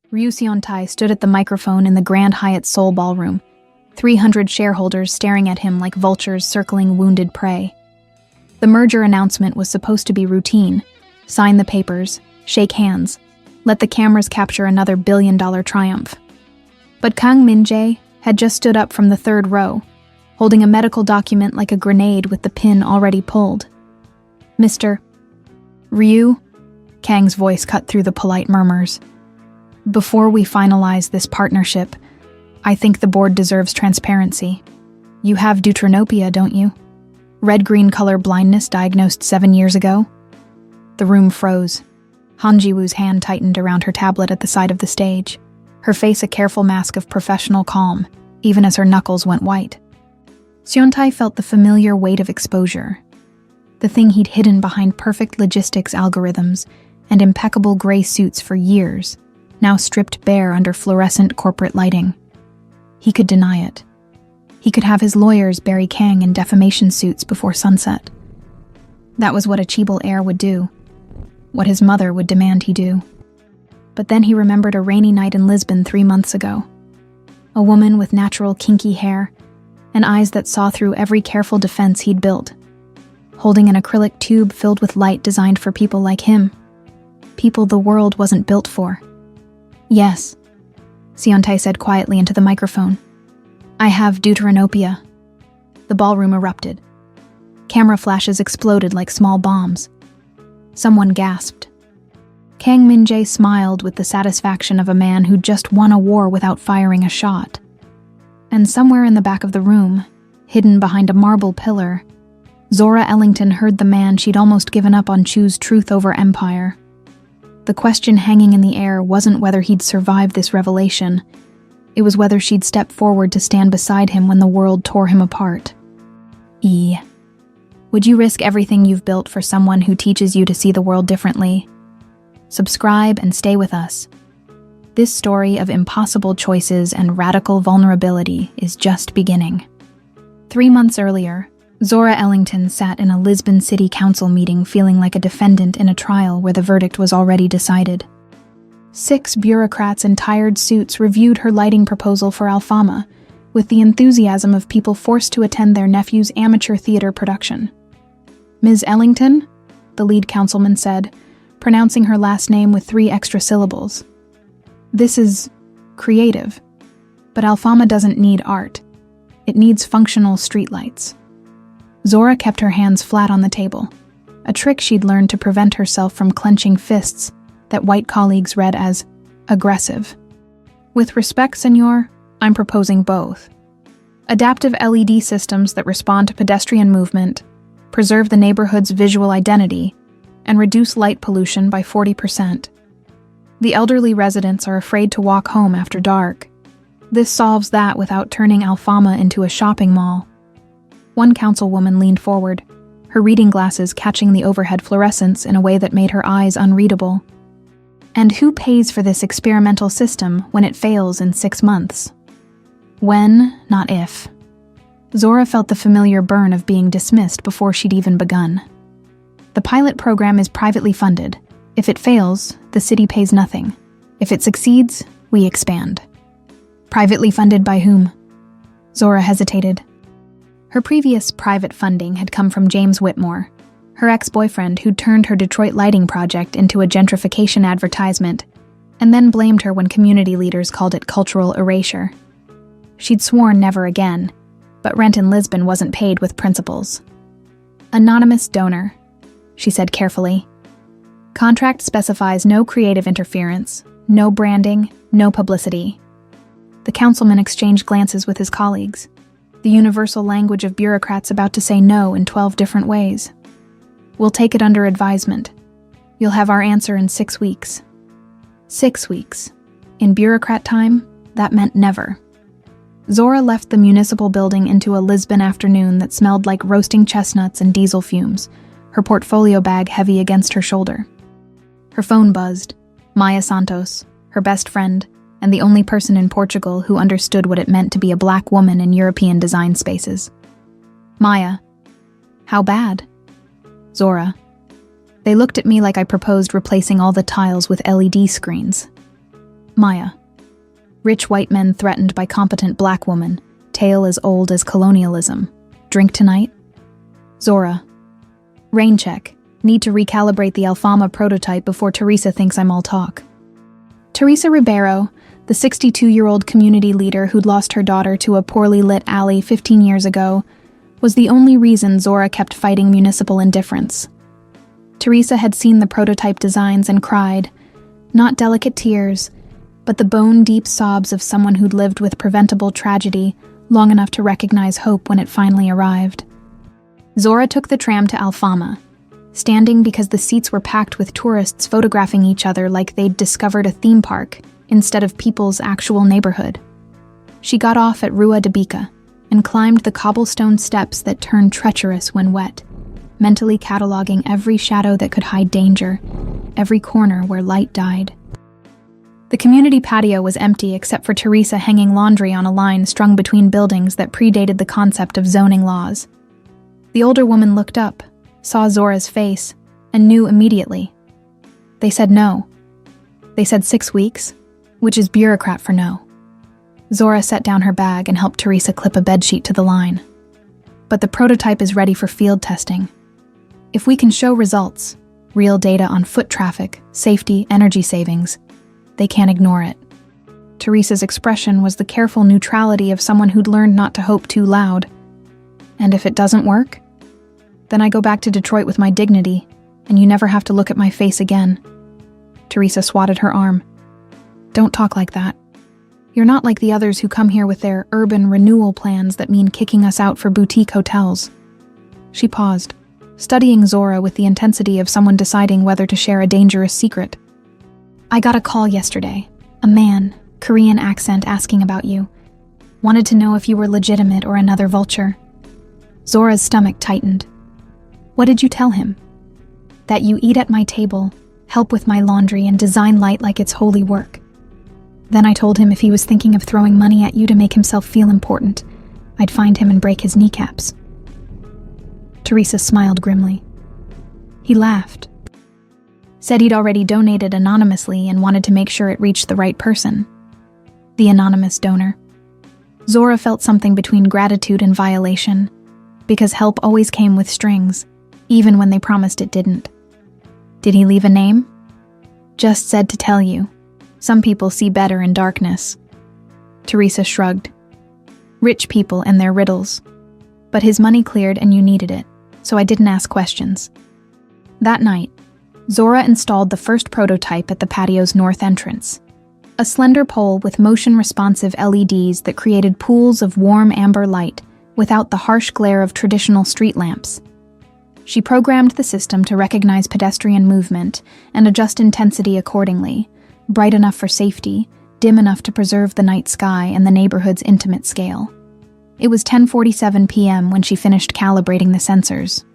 Ryu Seontai stood at the microphone in the Grand Hyatt Seoul Ballroom, 300 shareholders staring at him like vultures circling wounded prey. The merger announcement was supposed to be routine. Sign the papers, shake hands, let the cameras capture another billion-dollar triumph. But Kang Min-jae had just stood up from the third row, holding a medical document like a grenade with the pin already pulled. Mr. Ryu? Kang's voice cut through the polite murmurs. Before we finalize this partnership, I think the board deserves transparency. You have deuteranopia, don't you? Red-green color blindness diagnosed 7 years ago? The room froze. Han Ji-woo's hand tightened around her tablet at the side of the stage, her face a careful mask of professional calm, even as her knuckles went white. Seontai felt the familiar weight of exposure. The thing he'd hidden behind perfect logistics algorithms and impeccable gray suits for years, now stripped bare under fluorescent corporate lighting. He could deny it. He could have his lawyers bury Kang in defamation suits before sunset. That was what a Cheeble heir would do, what his mother would demand he do. But then he remembered a rainy night in Lisbon 3 months ago. A woman with natural kinky hair and eyes that saw through every careful defense he'd built, holding an acrylic tube filled with light designed for people like him. People the world wasn't built for. Yes, Seontai said quietly into the microphone. I have deuteranopia. The ballroom erupted. Camera flashes exploded like small bombs. Someone gasped. Kang Min-jae smiled with the satisfaction of a man who'd just won a war without firing a shot. And somewhere in the back of the room, hidden behind a marble pillar, Zora Ellington heard the man she'd almost given up on choose truth over empire. The question hanging in the air wasn't whether he'd survive this revelation. It was whether she'd step forward to stand beside him when the world tore him apart. Would you risk everything you've built for someone who teaches you to see the world differently? Subscribe and stay with us. This story of impossible choices and radical vulnerability is just beginning. 3 months earlier, Zora Ellington sat in a Lisbon City Council meeting feeling like a defendant in a trial where the verdict was already decided. 6 bureaucrats in tired suits reviewed her lighting proposal for Alfama, with the enthusiasm of people forced to attend their nephew's amateur theater production. Ms. Ellington, the lead councilman said, pronouncing her last name with 3 extra syllables. This is creative, but Alfama doesn't need art. It needs functional streetlights. Zora kept her hands flat on the table, a trick she'd learned to prevent herself from clenching fists that white colleagues read as aggressive. With respect, senor, I'm proposing both. Adaptive LED systems that respond to pedestrian movement, preserve the neighborhood's visual identity, and reduce light pollution by 40%. The elderly residents are afraid to walk home after dark. This solves that without turning Alfama into a shopping mall. One councilwoman leaned forward, her reading glasses catching the overhead fluorescence in a way that made her eyes unreadable. And who pays for this experimental system when it fails in 6 months? When, not if. Zora felt the familiar burn of being dismissed before she'd even begun. The pilot program is privately funded. If it fails, the city pays nothing. If it succeeds, we expand. Privately funded by whom? Zora hesitated. Her previous private funding had come from James Whitmore, her ex-boyfriend who'd turned her Detroit lighting project into a gentrification advertisement, and then blamed her when community leaders called it cultural erasure. She'd sworn never again, but rent in Lisbon wasn't paid with principles. Anonymous donor, she said carefully. Contract specifies no creative interference, no branding, no publicity. The councilman exchanged glances with his colleagues, the universal language of bureaucrats about to say no in 12 different ways. We'll take it under advisement. You'll have our answer in 6 weeks. 6 weeks. In bureaucrat time, that meant never. Zora left the municipal building into a Lisbon afternoon that smelled like roasting chestnuts and diesel fumes, her portfolio bag heavy against her shoulder. Her phone buzzed. Maya Santos, her best friend, and the only person in Portugal who understood what it meant to be a black woman in European design spaces. Maya. How bad? Zora. They looked at me like I proposed replacing all the tiles with LED screens. Maya. Rich white men threatened by competent black woman, tale as old as colonialism. Drink tonight? Zora. Rain check. Need to recalibrate the Alfama prototype before Teresa thinks I'm all talk. Teresa Ribeiro, the 62-year-old community leader who'd lost her daughter to a poorly lit alley 15 years ago, was the only reason Zora kept fighting municipal indifference. Teresa had seen the prototype designs and cried, not delicate tears, but the bone-deep sobs of someone who'd lived with preventable tragedy long enough to recognize hope when it finally arrived. Zora took the tram to Alfama, standing because the seats were packed with tourists photographing each other like they'd discovered a theme park instead of people's actual neighborhood. She got off at Rua de Bica and climbed the cobblestone steps that turned treacherous when wet, mentally cataloging every shadow that could hide danger, every corner where light died. The community patio was empty except for Teresa hanging laundry on a line strung between buildings that predated the concept of zoning laws. The older woman looked up, saw Zora's face, and knew immediately. They said no. They said 6 weeks, which is bureaucrat for no. Zora set down her bag and helped Teresa clip a bedsheet to the line. But the prototype is ready for field testing. If we can show results, real data on foot traffic, safety, energy savings, they can't ignore it. Teresa's expression was the careful neutrality of someone who'd learned not to hope too loud. And if it doesn't work, then I go back to Detroit with my dignity, and you never have to look at my face again. Teresa swatted her arm. Don't talk like that. You're not like the others who come here with their urban renewal plans that mean kicking us out for boutique hotels. She paused, studying Zora with the intensity of someone deciding whether to share a dangerous secret. I got a call yesterday. A man, Korean accent, asking about you. Wanted to know if you were legitimate or another vulture. Zora's stomach tightened. What did you tell him? That you eat at my table, help with my laundry, and design light like it's holy work. Then I told him if he was thinking of throwing money at you to make himself feel important, I'd find him and break his kneecaps. Teresa smiled grimly. He laughed. Said he'd already donated anonymously and wanted to make sure it reached the right person. The anonymous donor. Zora felt something between gratitude and violation, because help always came with strings, even when they promised it didn't. Did he leave a name? Just said to tell you. Some people see better in darkness. Teresa shrugged. Rich people and their riddles. But his money cleared and you needed it, so I didn't ask questions. That night, Zora installed the first prototype at the patio's north entrance. A slender pole with motion-responsive LEDs that created pools of warm amber light without the harsh glare of traditional street lamps. She programmed the system to recognize pedestrian movement and adjust intensity accordingly, bright enough for safety, dim enough to preserve the night sky and the neighborhood's intimate scale. It was 10:47 p.m. when she finished calibrating the sensors.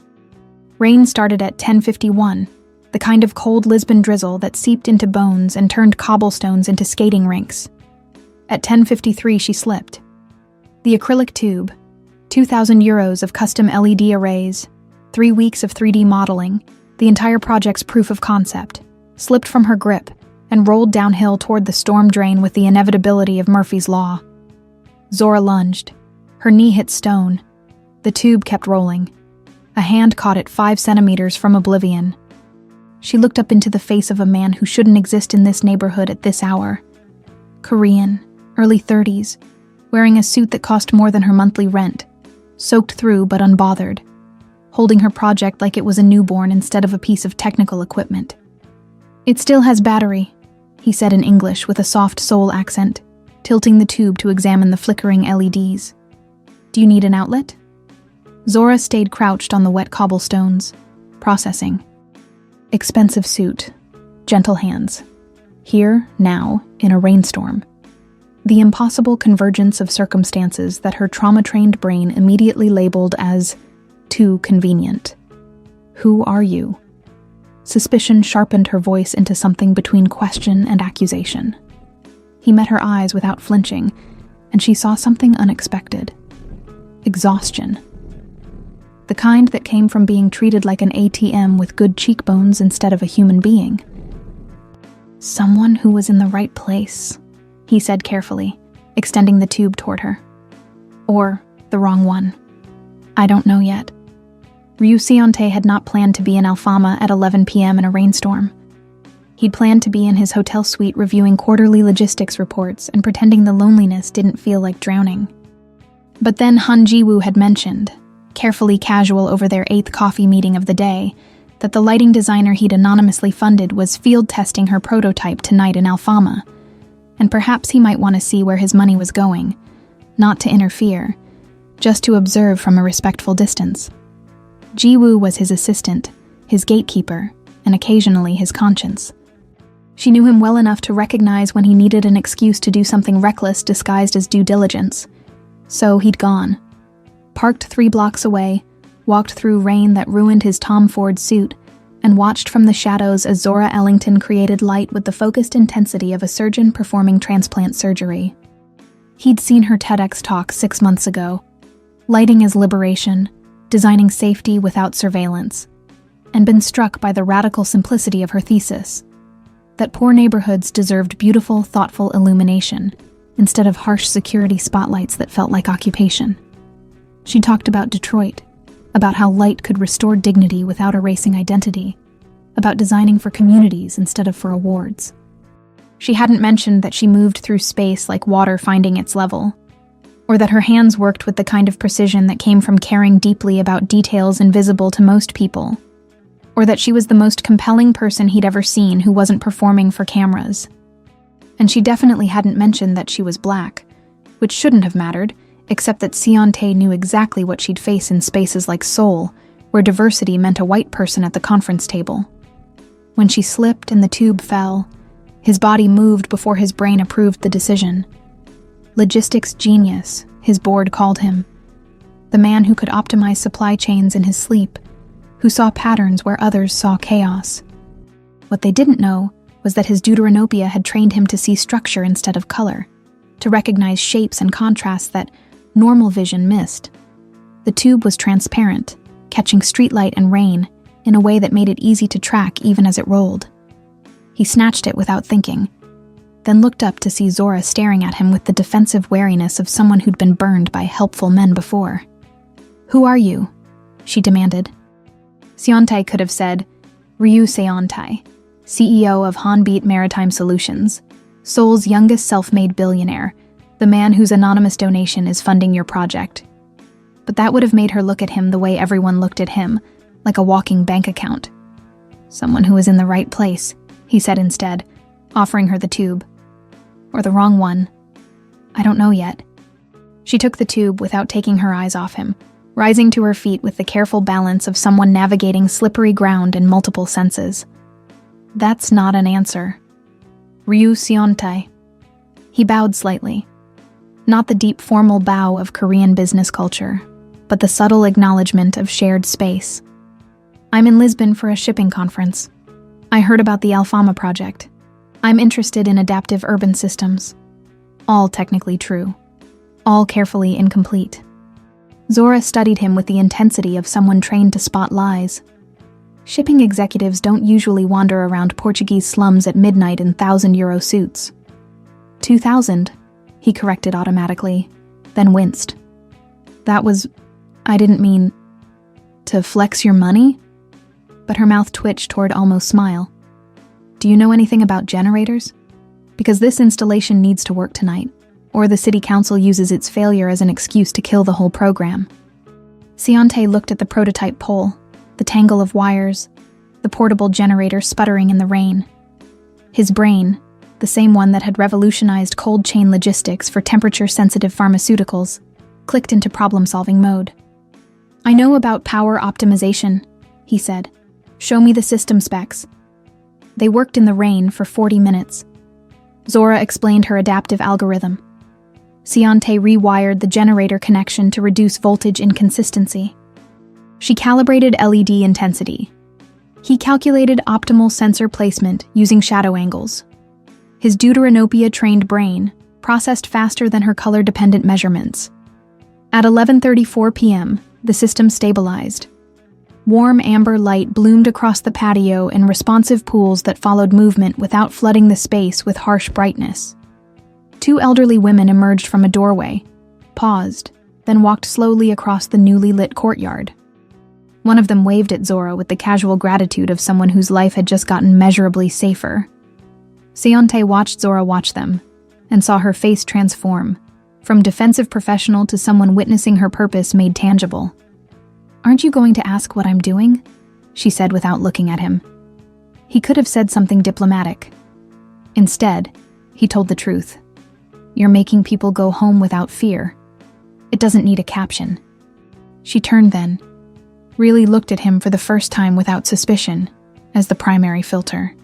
Rain started at 10:51, the kind of cold Lisbon drizzle that seeped into bones and turned cobblestones into skating rinks. At 10:53 she slipped. The acrylic tube, 2,000 euros of custom LED arrays, 3 weeks of 3D modeling, the entire project's proof of concept, slipped from her grip and rolled downhill toward the storm drain with the inevitability of Murphy's Law. Zora lunged. Her knee hit stone. The tube kept rolling. A hand caught it 5 centimeters from oblivion. She looked up into the face of a man who shouldn't exist in this neighborhood at this hour. Korean, early 30s, wearing a suit that cost more than her monthly rent, soaked through but unbothered, holding her project like it was a newborn instead of a piece of technical equipment. It still has battery, he said in English with a soft soul accent, tilting the tube to examine the flickering LEDs. Do you need an outlet? Zora stayed crouched on the wet cobblestones, processing. Expensive suit, gentle hands. Here, now, in a rainstorm. The impossible convergence of circumstances that her trauma-trained brain immediately labeled as too convenient. Who are you? Suspicion sharpened her voice into something between question and accusation. He met her eyes without flinching, and she saw something unexpected. Exhaustion. The kind that came from being treated like an ATM with good cheekbones instead of a human being. Someone who was in the right place, he said carefully, extending the tube toward her. Or the wrong one. I don't know yet. Ryu Sionte had not planned to be in Alfama at 11 p.m. in a rainstorm. He'd planned to be in his hotel suite reviewing quarterly logistics reports and pretending the loneliness didn't feel like drowning. But then Han Jiwoo had mentioned, carefully casual over their 8th coffee meeting of the day, that the lighting designer he'd anonymously funded was field testing her prototype tonight in Alfama, and perhaps he might want to see where his money was going, not to interfere, just to observe from a respectful distance. Jiwoo was his assistant, his gatekeeper, and occasionally his conscience. She knew him well enough to recognize when he needed an excuse to do something reckless disguised as due diligence. So he'd gone. Parked 3 blocks away, walked through rain that ruined his Tom Ford suit, and watched from the shadows as Zora Ellington created light with the focused intensity of a surgeon performing transplant surgery. He'd seen her TEDx talk 6 months ago, lighting as liberation, designing safety without surveillance, and been struck by the radical simplicity of her thesis, that poor neighborhoods deserved beautiful, thoughtful illumination, instead of harsh security spotlights that felt like occupation. She talked about Detroit, about how light could restore dignity without erasing identity, about designing for communities instead of for awards. She hadn't mentioned that she moved through space like water finding its level, or that her hands worked with the kind of precision that came from caring deeply about details invisible to most people, or that she was the most compelling person he'd ever seen who wasn't performing for cameras. And she definitely hadn't mentioned that she was black, which shouldn't have mattered, except that Sionte knew exactly what she'd face in spaces like Seoul, where diversity meant a white person at the conference table. When she slipped and the tube fell, his body moved before his brain approved the decision. Logistics genius, his board called him. The man who could optimize supply chains in his sleep, who saw patterns where others saw chaos. What they didn't know was that his deuteranopia had trained him to see structure instead of color, to recognize shapes and contrasts that normal vision missed. The tube was transparent, catching streetlight and rain in a way that made it easy to track even as it rolled. He snatched it without thinking, then looked up to see Zora staring at him with the defensive wariness of someone who'd been burned by helpful men before. "Who are you?" she demanded. Sionte could have said, Ryu Sionte, CEO of Hanbeat Maritime Solutions, Seoul's youngest self-made billionaire, the man whose anonymous donation is funding your project. But that would have made her look at him the way everyone looked at him, like a walking bank account. Someone who was in the right place, he said instead, offering her the tube. Or the wrong one. I don't know yet. She took the tube without taking her eyes off him, rising to her feet with the careful balance of someone navigating slippery ground in multiple senses. That's not an answer. Ryu Sionte. He bowed slightly. Not the deep formal bow of Korean business culture, but the subtle acknowledgement of shared space. I'm in Lisbon for a shipping conference. I heard about the Alfama project. I'm interested in adaptive urban systems. All technically true. All carefully incomplete. Zora studied him with the intensity of someone trained to spot lies. Shipping executives don't usually wander around Portuguese slums at midnight in €1,000 suits. 2,000, he corrected automatically, then winced. I didn't mean to flex your money? But her mouth twitched toward almost smile. Do you know anything about generators? Because this installation needs to work tonight, or the city council uses its failure as an excuse to kill the whole program. Sionte looked at the prototype pole, the tangle of wires, the portable generator sputtering in the rain. His brain, the same one that had revolutionized cold chain logistics for temperature-sensitive pharmaceuticals, clicked into problem-solving mode. I know about power optimization, he said. Show me the system specs. They worked in the rain for 40 minutes. Zora explained her adaptive algorithm. Sionte rewired the generator connection to reduce voltage inconsistency. She calibrated LED intensity. He calculated optimal sensor placement using shadow angles. His deuteranopia-trained brain processed faster than her color-dependent measurements. At 11:34 p.m., the system stabilized. Warm amber light bloomed across the patio in responsive pools that followed movement without flooding the space with harsh brightness. Two elderly women emerged from a doorway, paused, then walked slowly across the newly lit courtyard. One of them waved at Zora with the casual gratitude of someone whose life had just gotten measurably safer. Seontae watched Zora watch them, and saw her face transform, from defensive professional to someone witnessing her purpose made tangible. "Aren't you going to ask what I'm doing?" she said without looking at him. He could have said something diplomatic. Instead, he told the truth. "You're making people go home without fear. It doesn't need a caption." She turned then, really looked at him for the first time without suspicion, as the primary filter.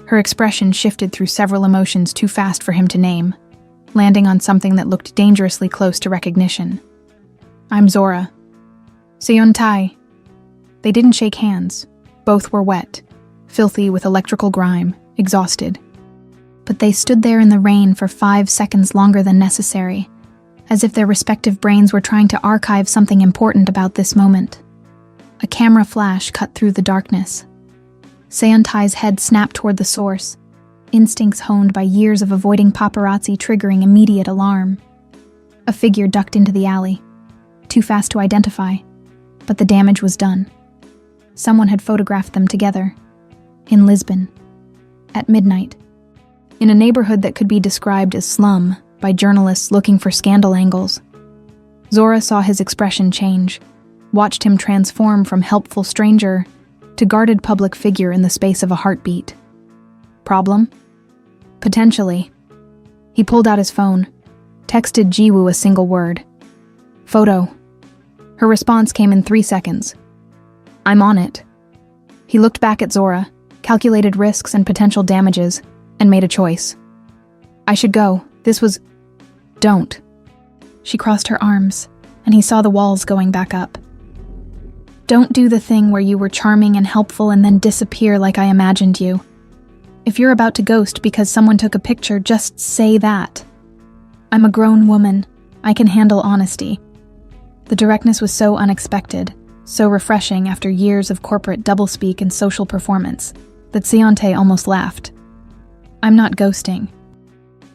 Her expression shifted through several emotions too fast for him to name, landing on something that looked dangerously close to recognition. "I'm Zora." "Seontae." They didn't shake hands. Both were wet, filthy with electrical grime, exhausted. But they stood there in the rain for 5 seconds longer than necessary, as if their respective brains were trying to archive something important about this moment. A camera flash cut through the darkness. Seontae's head snapped toward the source, instincts honed by years of avoiding paparazzi triggering immediate alarm. A figure ducked into the alley, too fast to identify, but the damage was done. Someone had photographed them together, in Lisbon, at midnight, in a neighborhood that could be described as slum by journalists looking for scandal angles. Zora saw his expression change, watched him transform from helpful stranger to guarded public figure in the space of a heartbeat. Problem? Potentially. He pulled out his phone, texted Jiwoo a single word. "Photo." Her response came in 3 seconds. "I'm on it." He looked back at Zora, calculated risks and potential damages, and made a choice. "I should go. This was..." "Don't." She crossed her arms, and he saw the walls going back up. "Don't do the thing where you were charming and helpful and then disappear like I imagined you. If you're about to ghost because someone took a picture, just say that. I'm a grown woman. I can handle honesty." The directness was so unexpected, so refreshing after years of corporate doublespeak and social performance, that Seontae almost laughed. "I'm not ghosting.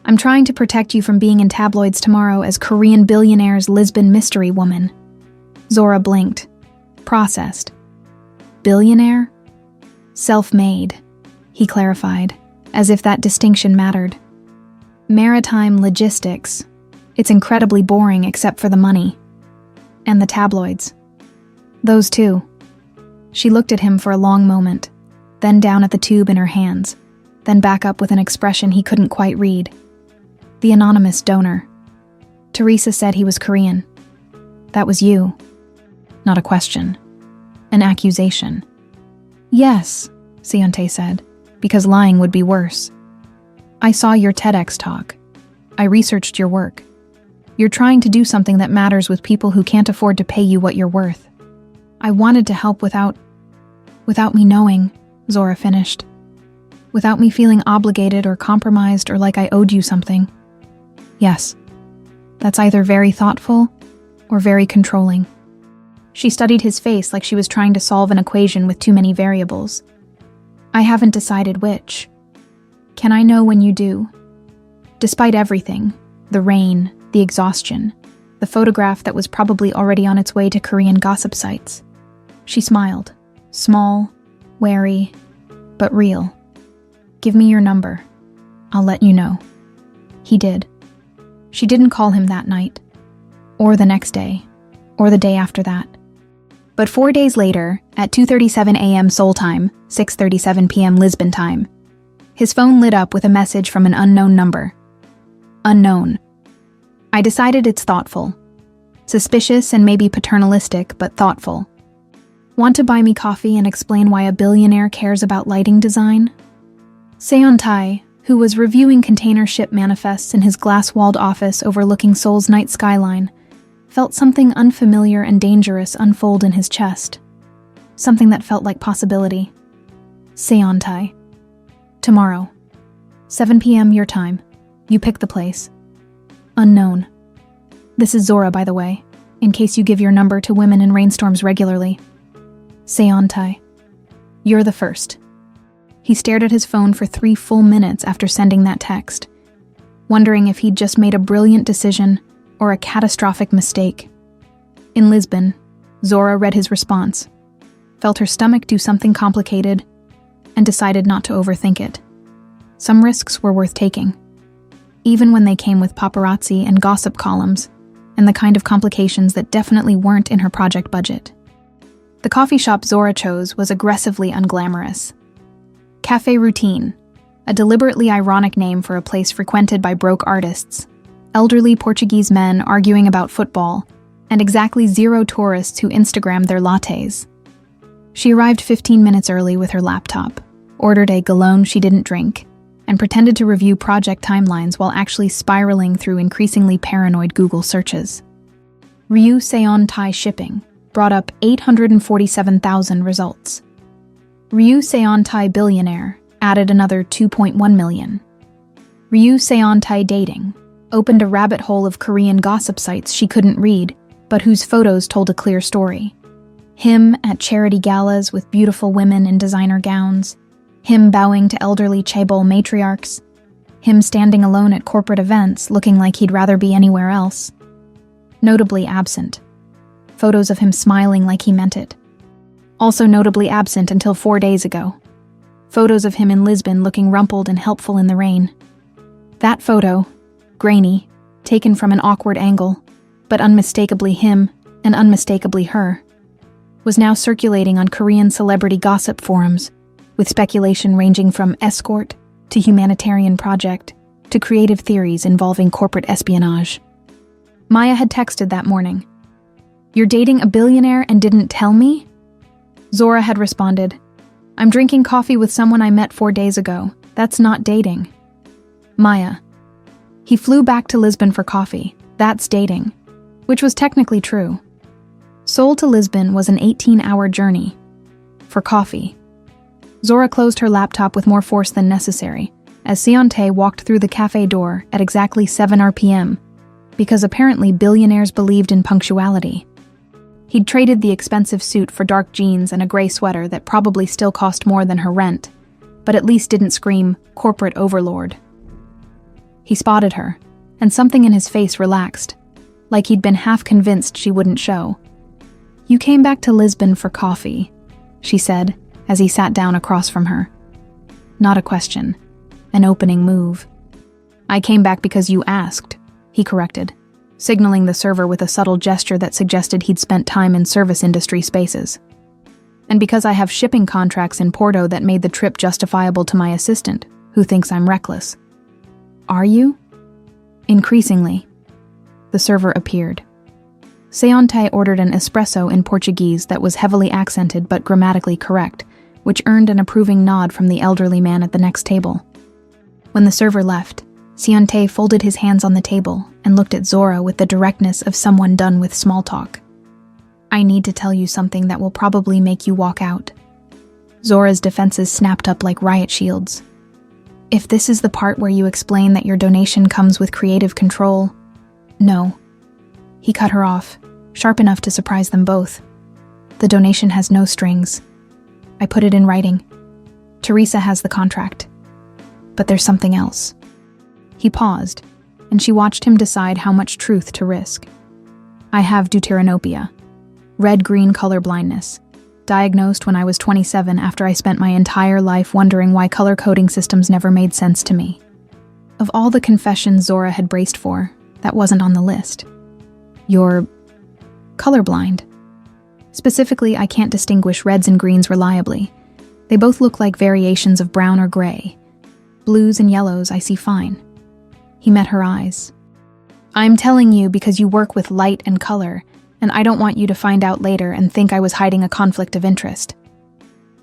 I'm trying to protect you from being in tabloids tomorrow as Korean billionaire's Lisbon mystery woman." Zora blinked, processed. "Billionaire?" "Self-made," he clarified, as if that distinction mattered. "Maritime logistics. It's incredibly boring except for the money. And the tabloids. Those too." She looked at him for a long moment, then down at the tube in her hands, then back up with an expression he couldn't quite read. "The anonymous donor. Teresa said he was Korean. That was you." Not a question. An accusation. "Yes," Seontae said, "because lying would be worse. I saw your TEDx talk. I researched your work. You're trying to do something that matters with people who can't afford to pay you what you're worth. I wanted to help without me knowing," Zora finished. "Without me feeling obligated or compromised or like I owed you something." "Yes. That's either very thoughtful or very controlling." She studied his face like she was trying to solve an equation with too many variables. "I haven't decided which. Can I know when you do?" Despite everything, the rain, the exhaustion, the photograph that was probably already on its way to Korean gossip sites, she smiled, small, wary, but real. "Give me your number. I'll let you know." He did. She didn't call him that night, or the next day, or the day after that. But 4 days later, at 2:37 a.m. Seoul time, 6:37 p.m. Lisbon time, his phone lit up with a message from an unknown number. Unknown. I decided it's thoughtful. Suspicious and maybe paternalistic, but thoughtful. "Want to buy me coffee and explain why a billionaire cares about lighting design?" Seontae, who was reviewing container ship manifests in his glass-walled office overlooking Seoul's night skyline, felt something unfamiliar and dangerous unfold in his chest. Something that felt like possibility. Seontae. "Tomorrow. 7 p.m. your time. You pick the place. Unknown. This is Zora, by the way, in case you give your number to women in rainstorms regularly." Seontae, you're the first. He stared at his phone for 3 full minutes after sending that text, wondering if he'd just made a brilliant decision or a catastrophic mistake. In Lisbon, Zora read his response, felt her stomach do something complicated, and decided not to overthink it. Some risks were worth taking, even when they came with paparazzi and gossip columns, and the kind of complications that definitely weren't in her project budget. The coffee shop Zora chose was aggressively unglamorous. Café Routine, a deliberately ironic name for a place frequented by broke artists, elderly Portuguese men arguing about football, and exactly 0 tourists who Instagrammed their lattes. She arrived 15 minutes early with her laptop, ordered a galon she didn't drink, and pretended to review project timelines while actually spiraling through increasingly paranoid Google searches. Ryu Seontae shipping brought up 847,000 results. Ryu Seontae billionaire added another 2.1 million. Ryu Seontae dating opened a rabbit hole of Korean gossip sites she couldn't read, but whose photos told a clear story. Him at charity galas with beautiful women in designer gowns, him bowing to elderly chaebol matriarchs, him standing alone at corporate events looking like he'd rather be anywhere else. Notably absent. Photos of him smiling like he meant it. Also notably absent until 4 days ago. Photos of him in Lisbon looking rumpled and helpful in the rain. That photo, grainy, taken from an awkward angle, but unmistakably him and unmistakably her, was now circulating on Korean celebrity gossip forums, with speculation ranging from escort to humanitarian project to creative theories involving corporate espionage. Maya had texted that morning, "You're dating a billionaire and didn't tell me?" Zora had responded, "I'm drinking coffee with someone I met 4 days ago. That's not dating." Maya, "He flew back to Lisbon for coffee. That's dating." Which was technically true. Seoul to Lisbon was an 18-hour journey. For coffee. Zora closed her laptop with more force than necessary as Seontae walked through the cafe door at exactly 7 RPM, because apparently billionaires believed in punctuality. He'd traded the expensive suit for dark jeans and a gray sweater that probably still cost more than her rent, but at least didn't scream, "corporate overlord." He spotted her, and something in his face relaxed, like he'd been half convinced she wouldn't show. "You came back to Lisbon for coffee," she said, as he sat down across from her. Not a question, an opening move. "I came back because you asked," he corrected, signaling the server with a subtle gesture that suggested he'd spent time in service industry spaces. "And because I have shipping contracts in Porto that made the trip justifiable to my assistant, who thinks I'm reckless." "Are you?" Increasingly. The server appeared. Seontae ordered an espresso in Portuguese that was heavily accented but grammatically correct, which earned an approving nod from the elderly man at the next table. When the server left, Seontae folded his hands on the table and looked at Zora with the directness of someone done with small talk. "I need to tell you something that will probably make you walk out." Zora's defenses snapped up like riot shields. "If this is the part where you explain that your donation comes with creative control..." "No." He cut her off, sharp enough to surprise them both. "The donation has no strings. I put it in writing. Teresa has the contract. But there's something else." He paused, and she watched him decide how much truth to risk. "I have deuteranopia, red-green color blindness, diagnosed when I was 27 after I spent my entire life wondering why color coding systems never made sense to me." Of all the confessions Zora had braced for, that wasn't on the list. "You're colorblind. Specifically, I can't distinguish reds and greens reliably. They both look like variations of brown or gray. Blues and yellows I see fine." He met her eyes. "I'm telling you because you work with light and color, and I don't want you to find out later and think I was hiding a conflict of interest."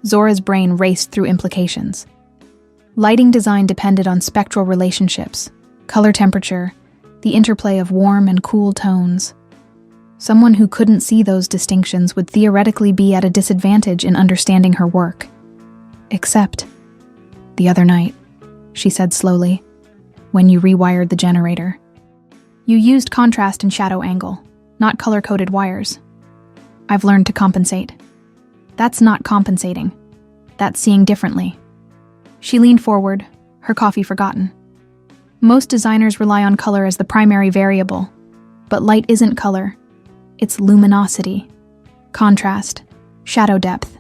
Zora's brain raced through implications. Lighting design depended on spectral relationships, color temperature, the interplay of warm and cool tones. Someone who couldn't see those distinctions would theoretically be at a disadvantage in understanding her work. "Except the other night," she said slowly, "when you rewired the generator. You used contrast and shadow angle, not color-coded wires. I've learned to compensate." That's not compensating. That's seeing differently. She leaned forward, her coffee forgotten. Most designers rely on color as the primary variable, but light isn't color. It's luminosity, contrast, shadow depth.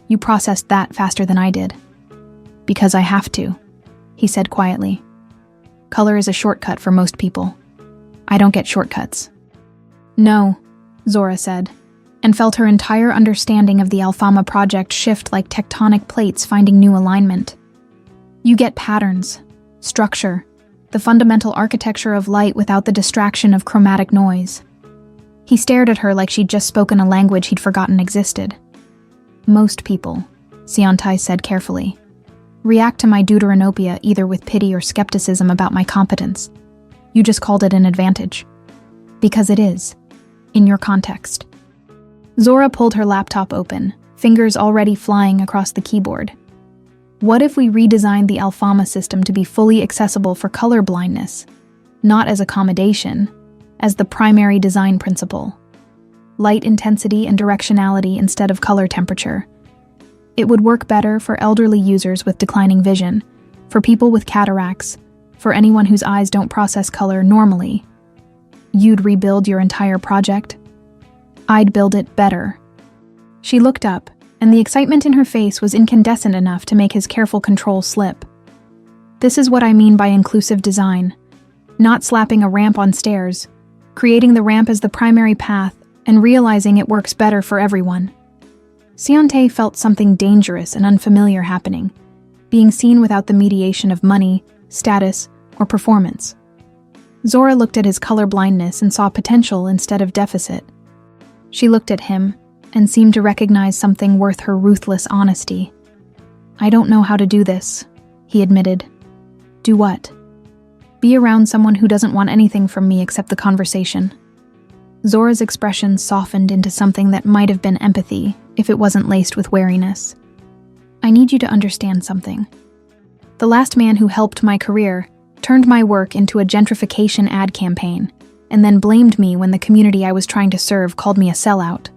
You processed that faster than I did. Because I have to, he said quietly. Color is a shortcut for most people. I don't get shortcuts. No, Zora said, and felt her entire understanding of the Alfama project shift like tectonic plates finding new alignment. You get patterns, structure, the fundamental architecture of light without the distraction of chromatic noise. He stared at her like she'd just spoken a language he'd forgotten existed. Most people, Siontai said carefully, react to my deuteranopia either with pity or skepticism about my competence. You just called it an advantage. Because it is, in your context. Zora pulled her laptop open, fingers already flying across the keyboard. What if we redesigned the Alfama system to be fully accessible for color blindness, not as accommodation, as the primary design principle? Light intensity and directionality instead of color temperature. It would work better for elderly users with declining vision, for people with cataracts, for anyone whose eyes don't process color normally. You'd rebuild your entire project? I'd build it better. She looked up, and the excitement in her face was incandescent enough to make his careful control slip. This is what I mean by inclusive design. Not slapping a ramp on stairs, creating the ramp as the primary path, and realizing it works better for everyone. Siontai felt something dangerous and unfamiliar happening, being seen without the mediation of money, status, or performance. Zora looked at his color blindness and saw potential instead of deficit. She looked at him and seemed to recognize something worth her ruthless honesty. I don't know how to do this, he admitted. Do what? Be around someone who doesn't want anything from me except the conversation. Zora's expression softened into something that might have been empathy if it wasn't laced with wariness. I need you to understand something. The last man who helped my career turned my work into a gentrification ad campaign, and then blamed me when the community I was trying to serve called me a sellout.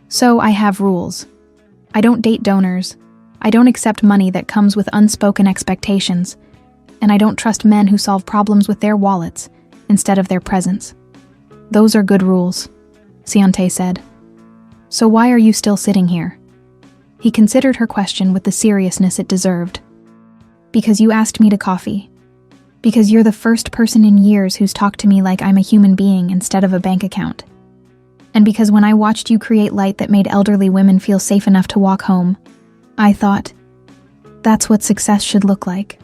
So I have rules. I don't date donors, I don't accept money that comes with unspoken expectations, and I don't trust men who solve problems with their wallets instead of their presence. Those are good rules, Siontai said. So why are you still sitting here? He considered her question with the seriousness it deserved. Because you asked me to coffee. Because you're the first person in years who's talked to me like I'm a human being instead of a bank account. And because when I watched you create light that made elderly women feel safe enough to walk home, I thought, that's what success should look like.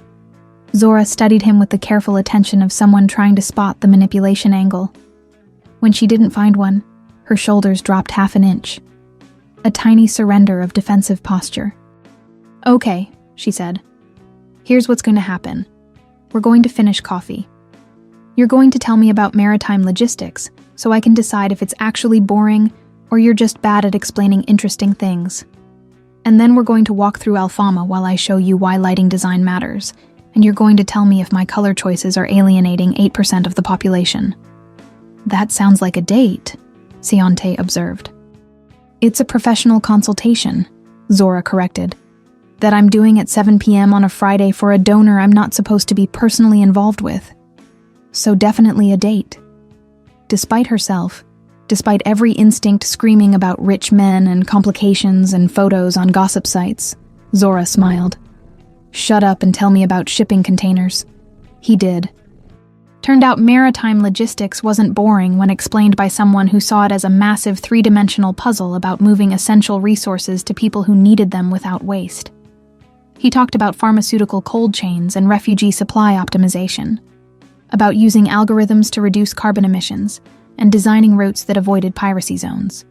Zora studied him with the careful attention of someone trying to spot the manipulation angle. When she didn't find one, her shoulders dropped half an inch. A tiny surrender of defensive posture. Okay, she said. Here's what's going to happen. We're going to finish coffee. You're going to tell me about maritime logistics, so I can decide if it's actually boring or you're just bad at explaining interesting things. And then we're going to walk through Alfama while I show you why lighting design matters, and you're going to tell me if my color choices are alienating 8% of the population. That sounds like a date, Siontai observed. It's a professional consultation, Zora corrected. That I'm doing at 7 p.m. on a Friday for a donor I'm not supposed to be personally involved with. So definitely a date. Despite herself, despite every instinct screaming about rich men and complications and photos on gossip sites, Zora smiled. Shut up and tell me about shipping containers. He did. Turned out maritime logistics wasn't boring when explained by someone who saw it as a massive three-dimensional puzzle about moving essential resources to people who needed them without waste. He talked about pharmaceutical cold chains and refugee supply optimization, about using algorithms to reduce carbon emissions, and designing routes that avoided piracy zones.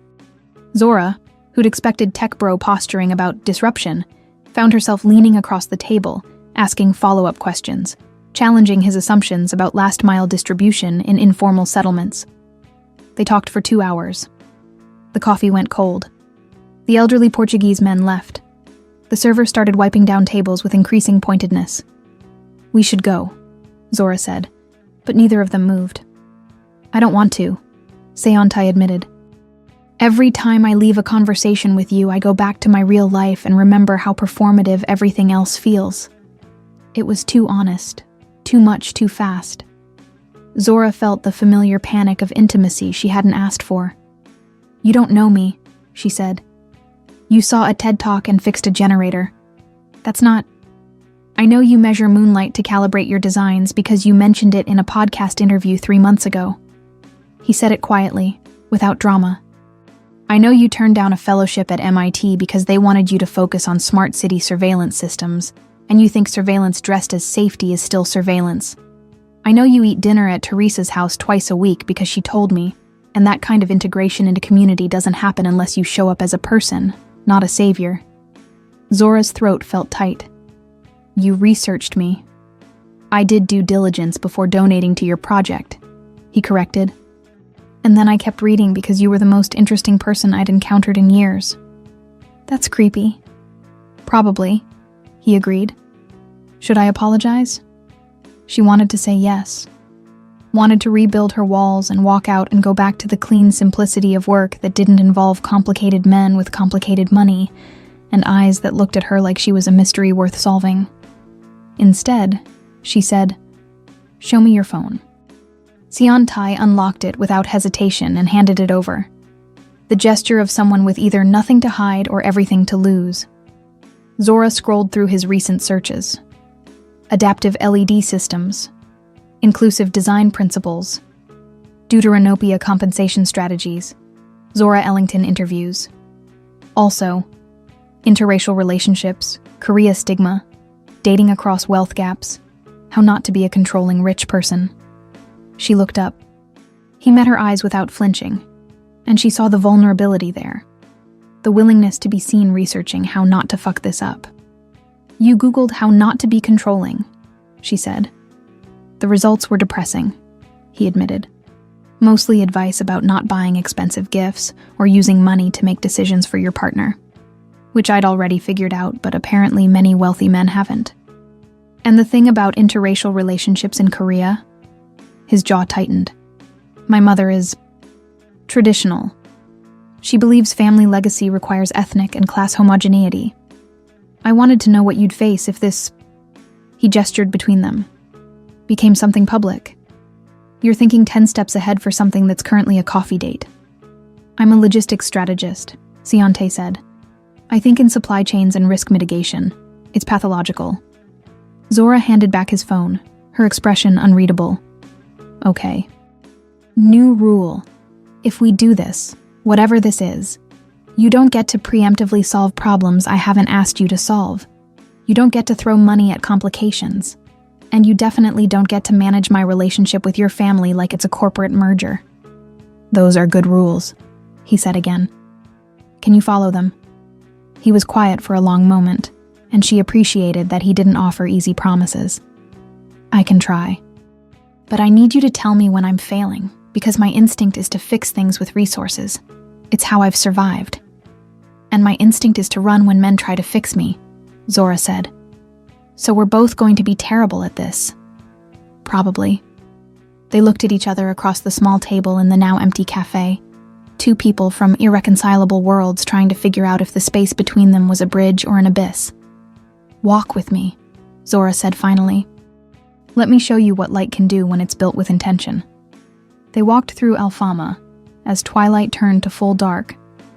Zora, who'd expected tech bro posturing about disruption, found herself leaning across the table, asking follow-up questions, challenging his assumptions about last-mile distribution in informal settlements. They talked for 2 hours. The coffee went cold. The elderly Portuguese men left. The server started wiping down tables with increasing pointedness. We should go, Zora said, but neither of them moved. I don't want to, Siontai admitted. Every time I leave a conversation with you, I go back to my real life and remember how performative everything else feels. It was too honest, too much too fast. Zora felt the familiar panic of intimacy she hadn't asked for. You don't know me, she said. You saw a TED Talk and fixed a generator. That's not... I know you measure moonlight to calibrate your designs because you mentioned it in a podcast interview 3 months ago. He said it quietly, without drama. I know you turned down a fellowship at MIT because they wanted you to focus on smart city surveillance systems, and you think surveillance dressed as safety is still surveillance. I know you eat dinner at Teresa's house twice a week because she told me, and that kind of integration into community doesn't happen unless you show up as a person, not a savior. Zora's throat felt tight. You researched me. I did due diligence before donating to your project, he corrected. And then I kept reading because you were the most interesting person I'd encountered in years. That's creepy. Probably, he agreed. Should I apologize? She wanted to say yes. Wanted to rebuild her walls and walk out and go back to the clean simplicity of work that didn't involve complicated men with complicated money and eyes that looked at her like she was a mystery worth solving. Instead, she said, "Show me your phone." Xiantai unlocked it without hesitation and handed it over. The gesture of someone with either nothing to hide or everything to lose. Zora scrolled through his recent searches. Adaptive LED systems, inclusive design principles, deuteranopia compensation strategies, Zora Ellington interviews. Also, interracial relationships, Korea stigma, dating across wealth gaps, how not to be a controlling rich person. She looked up. He met her eyes without flinching, and she saw the vulnerability there, the willingness to be seen researching how not to fuck this up. You Googled how not to be controlling, she said. The results were depressing, he admitted. Mostly advice about not buying expensive gifts or using money to make decisions for your partner, which I'd already figured out, but apparently many wealthy men haven't. And the thing about interracial relationships in Korea? His jaw tightened. My mother is traditional. She believes family legacy requires ethnic and class homogeneity. I wanted to know what you'd face if this, he gestured between them, became something public. You're thinking 10 steps ahead for something that's currently a coffee date. I'm a logistics strategist, Xiantai said. I think in supply chains and risk mitigation. It's pathological. Zora handed back his phone, her expression unreadable. Okay. New rule. If we do this, whatever this is, you don't get to preemptively solve problems I haven't asked you to solve. You don't get to throw money at complications. And you definitely don't get to manage my relationship with your family like it's a corporate merger. Those are good rules, he said again. Can you follow them? He was quiet for a long moment, and she appreciated that he didn't offer easy promises. I can try. But I need you to tell me when I'm failing, because my instinct is to fix things with resources. It's how I've survived. And my instinct is to run when men try to fix me, Zora said. So we're both going to be terrible at this. Probably. They looked at each other across the small table in the now empty cafe. Two people from irreconcilable worlds trying to figure out if the space between them was a bridge or an abyss. Walk with me, Zora said finally. Let me show you what light can do when it's built with intention. They walked through Alfama, as twilight turned to full dark,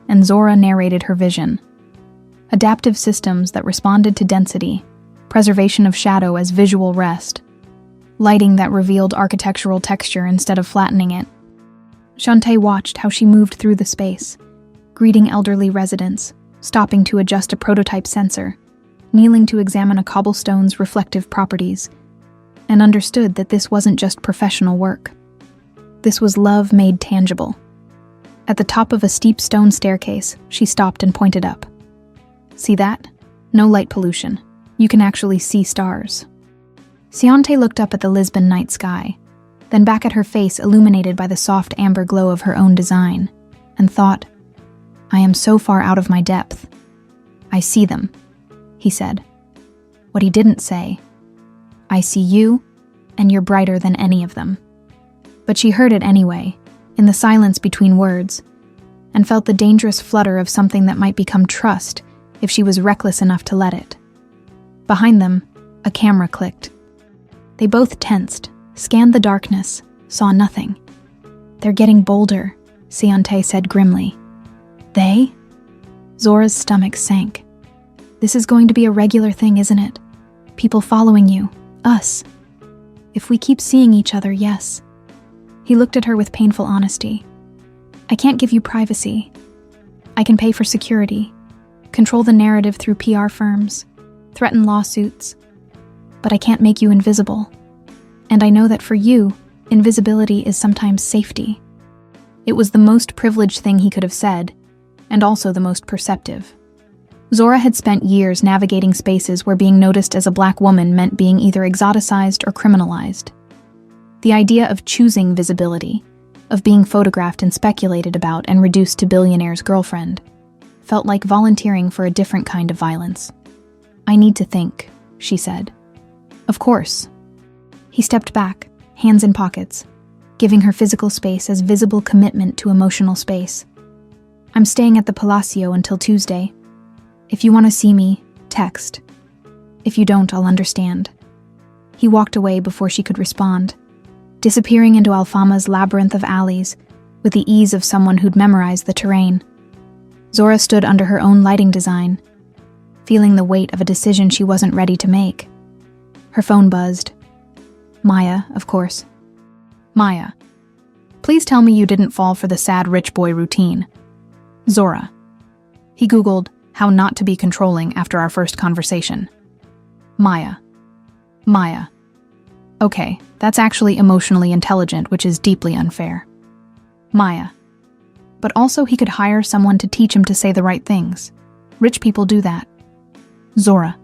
and Zora narrated her vision. Adaptive systems that responded to density, preservation of shadow as visual rest, lighting that revealed architectural texture instead of flattening it. Xiantai watched how she moved through the space, greeting elderly residents, stopping to adjust a prototype sensor, kneeling to examine a cobblestone's reflective properties, and understood that this wasn't just professional work. This was love made tangible. At the top of a steep stone staircase, she stopped and pointed up. See that? No light pollution. You can actually see stars. Xiantai looked up at the Lisbon night sky, then back at her face illuminated by the soft amber glow of her own design, and thought, I am so far out of my depth. I see them, he said. What he didn't say, I see you, and you're brighter than any of them. But she heard it anyway, in the silence between words. and felt the dangerous flutter of something that might become trust if she was reckless enough to let it. Behind them, a camera clicked. They both tensed, scanned the darkness, saw nothing. "They're getting bolder," Seontae said grimly. "They?" Zora's stomach sank. "This is going to be a regular thing, isn't it? People following you, us. If we keep seeing each other, yes." He looked at her with painful honesty. "I can't give you privacy. I can pay for security, control the narrative through PR firms, threaten lawsuits, but I can't make you invisible. And I know that for you, invisibility is sometimes safety." It was the most privileged thing he could have said, and also the most perceptive. Zora had spent years navigating spaces where being noticed as a black woman meant being either exoticized or criminalized. The idea of choosing visibility, of being photographed and speculated about and reduced to billionaire's girlfriend, felt like volunteering for a different kind of violence. "I need to think," she said. "Of course." He stepped back, hands in pockets, giving her physical space as visible commitment to emotional space. "I'm staying at the Palacio until Tuesday. If you want to see me, text. If you don't, I'll understand." He walked away before she could respond, disappearing into Alfama's labyrinth of alleys with the ease of someone who'd memorized the terrain. Zora stood under her own lighting design, feeling the weight of a decision she wasn't ready to make. Her phone buzzed. Maya, of course. "Maya, please tell me you didn't fall for the sad rich boy routine." Zora. He Googled how not to be controlling after our first conversation. Maya. Okay, that's actually emotionally intelligent, which is deeply unfair. Maya. But also he could hire someone to teach him to say the right things. Rich people do that. Zora.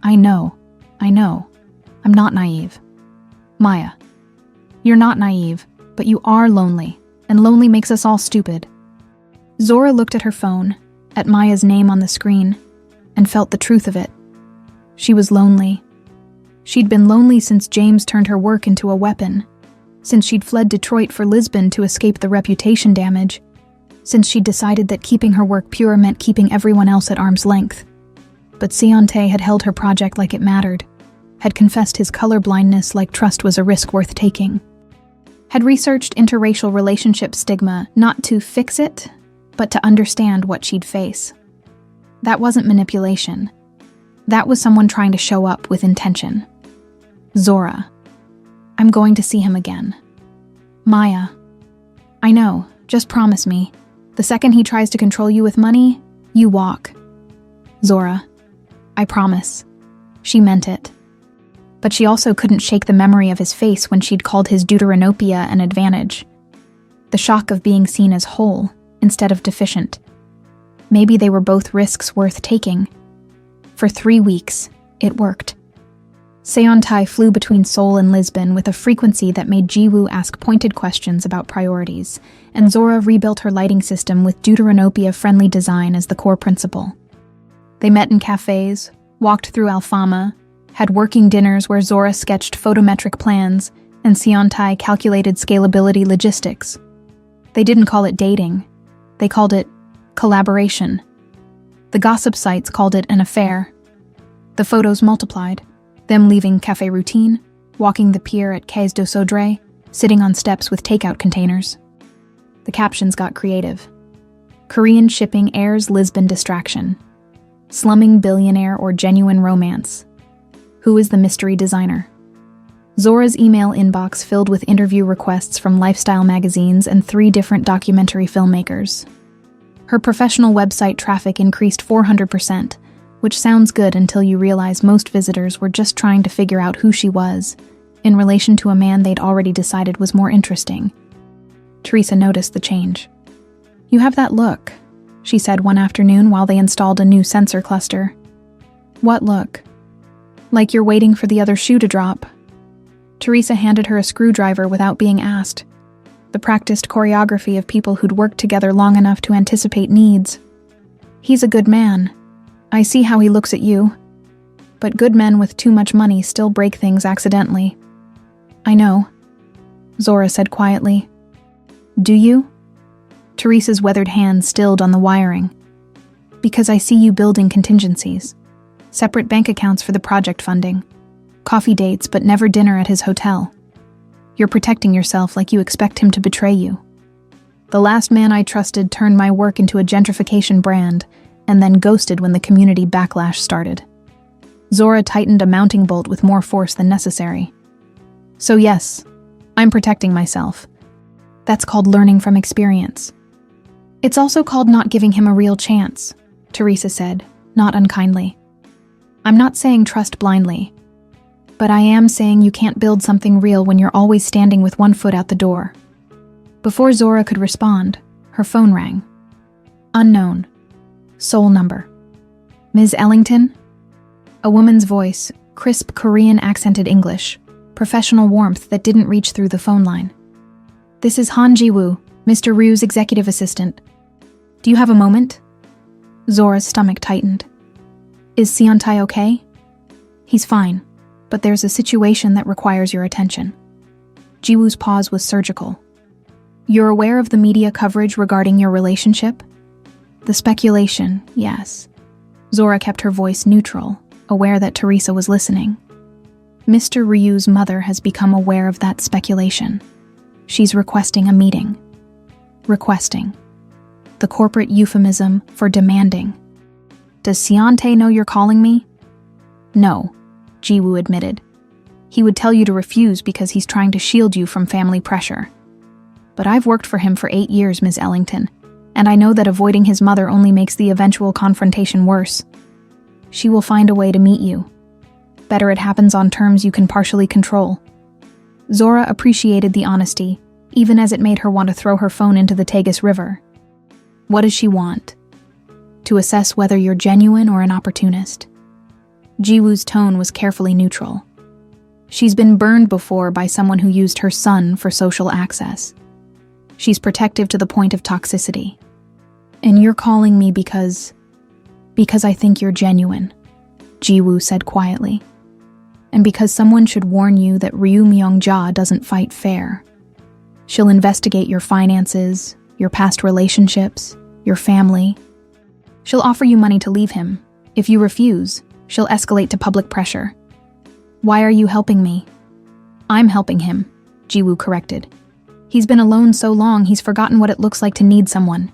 I know. I'm not naive. Maya. You're not naive, but you are lonely, and lonely makes us all stupid. Zora looked at her phone, at Maya's name on the screen, and felt the truth of it. She was lonely. She'd been lonely since James turned her work into a weapon, since she'd fled Detroit for Lisbon to escape the reputation damage, since she'd decided that keeping her work pure meant keeping everyone else at arm's length. But Seontae had held her project like it mattered, had confessed his colorblindness like trust was a risk worth taking, had researched interracial relationship stigma not to fix it, but to understand what she'd face. That wasn't manipulation. That was someone trying to show up with intention. Zora. I'm going to see him again. Maya. I know, just promise me. The second he tries to control you with money, you walk. Zora. I promise. She meant it. But she also couldn't shake the memory of his face when she'd called his deuteranopia an advantage. The shock of being seen as whole instead of deficient. Maybe they were both risks worth taking. For 3 weeks, it worked. Seontae flew between Seoul and Lisbon with a frequency that made Jiwoo ask pointed questions about priorities, and Zora rebuilt her lighting system with deuteranopia-friendly design as the core principle. They met in cafes, walked through Alfama, had working dinners where Zora sketched photometric plans and Seontae calculated scalability logistics. They didn't call it dating. They called it collaboration. The gossip sites called it an affair. The photos multiplied, them leaving cafe routine, walking the pier at Quais de Sodre, sitting on steps with takeout containers. The captions got creative. Korean shipping airs Lisbon distraction. Slumming billionaire or genuine romance. Who is the mystery designer? Zora's email inbox filled with interview requests from lifestyle magazines and 3 different documentary filmmakers. Her professional website traffic increased 400%, which sounds good until you realize most visitors were just trying to figure out who she was, in relation to a man they'd already decided was more interesting. Teresa noticed the change. You have that look, she said one afternoon while they installed a new sensor cluster. What look? Like you're waiting for the other shoe to drop. Teresa handed her a screwdriver without being asked. The practiced choreography of people who'd worked together long enough to anticipate needs. He's a good man. I see how he looks at you. But good men with too much money still break things accidentally. I know, Zora said quietly. Do you? Teresa's weathered hands stilled on the wiring. Because I see you building contingencies. Separate bank accounts for the project funding. Coffee dates, but never dinner at his hotel. You're protecting yourself like you expect him to betray you. The last man I trusted turned my work into a gentrification brand and then ghosted when the community backlash started. Zora tightened a mounting bolt with more force than necessary. So yes, I'm protecting myself. That's called learning from experience. It's also called not giving him a real chance, Teresa said, not unkindly. I'm not saying trust blindly, but I am saying you can't build something real when you're always standing with one foot out the door. Before Zora could respond, her phone rang. Unknown. Sole number. Ms. Ellington? A woman's voice, crisp Korean-accented English, professional warmth that didn't reach through the phone line. This is Han Ji-woo, Mr. Ryu's executive assistant. Do you have a moment? Zora's stomach tightened. Is Seon-tae okay? He's fine, but there's a situation that requires your attention. Ji-woo's pause was surgical. You're aware of the media coverage regarding your relationship? The speculation, yes. Zora kept her voice neutral, aware that Teresa was listening. Mr. Ryu's mother has become aware of that speculation. She's requesting a meeting. Requesting. The corporate euphemism for demanding. Does Seon-tae know you're calling me? No, Ji-woo admitted. He would tell you to refuse because he's trying to shield you from family pressure. But I've worked for him for 8 years, Ms. Ellington, and I know that avoiding his mother only makes the eventual confrontation worse. She will find a way to meet you. Better it happens on terms you can partially control. Zora appreciated the honesty, even as it made her want to throw her phone into the Tagus River. What does she want? To assess whether you're genuine or an opportunist. Ji-woo's tone was carefully neutral. She's been burned before by someone who used her son for social access. She's protective to the point of toxicity. And you're calling me because I think you're genuine, Ji-woo said quietly. And because someone should warn you that Ryu Myung-ja doesn't fight fair. She'll investigate your finances, your past relationships, your family. She'll offer you money to leave him. If you refuse, she'll escalate to public pressure. Why are you helping me? I'm helping him, Ji-woo corrected. He's been alone so long he's forgotten what it looks like to need someone.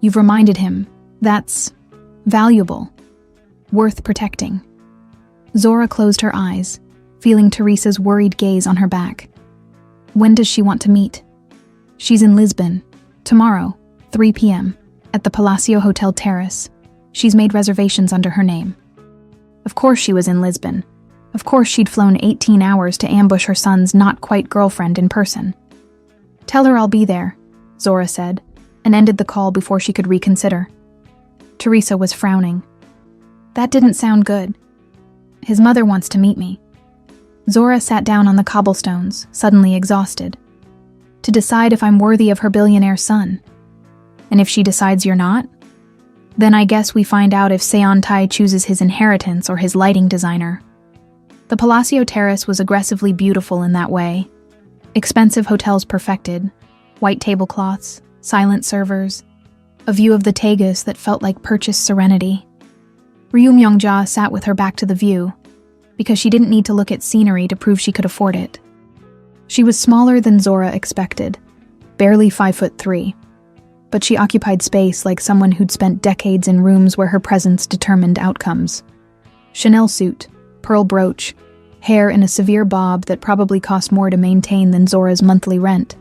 You've reminded him. That's valuable. Worth protecting. Zora closed her eyes, feeling Teresa's worried gaze on her back. When does she want to meet? She's in Lisbon. Tomorrow, 3 p.m., at the Palacio Hotel Terrace. She's made reservations under her name. Of course she was in Lisbon. Of course she'd flown 18 hours to ambush her son's not-quite-girlfriend in person. Tell her I'll be there, Zora said, and ended the call before she could reconsider. Teresa was frowning. That didn't sound good. His mother wants to meet me. Zora sat down on the cobblestones, suddenly exhausted. To decide if I'm worthy of her billionaire son. And if she decides you're not? Then I guess we find out if Seon-tae chooses his inheritance or his lighting designer. The Palacio Terrace was aggressively beautiful in that way. Expensive hotels perfected, white tablecloths, silent servers, a view of the Tagus that felt like purchased serenity. Ryu Myung-ja sat with her back to the view, because she didn't need to look at scenery to prove she could afford it. She was smaller than Zora expected, barely 5'3", but she occupied space like someone who'd spent decades in rooms where her presence determined outcomes. Chanel suit, pearl brooch, hair in a severe bob that probably cost more to maintain than Zora's monthly rent.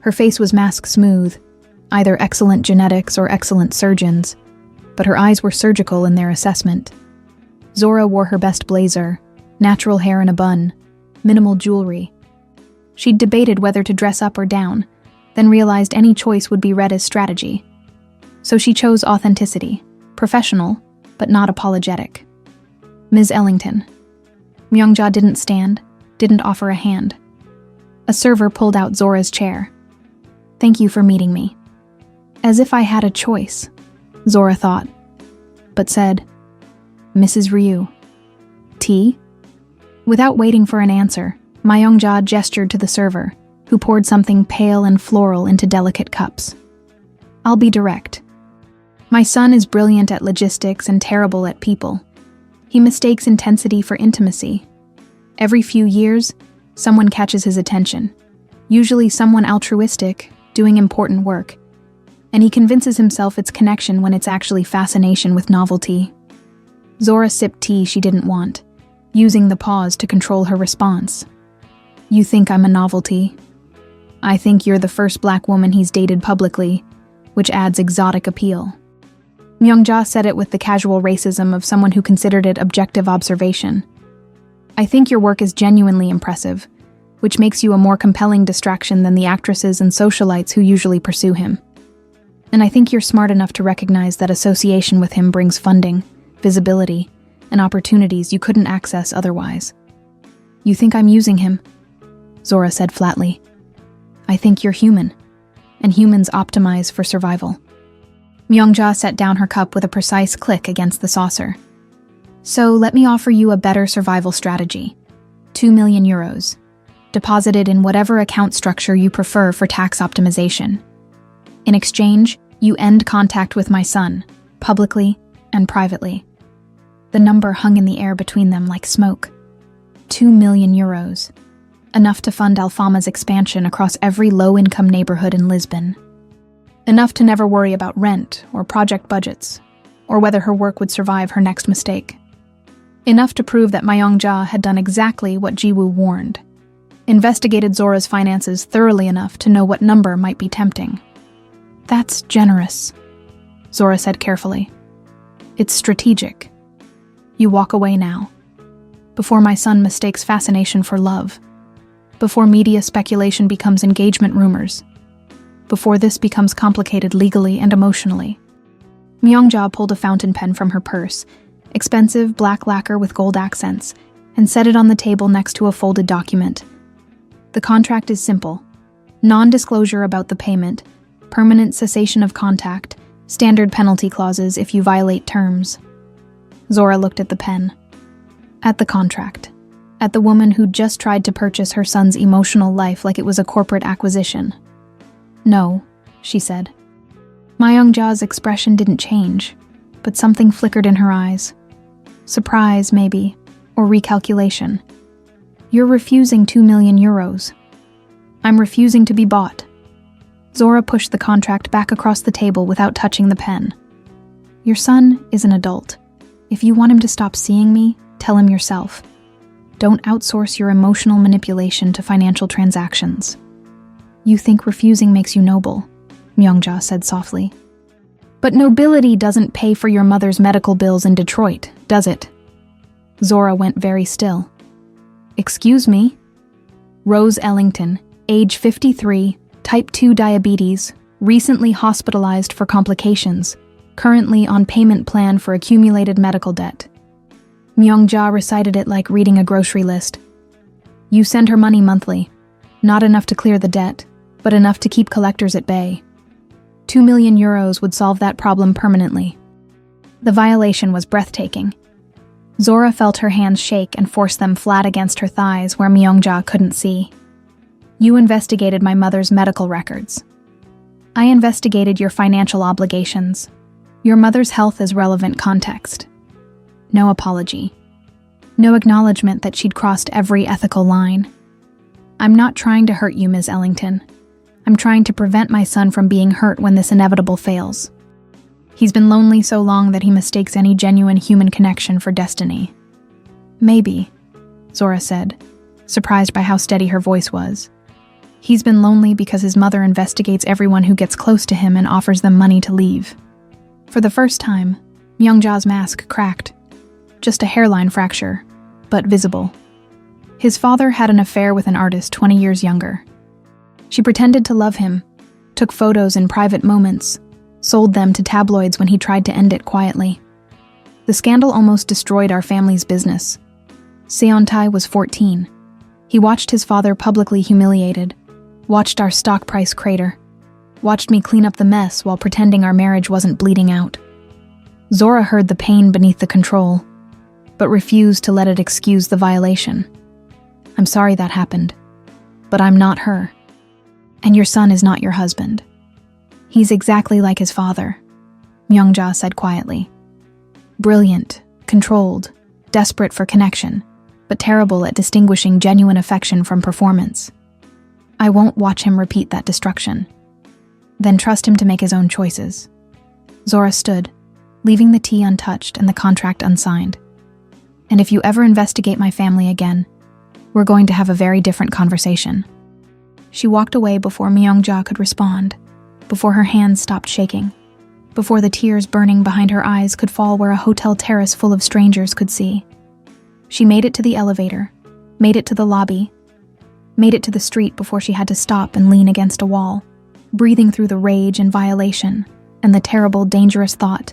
Her face was mask smooth, either excellent genetics or excellent surgeons, but her eyes were surgical in their assessment. Zora wore her best blazer, natural hair in a bun, minimal jewelry. She'd debated whether to dress up or down, then realized any choice would be read as strategy. So she chose authenticity, professional, but not apologetic. Ms. Ellington. Myung-ja didn't stand, didn't offer a hand. A server pulled out Zora's chair. Thank you for meeting me. As if I had a choice, Zora thought, but said, Mrs. Ryu. Tea? Without waiting for an answer, Myung-ja gestured to the server, who poured something pale and floral into delicate cups. I'll be direct. My son is brilliant at logistics and terrible at people. He mistakes intensity for intimacy. Every few years, someone catches his attention, usually someone altruistic, doing important work, and he convinces himself it's connection when it's actually fascination with novelty. Zora sipped tea she didn't want, using the pause to control her response. You think I'm a novelty? I think you're the first black woman he's dated publicly, which adds exotic appeal. Myung-ja said it with the casual racism of someone who considered it objective observation. I think your work is genuinely impressive, which makes you a more compelling distraction than the actresses and socialites who usually pursue him. And I think you're smart enough to recognize that association with him brings funding, visibility, and opportunities you couldn't access otherwise. You think I'm using him? Zora said flatly. I think you're human, and humans optimize for survival. Myung-ja set down her cup with a precise click against the saucer. So let me offer you a better survival strategy. 2 million euros, deposited in whatever account structure you prefer for tax optimization. In exchange, you end contact with my son, publicly and privately. The number hung in the air between them like smoke. 2 million euros. Enough to fund Alfama's expansion across every low-income neighborhood in Lisbon. Enough to never worry about rent or project budgets, or whether her work would survive her next mistake. Enough to prove that Myung-ja had done exactly what Jiwoo warned. Investigated Zora's finances thoroughly enough to know what number might be tempting. That's generous, Zora said carefully. It's strategic. You walk away now. Before my son mistakes fascination for love. Before media speculation becomes engagement rumors. Before this becomes complicated legally and emotionally. Myung-ja pulled a fountain pen from her purse, expensive black lacquer with gold accents, and set it on the table next to a folded document. The contract is simple. Non-disclosure about the payment, permanent cessation of contact, standard penalty clauses if you violate terms. Zora looked at the pen. At the contract. At the woman who just tried to purchase her son's emotional life like it was a corporate acquisition. No, she said. Myung-ja's expression didn't change, but something flickered in her eyes. Surprise, maybe, or recalculation. You're refusing 2 million euros. I'm refusing to be bought. Zora pushed the contract back across the table without touching the pen. Your son is an adult. If you want him to stop seeing me, tell him yourself. Don't outsource your emotional manipulation to financial transactions. You think refusing makes you noble, Myung-ja said softly. But nobility doesn't pay for your mother's medical bills in Detroit, does it? Zora went very still. Excuse me? Rose Ellington, age 53, type 2 diabetes, recently hospitalized for complications, currently on payment plan for accumulated medical debt. Myung-ja recited it like reading a grocery list. You send her money monthly, not enough to clear the debt, but enough to keep collectors at bay. 2 million euros would solve that problem permanently. The violation was breathtaking. Zora felt her hands shake and force them flat against her thighs where Myung-ja couldn't see. You investigated my mother's medical records. I investigated your financial obligations. Your mother's health is relevant context. No apology. No acknowledgement that she'd crossed every ethical line. I'm not trying to hurt you, Ms. Ellington. I'm trying to prevent my son from being hurt when this inevitable fails. He's been lonely so long that he mistakes any genuine human connection for destiny. Maybe, Zora said, surprised by how steady her voice was. He's been lonely because his mother investigates everyone who gets close to him and offers them money to leave. For the first time, Myung-ja's mask cracked. Just a hairline fracture, but visible. His father had an affair with an artist 20 years younger. She pretended to love him, took photos in private moments, sold them to tabloids when he tried to end it quietly. The scandal almost destroyed our family's business. Seontae was 14. He watched his father publicly humiliated, watched our stock price crater, watched me clean up the mess while pretending our marriage wasn't bleeding out. Zora heard the pain beneath the control, but refused to let it excuse the violation. I'm sorry that happened, but I'm not her. And your son is not your husband. He's exactly like his father, Myungja said quietly. Brilliant, controlled, desperate for connection, but terrible at distinguishing genuine affection from performance. I won't watch him repeat that destruction. Then trust him to make his own choices. Zora stood, leaving the tea untouched and the contract unsigned. And if you ever investigate my family again, we're going to have a very different conversation. She walked away before Myungja could respond, before her hands stopped shaking, before the tears burning behind her eyes could fall where a hotel terrace full of strangers could see. She made it to the elevator, made it to the lobby, made it to the street before she had to stop and lean against a wall, breathing through the rage and violation and the terrible, dangerous thought.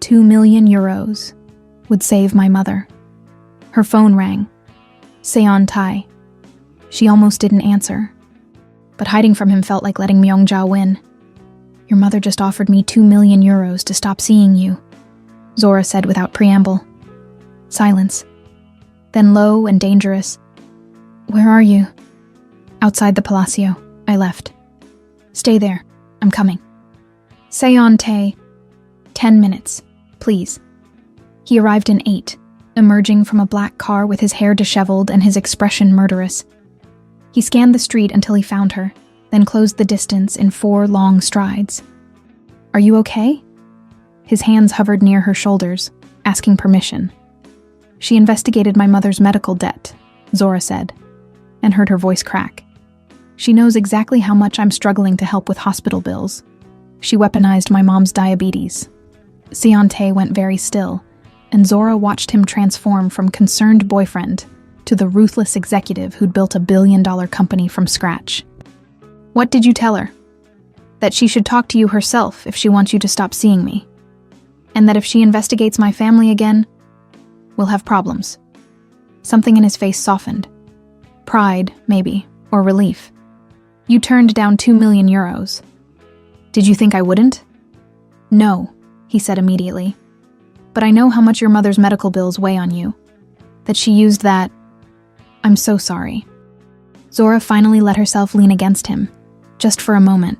2 million euros would save my mother. Her phone rang. Seon Tai. She almost didn't answer. But hiding from him felt like letting Myungja win. Your mother just offered me 2 million euros to stop seeing you, Zora said without preamble. Silence. Then low and dangerous. Where are you? Outside the Palacio. I left. Stay there. I'm coming. Seon Tae. 10 minutes, please. He arrived in 8, emerging from a black car with his hair disheveled and his expression murderous. He scanned the street until he found her, then closed the distance in 4 long strides. Are you okay? His hands hovered near her shoulders, asking permission. She investigated my mother's medical debt, Zora said, and heard her voice crack. She knows exactly how much I'm struggling to help with hospital bills. She weaponized my mom's diabetes. Seon Tae went very still, and Zora watched him transform from concerned boyfriend to the ruthless executive who'd built a billion-dollar company from scratch. What did you tell her? That she should talk to you herself if she wants you to stop seeing me. And that if she investigates my family again, we'll have problems. Something in his face softened. Pride, maybe, or relief. You turned down 2 million euros. Did you think I wouldn't? No, he said immediately. But I know how much your mother's medical bills weigh on you. That she used that. I'm so sorry. Zora finally let herself lean against him, just for a moment,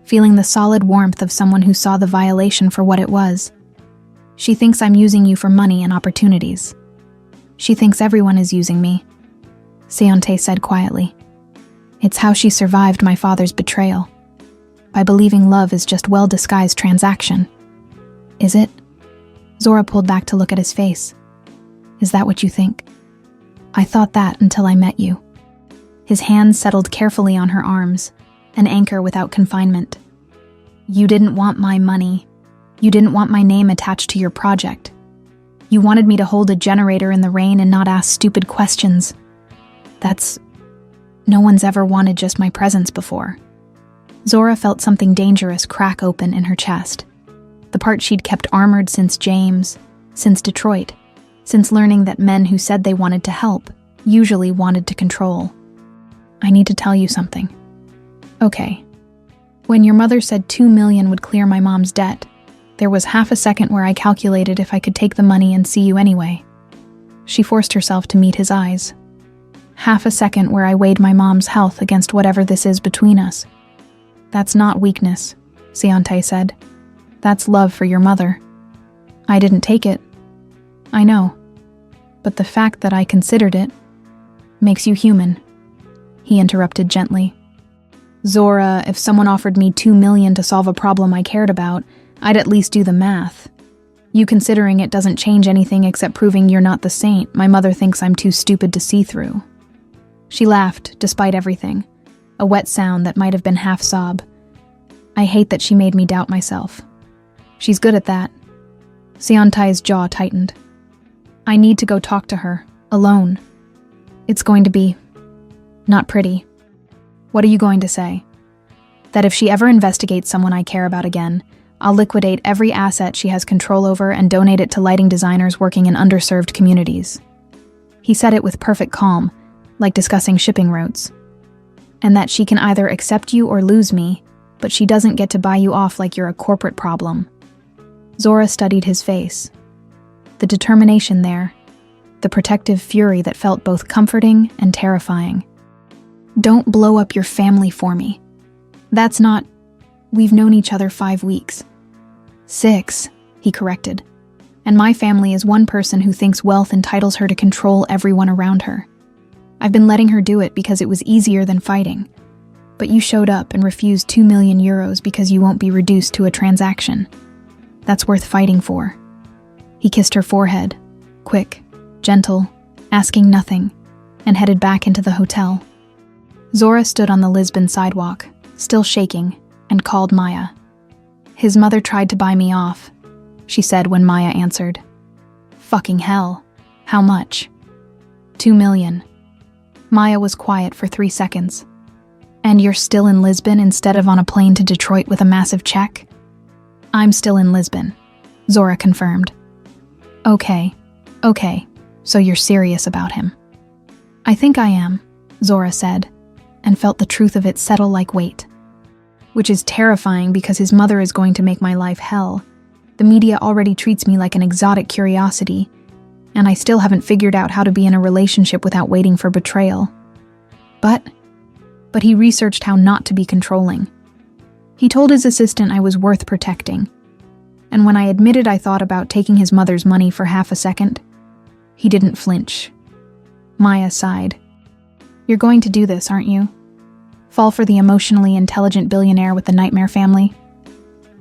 feeling the solid warmth of someone who saw the violation for what it was. She thinks I'm using you for money and opportunities. She thinks everyone is using me, Seontae said quietly. It's how she survived my father's betrayal. By believing love is just well-disguised transaction. Is it? Zora pulled back to look at his face. Is that what you think? I thought that until I met you. His hands settled carefully on her arms, an anchor without confinement. You didn't want my money. You didn't want my name attached to your project. You wanted me to hold a generator in the rain and not ask stupid questions. No one's ever wanted just my presence before. Zora felt something dangerous crack open in her chest. The part she'd kept armored since James, since Detroit, since learning that men who said they wanted to help usually wanted to control. I need to tell you something. Okay. When your mother said 2 million would clear my mom's debt, there was half a second where I calculated if I could take the money and see you anyway. She forced herself to meet his eyes. Half a second where I weighed my mom's health against whatever this is between us. That's not weakness, Seontae said. That's love for your mother. I didn't take it. I know. But the fact that I considered it makes you human, he interrupted gently. Zora, if someone offered me 2 million to solve a problem I cared about, I'd at least do the math. You considering it doesn't change anything except proving you're not the saint my mother thinks I'm too stupid to see through. She laughed, despite everything, a wet sound that might have been half sob. I hate that she made me doubt myself. She's good at that. Seontae's jaw tightened. I need to go talk to her, alone. It's going to be not pretty. What are you going to say? That if she ever investigates someone I care about again, I'll liquidate every asset she has control over and donate it to lighting designers working in underserved communities. He said it with perfect calm, like discussing shipping routes. And that she can either accept you or lose me, but she doesn't get to buy you off like you're a corporate problem. Zora studied his face. The determination there, the protective fury that felt both comforting and terrifying. Don't blow up your family for me. That's not... We've known each other 5 weeks. 6, he corrected. And my family is one person who thinks wealth entitles her to control everyone around her. I've been letting her do it because it was easier than fighting. But you showed up and refused 2 million euros because you won't be reduced to a transaction. That's worth fighting for. He kissed her forehead, quick, gentle, asking nothing, and headed back into the hotel. Zora stood on the Lisbon sidewalk, still shaking, and called Maya. His mother tried to buy me off, she said when Maya answered. Fucking hell. How much? 2 million. Maya was quiet for 3 seconds. And you're still in Lisbon instead of on a plane to Detroit with a massive check? I'm still in Lisbon, Zora confirmed. Okay, so you're serious about him. I think I am, Zora said, and felt the truth of it settle like weight. Which is terrifying because his mother is going to make my life hell. The media already treats me like an exotic curiosity, and I still haven't figured out how to be in a relationship without waiting for betrayal. But he researched how not to be controlling. He told his assistant I was worth protecting, and when I admitted I thought about taking his mother's money for half a second, he didn't flinch. Maya sighed. You're going to do this, aren't you? Fall for the emotionally intelligent billionaire with the nightmare family?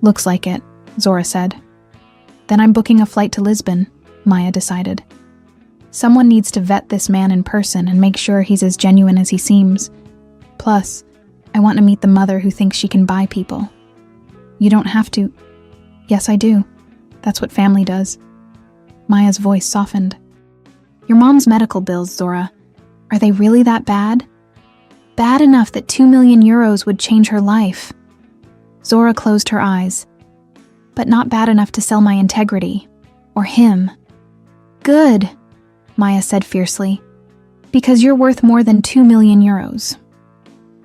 Looks like it, Zora said. Then I'm booking a flight to Lisbon, Maya decided. Someone needs to vet this man in person and make sure he's as genuine as he seems. Plus, I want to meet the mother who thinks she can buy people. You don't have to. Yes, I do. That's what family does. Maya's voice softened. Your mom's medical bills, Zora. Are they really that bad? Bad enough that 2 million euros would change her life. Zora closed her eyes. But not bad enough to sell my integrity. Or him. Good, Maya said fiercely. Because you're worth more than 2 million euros.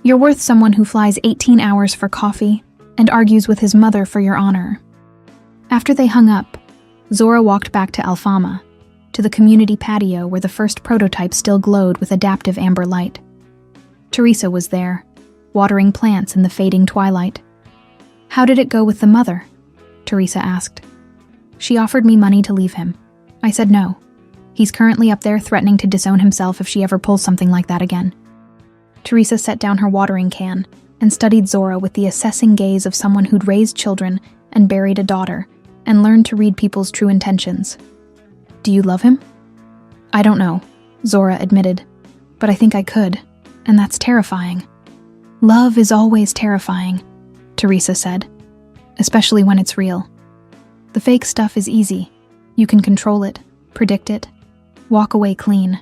You're worth someone who flies 18 hours for coffee and argues with his mother for your honor. After they hung up, Zora walked back to Alfama, to the community patio where the first prototype still glowed with adaptive amber light. Teresa was there, watering plants in the fading twilight. How did it go with the mother? Teresa asked. She offered me money to leave him. I said no. He's currently up there threatening to disown himself if she ever pulls something like that again. Teresa set down her watering can and studied Zora with the assessing gaze of someone who'd raised children and buried a daughter and learned to read people's true intentions. Do you love him? I don't know, Zora admitted, but I think I could, and that's terrifying. Love is always terrifying, Teresa said, especially when it's real. The fake stuff is easy. You can control it, predict it, walk away clean.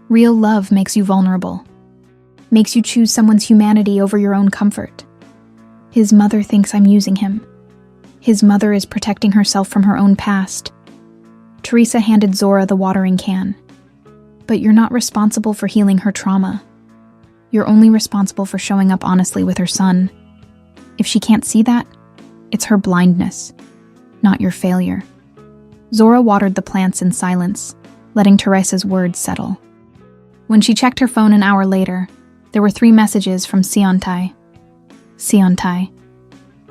Real love makes you vulnerable. Makes you choose someone's humanity over your own comfort. His mother thinks I'm using him. His mother is protecting herself from her own past. Teresa handed Zora the watering can. But you're not responsible for healing her trauma. You're only responsible for showing up honestly with her son. If she can't see that, it's her blindness, not your failure. Zora watered the plants in silence, letting Teresa's words settle. When she checked her phone an hour later, there were 3 messages from Siontai. Siontai.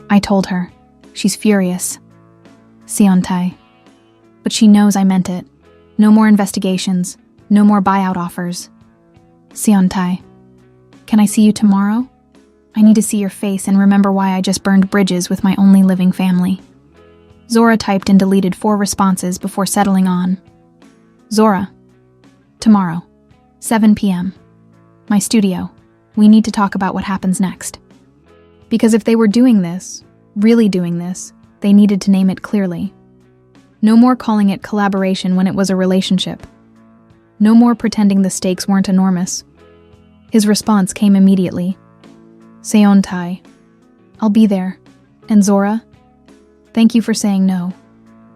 I told her. She's furious. Siontai. But she knows I meant it. No more investigations. No more buyout offers. Siontai. Can I see you tomorrow? I need to see your face and remember why I just burned bridges with my only living family. Zora typed and deleted 4 responses before settling on. Zora. Tomorrow. 7 p.m. My studio. We need to talk about what happens next. Because if they were doing this, really doing this, they needed to name it clearly. No more calling it collaboration when it was a relationship. No more pretending the stakes weren't enormous. His response came immediately. Seontai. I'll be there. And Zora? Thank you for saying no.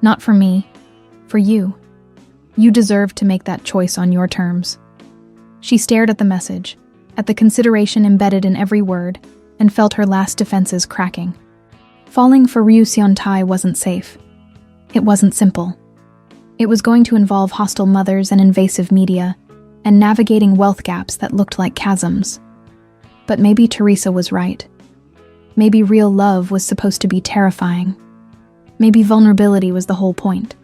Not for me. For you. You deserve to make that choice on your terms. She stared at the message, at the consideration embedded in every word, and felt her last defenses cracking. Falling for Ryu Seontai wasn't safe. It wasn't simple. It was going to involve hostile mothers and invasive media, and navigating wealth gaps that looked like chasms. But maybe Teresa was right. Maybe real love was supposed to be terrifying. Maybe vulnerability was the whole point.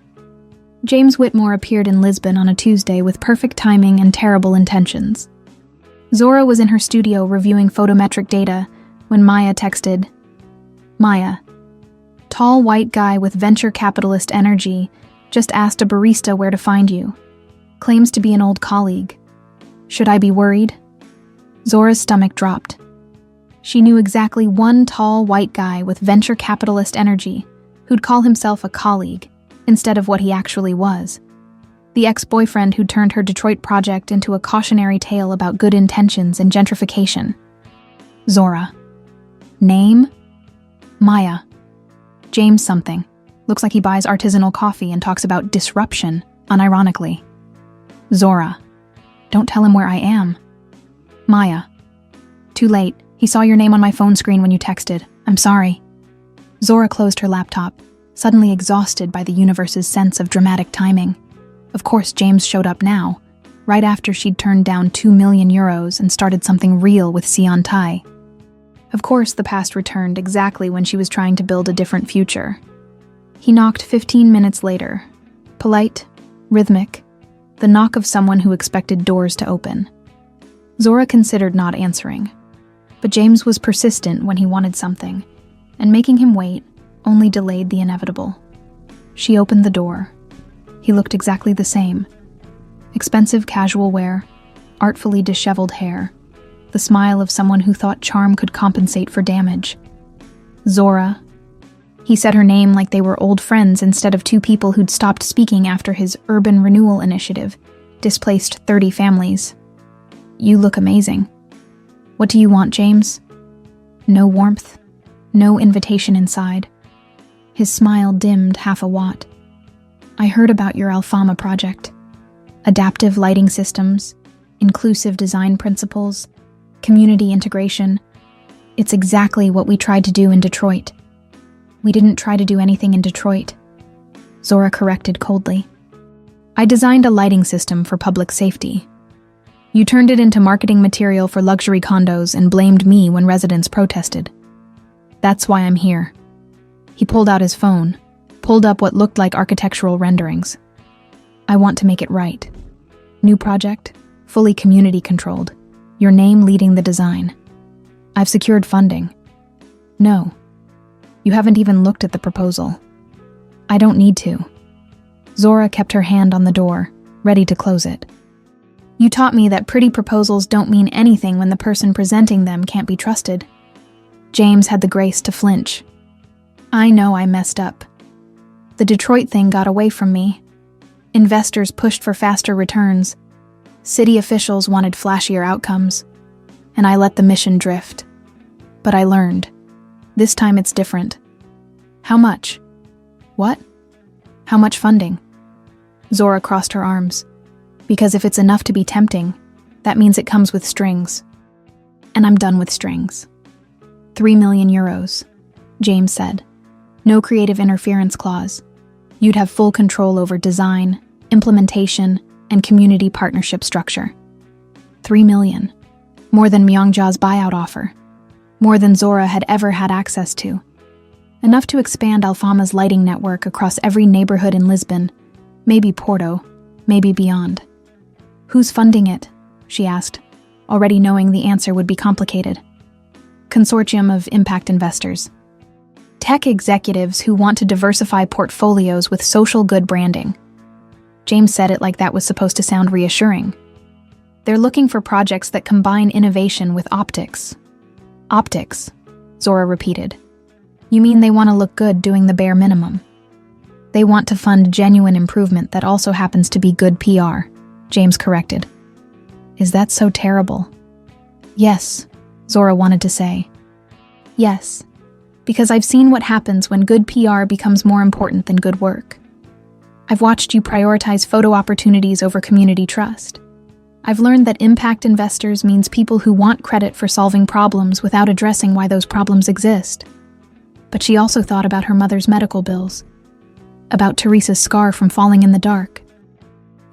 James Whitmore appeared in Lisbon on a Tuesday with perfect timing and terrible intentions. Zora was in her studio reviewing photometric data when Maya texted, "Maya, tall white guy with venture capitalist energy, just asked a barista where to find you. Claims to be an old colleague. Should I be worried?" Zora's stomach dropped. She knew exactly one tall white guy with venture capitalist energy who'd call himself a colleague instead of what he actually was. The ex-boyfriend who turned her Detroit project into a cautionary tale about good intentions and gentrification. Zora. Name? Maya. James something. Looks like he buys artisanal coffee and talks about disruption, unironically. Zora. Don't tell him where I am. Maya. Too late. He saw your name on my phone screen when you texted. I'm sorry. Zora closed her laptop, suddenly exhausted by the universe's sense of dramatic timing. Of course, James showed up now, right after she'd turned down 2 million euros and started something real with Sion Tai. Of course, the past returned exactly when she was trying to build a different future. He knocked 15 minutes later. Polite, rhythmic, the knock of someone who expected doors to open. Zora considered not answering, but James was persistent when he wanted something, and making him wait only delayed the inevitable. She opened the door. He looked exactly the same. Expensive casual wear, artfully disheveled hair, the smile of someone who thought charm could compensate for damage. Zora. He said her name like they were old friends instead of two people who'd stopped speaking after his urban renewal initiative displaced 30 families. You look amazing. What do you want, James? No warmth, no invitation inside. His smile dimmed half a watt. I heard about your Alfama project. Adaptive lighting systems, inclusive design principles, community integration. It's exactly what we tried to do in Detroit. We didn't try to do anything in Detroit. Zora corrected coldly. I designed a lighting system for public safety. You turned it into marketing material for luxury condos and blamed me when residents protested. That's why I'm here. He pulled out his phone, pulled up what looked like architectural renderings. I want to make it right. New project, fully community controlled. Your name leading the design. I've secured funding. No. You haven't even looked at the proposal. I don't need to. Zora kept her hand on the door, ready to close it. You taught me that pretty proposals don't mean anything when the person presenting them can't be trusted. James had the grace to flinch. I know I messed up. The Detroit thing got away from me. Investors pushed for faster returns. City officials wanted flashier outcomes. And I let the mission drift. But I learned. This time it's different. How much? What? How much funding? Zora crossed her arms. Because if it's enough to be tempting, that means it comes with strings. And I'm done with strings. 3 million euros, James said. No creative interference clause. You'd have full control over design, implementation, and community partnership structure. 3 million. More than Myongja's buyout offer. More than Zora had ever had access to. Enough to expand Alfama's lighting network across every neighborhood in Lisbon, maybe Porto, maybe beyond. Who's funding it? She asked, already knowing the answer would be complicated. Consortium of impact investors. Tech executives who want to diversify portfolios with social good branding. James said it like that was supposed to sound reassuring. They're looking for projects that combine innovation with optics. Optics, Zora repeated. You mean they want to look good doing the bare minimum? They want to fund genuine improvement that also happens to be good PR, James corrected. Is that so terrible? Yes, Zora wanted to say. Yes, because I've seen what happens when good PR becomes more important than good work. I've watched you prioritize photo opportunities over community trust. I've learned that impact investors means people who want credit for solving problems without addressing why those problems exist. But she also thought about her mother's medical bills, about Teresa's scar from falling in the dark,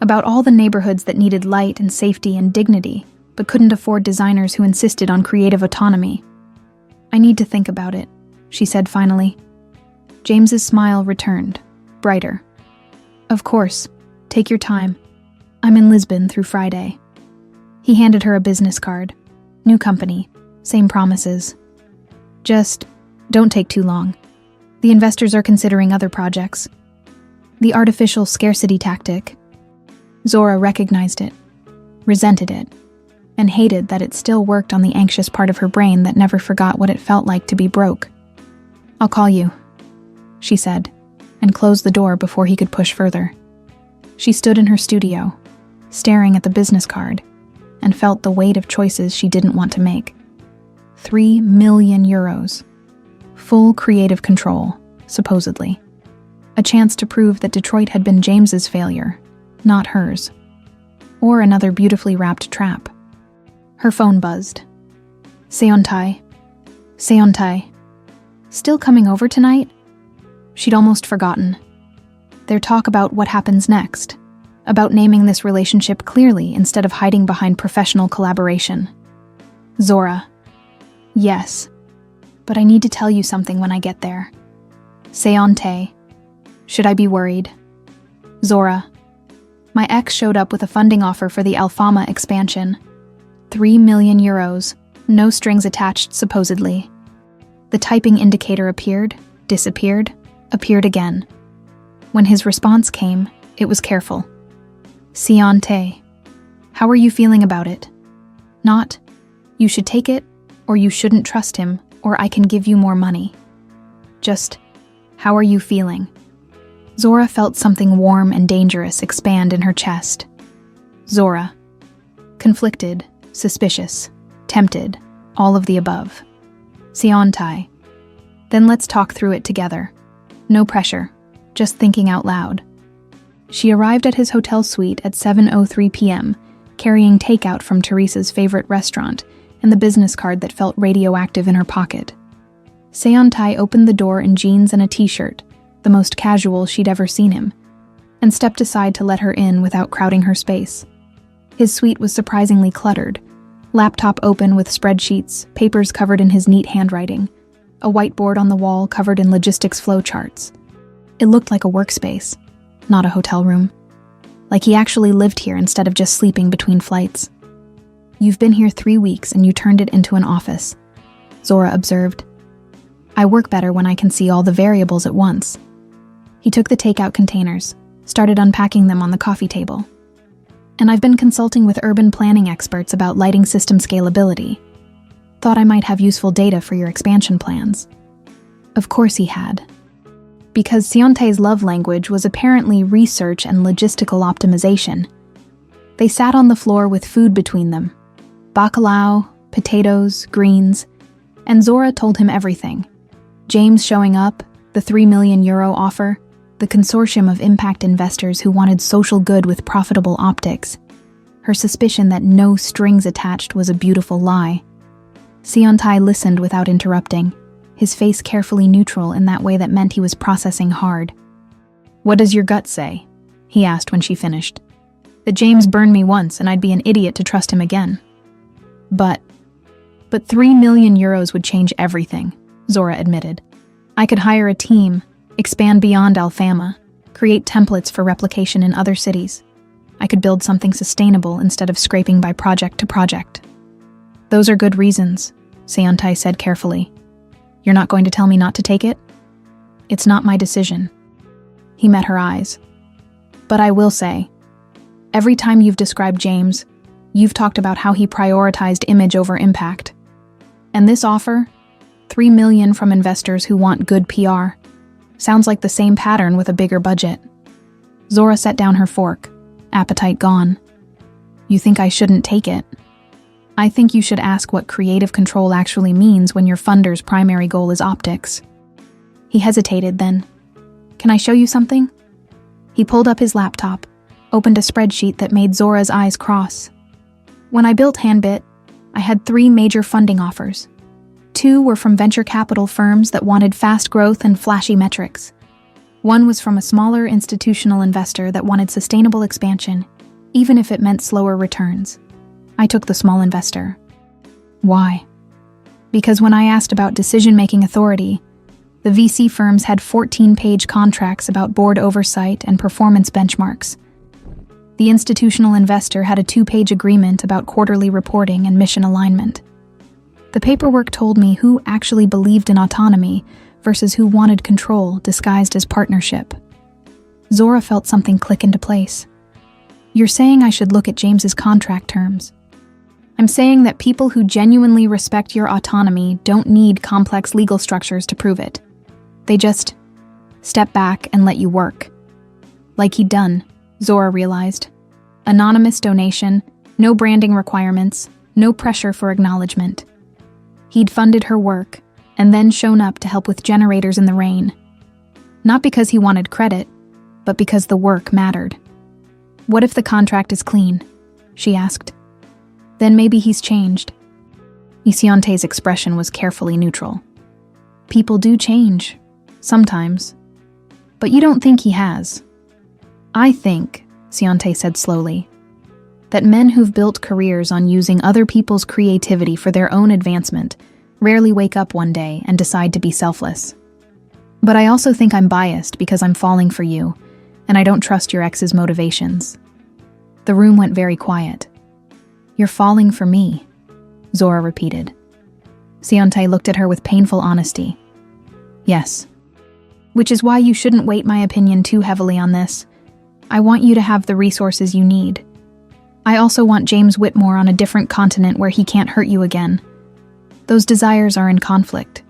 about all the neighborhoods that needed light and safety and dignity, but couldn't afford designers who insisted on creative autonomy. I need to think about it, she said finally. James's smile returned, brighter. Of course, take your time. I'm in Lisbon through Friday. He handed her a business card. New company, same promises. Just don't take too long. The investors are considering other projects. The artificial scarcity tactic. Zora recognized it, resented it, and hated that it still worked on the anxious part of her brain that never forgot what it felt like to be broke. I'll call you, she said, and closed the door before he could push further. She stood in her studio, staring at the business card, and felt the weight of choices she didn't want to make. 3 million euros. Full creative control, supposedly. A chance to prove that Detroit had been James's failure, not hers. Or another beautifully wrapped trap. Her phone buzzed. Seontae. Seontae. Still coming over tonight? She'd almost forgotten. Their talk about what happens next. About naming this relationship clearly instead of hiding behind professional collaboration. Zora. Yes. But I need to tell you something when I get there. Seontae. Should I be worried? Zora. My ex showed up with a funding offer for the Alfama expansion. 3 million euros, no strings attached supposedly. The typing indicator appeared, disappeared, appeared again. When his response came, it was careful. Seontae. How are you feeling about it? Not, you should take it, or you shouldn't trust him, or I can give you more money. Just, how are you feeling? Zora felt something warm and dangerous expand in her chest. Zora. Conflicted, suspicious, tempted, all of the above. Seontae. Then let's talk through it together. No pressure, just thinking out loud. She arrived at his hotel suite at 7:03 p.m., carrying takeout from Teresa's favorite restaurant and the business card that felt radioactive in her pocket. Seontae opened the door in jeans and a t-shirt, the most casual she'd ever seen him, and stepped aside to let her in without crowding her space. His suite was surprisingly cluttered, laptop open with spreadsheets, papers covered in his neat handwriting, a whiteboard on the wall covered in logistics flowcharts. It looked like a workspace, not a hotel room. Like he actually lived here instead of just sleeping between flights. You've been here 3 weeks and you turned it into an office, Zora observed. I work better when I can see all the variables at once. He took the takeout containers, started unpacking them on the coffee table. And I've been consulting with urban planning experts about lighting system scalability. Thought I might have useful data for your expansion plans. Of course he had. Because Seontae's love language was apparently research and logistical optimization. They sat on the floor with food between them. Bacalao, potatoes, greens, and Zora told him everything. James showing up, the 3 million euro offer, the consortium of impact investors who wanted social good with profitable optics. Her suspicion that no strings attached was a beautiful lie. Seontae listened without interrupting, his face carefully neutral in that way that meant he was processing hard. What does your gut say? He asked when she finished. That James burned me once and I'd be an idiot to trust him again. But 3 million euros would change everything, Zora admitted. I could hire a team, expand beyond Alfama, create templates for replication in other cities. I could build something sustainable instead of scraping by project to project. Those are good reasons, Seontae said carefully. You're not going to tell me not to take it? It's not my decision. He met her eyes. But I will say, every time you've described James, you've talked about how he prioritized image over impact. And this offer, 3 million from investors who want good PR, sounds like the same pattern with a bigger budget. Zora set down her fork, appetite gone. You think I shouldn't take it? I think you should ask what creative control actually means when your funder's primary goal is optics. He hesitated then. Can I show you something? He pulled up his laptop, opened a spreadsheet that made Zora's eyes cross. When I built Handbit, I had 3 major funding offers. 2 were from venture capital firms that wanted fast growth and flashy metrics. 1 was from a smaller institutional investor that wanted sustainable expansion, even if it meant slower returns. I took the small investor. Why? Because when I asked about decision-making authority, the VC firms had 14-page contracts about board oversight and performance benchmarks. The institutional investor had a 2-page agreement about quarterly reporting and mission alignment. The paperwork told me who actually believed in autonomy versus who wanted control disguised as partnership. Zora felt something click into place. You're saying I should look at James's contract terms. I'm saying that people who genuinely respect your autonomy don't need complex legal structures to prove it. They just step back and let you work. Like he'd done, Zora realized. Anonymous donation, no branding requirements, no pressure for acknowledgement. He'd funded her work and then shown up to help with generators in the rain. Not because he wanted credit, but because the work mattered. What if the contract is clean? She asked. Then maybe he's changed. Isionte's expression was carefully neutral. People do change, sometimes. But you don't think he has. I think, Sionte said slowly, that men who've built careers on using other people's creativity for their own advancement rarely wake up one day and decide to be selfless. But I also think I'm biased because I'm falling for you, and I don't trust your ex's motivations. The room went very quiet. You're falling for me, Zora repeated. Sionte looked at her with painful honesty. Yes. Which is why you shouldn't weight my opinion too heavily on this. I want you to have the resources you need. I also want James Whitmore on a different continent where he can't hurt you again. Those desires are in conflict.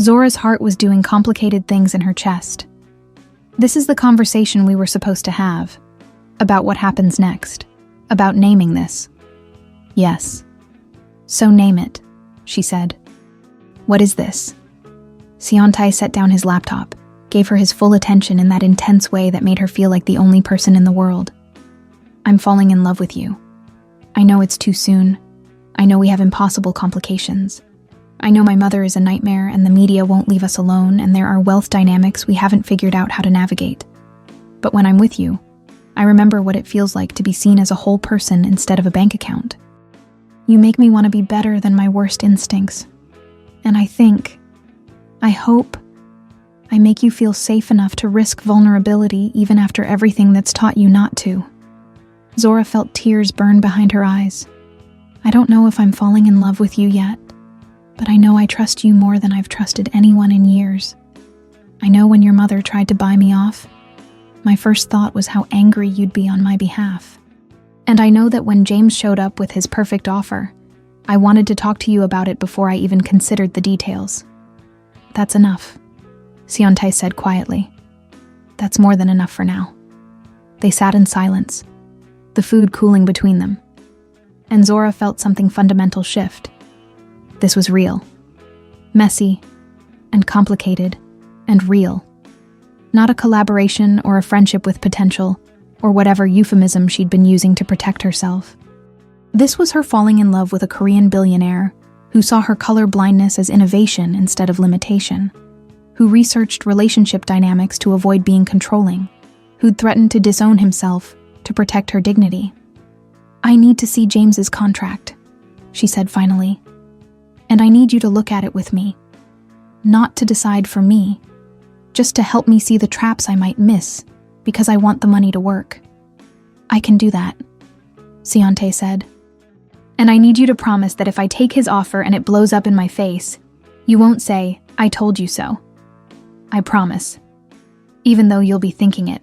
Zora's heart was doing complicated things in her chest. This is the conversation we were supposed to have. About what happens next. About naming this. Yes. So name it, she said. What is this? Sionte set down his laptop, gave her his full attention in that intense way that made her feel like the only person in the world. I'm falling in love with you. I know it's too soon. I know we have impossible complications. I know my mother is a nightmare and the media won't leave us alone and there are wealth dynamics we haven't figured out how to navigate. But when I'm with you, I remember what it feels like to be seen as a whole person instead of a bank account. You make me want to be better than my worst instincts. And I hope, I make you feel safe enough to risk vulnerability even after everything that's taught you not to. Zora felt tears burn behind her eyes. I don't know if I'm falling in love with you yet, but I know I trust you more than I've trusted anyone in years. I know when your mother tried to buy me off, my first thought was how angry you'd be on my behalf. And I know that when James showed up with his perfect offer, I wanted to talk to you about it before I even considered the details. That's enough, Sionte said quietly. That's more than enough for now. They sat in silence, the food cooling between them. And Zora felt something fundamental shift. This was real. Messy, and complicated, and real. Not a collaboration or a friendship with potential, or whatever euphemism she'd been using to protect herself. This was her falling in love with a Korean billionaire who saw her color blindness as innovation instead of limitation, who researched relationship dynamics to avoid being controlling, who'd threatened to disown himself to protect her dignity. I need to see James's contract, she said finally. And I need you to look at it with me. Not to decide for me, just to help me see the traps I might miss because I want the money to work. I can do that, Sionte said. And I need you to promise that if I take his offer and it blows up in my face, you won't say, I told you so. I promise. Even though you'll be thinking it.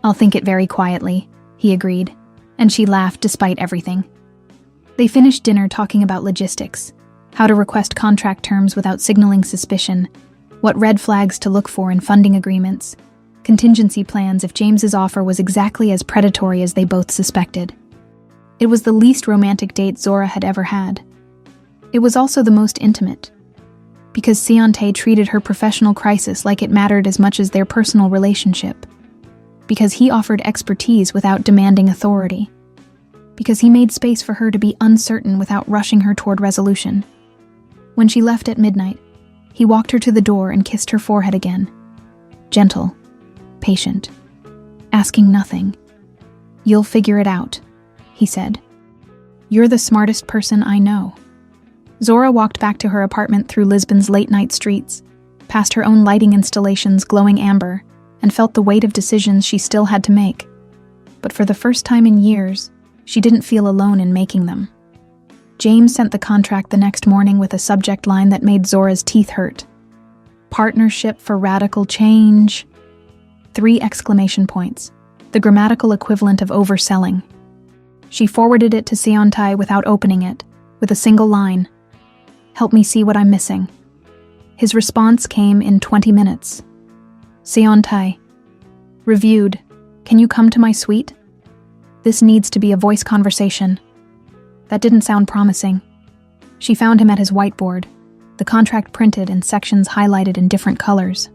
I'll think it very quietly, he agreed, and she laughed despite everything. They finished dinner talking about logistics, how to request contract terms without signaling suspicion, what red flags to look for in funding agreements, contingency plans if James's offer was exactly as predatory as they both suspected. It was the least romantic date Zora had ever had. It was also the most intimate, because Sionte treated her professional crisis like it mattered as much as their personal relationship, because he offered expertise without demanding authority, because he made space for her to be uncertain without rushing her toward resolution. When she left at midnight, he walked her to the door and kissed her forehead again. Gentle, patient, asking nothing. You'll figure it out, he said. You're the smartest person I know. Zora walked back to her apartment through Lisbon's late-night streets, past her own lighting installations glowing amber, and felt the weight of decisions she still had to make. But for the first time in years, she didn't feel alone in making them. James sent the contract the next morning with a subject line that made Zora's teeth hurt. Partnership for Radical Change. 3 exclamation points, the grammatical equivalent of overselling. She forwarded it to Seontae without opening it, with a single line. Help me see what I'm missing. His response came in 20 minutes. Seontae. Reviewed. Can you come to my suite? This needs to be a voice conversation. That didn't sound promising. She found him at his whiteboard, the contract printed and sections highlighted in different colors.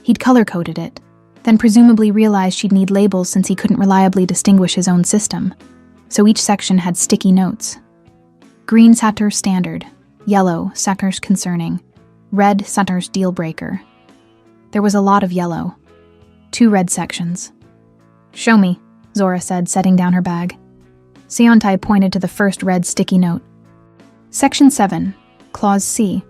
He'd color-coded it, then presumably realized she'd need labels since he couldn't reliably distinguish his own system, so each section had sticky notes. Green Saturs standard, yellow Saturs concerning, red Saturs deal breaker. There was a lot of yellow. 2 red sections. Show me, Zora said, setting down her bag. Seontae pointed to the first red sticky note. Section 7, Clause C.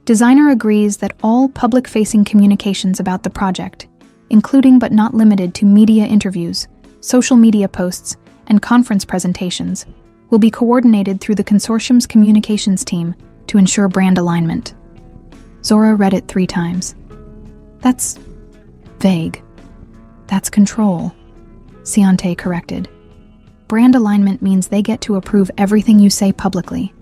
Designer agrees that all public-facing communications about the project, including but not limited to media interviews, social media posts, and conference presentations, will be coordinated through the consortium's communications team to ensure brand alignment. Zora read it 3 times. That's vague. That's control, Seontae corrected. Brand alignment means they get to approve everything you say publicly.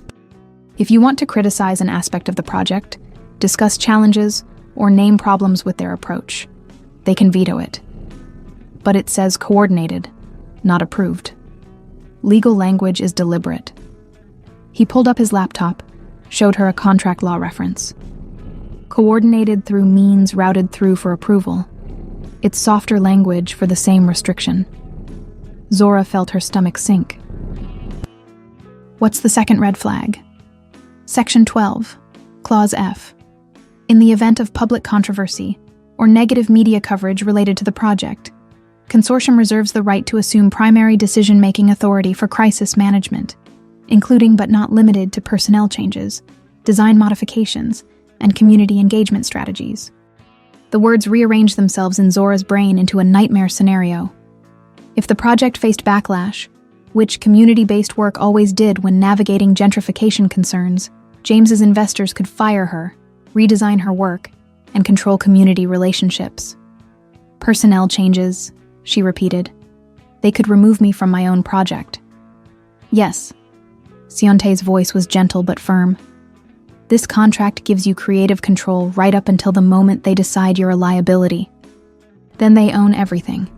If you want to criticize an aspect of the project, discuss challenges, or name problems with their approach, they can veto it. But it says coordinated, not approved. Legal language is deliberate. He pulled up his laptop, showed her a contract law reference. Coordinated through means routed through for approval. It's softer language for the same restriction. Zora felt her stomach sink. What's the second red flag? Section 12, Clause F. In the event of public controversy or negative media coverage related to the project, Consortium reserves the right to assume primary decision-making authority for crisis management, including but not limited to personnel changes, design modifications, and community engagement strategies. The words rearranged themselves in Zora's brain into a nightmare scenario. If the project faced backlash, which community-based work always did when navigating gentrification concerns, James's investors could fire her, redesign her work, and control community relationships. Personnel changes, she repeated. They could remove me from my own project. Yes. Seontae's voice was gentle but firm. This contract gives you creative control right up until the moment they decide you're a liability. Then they own everything.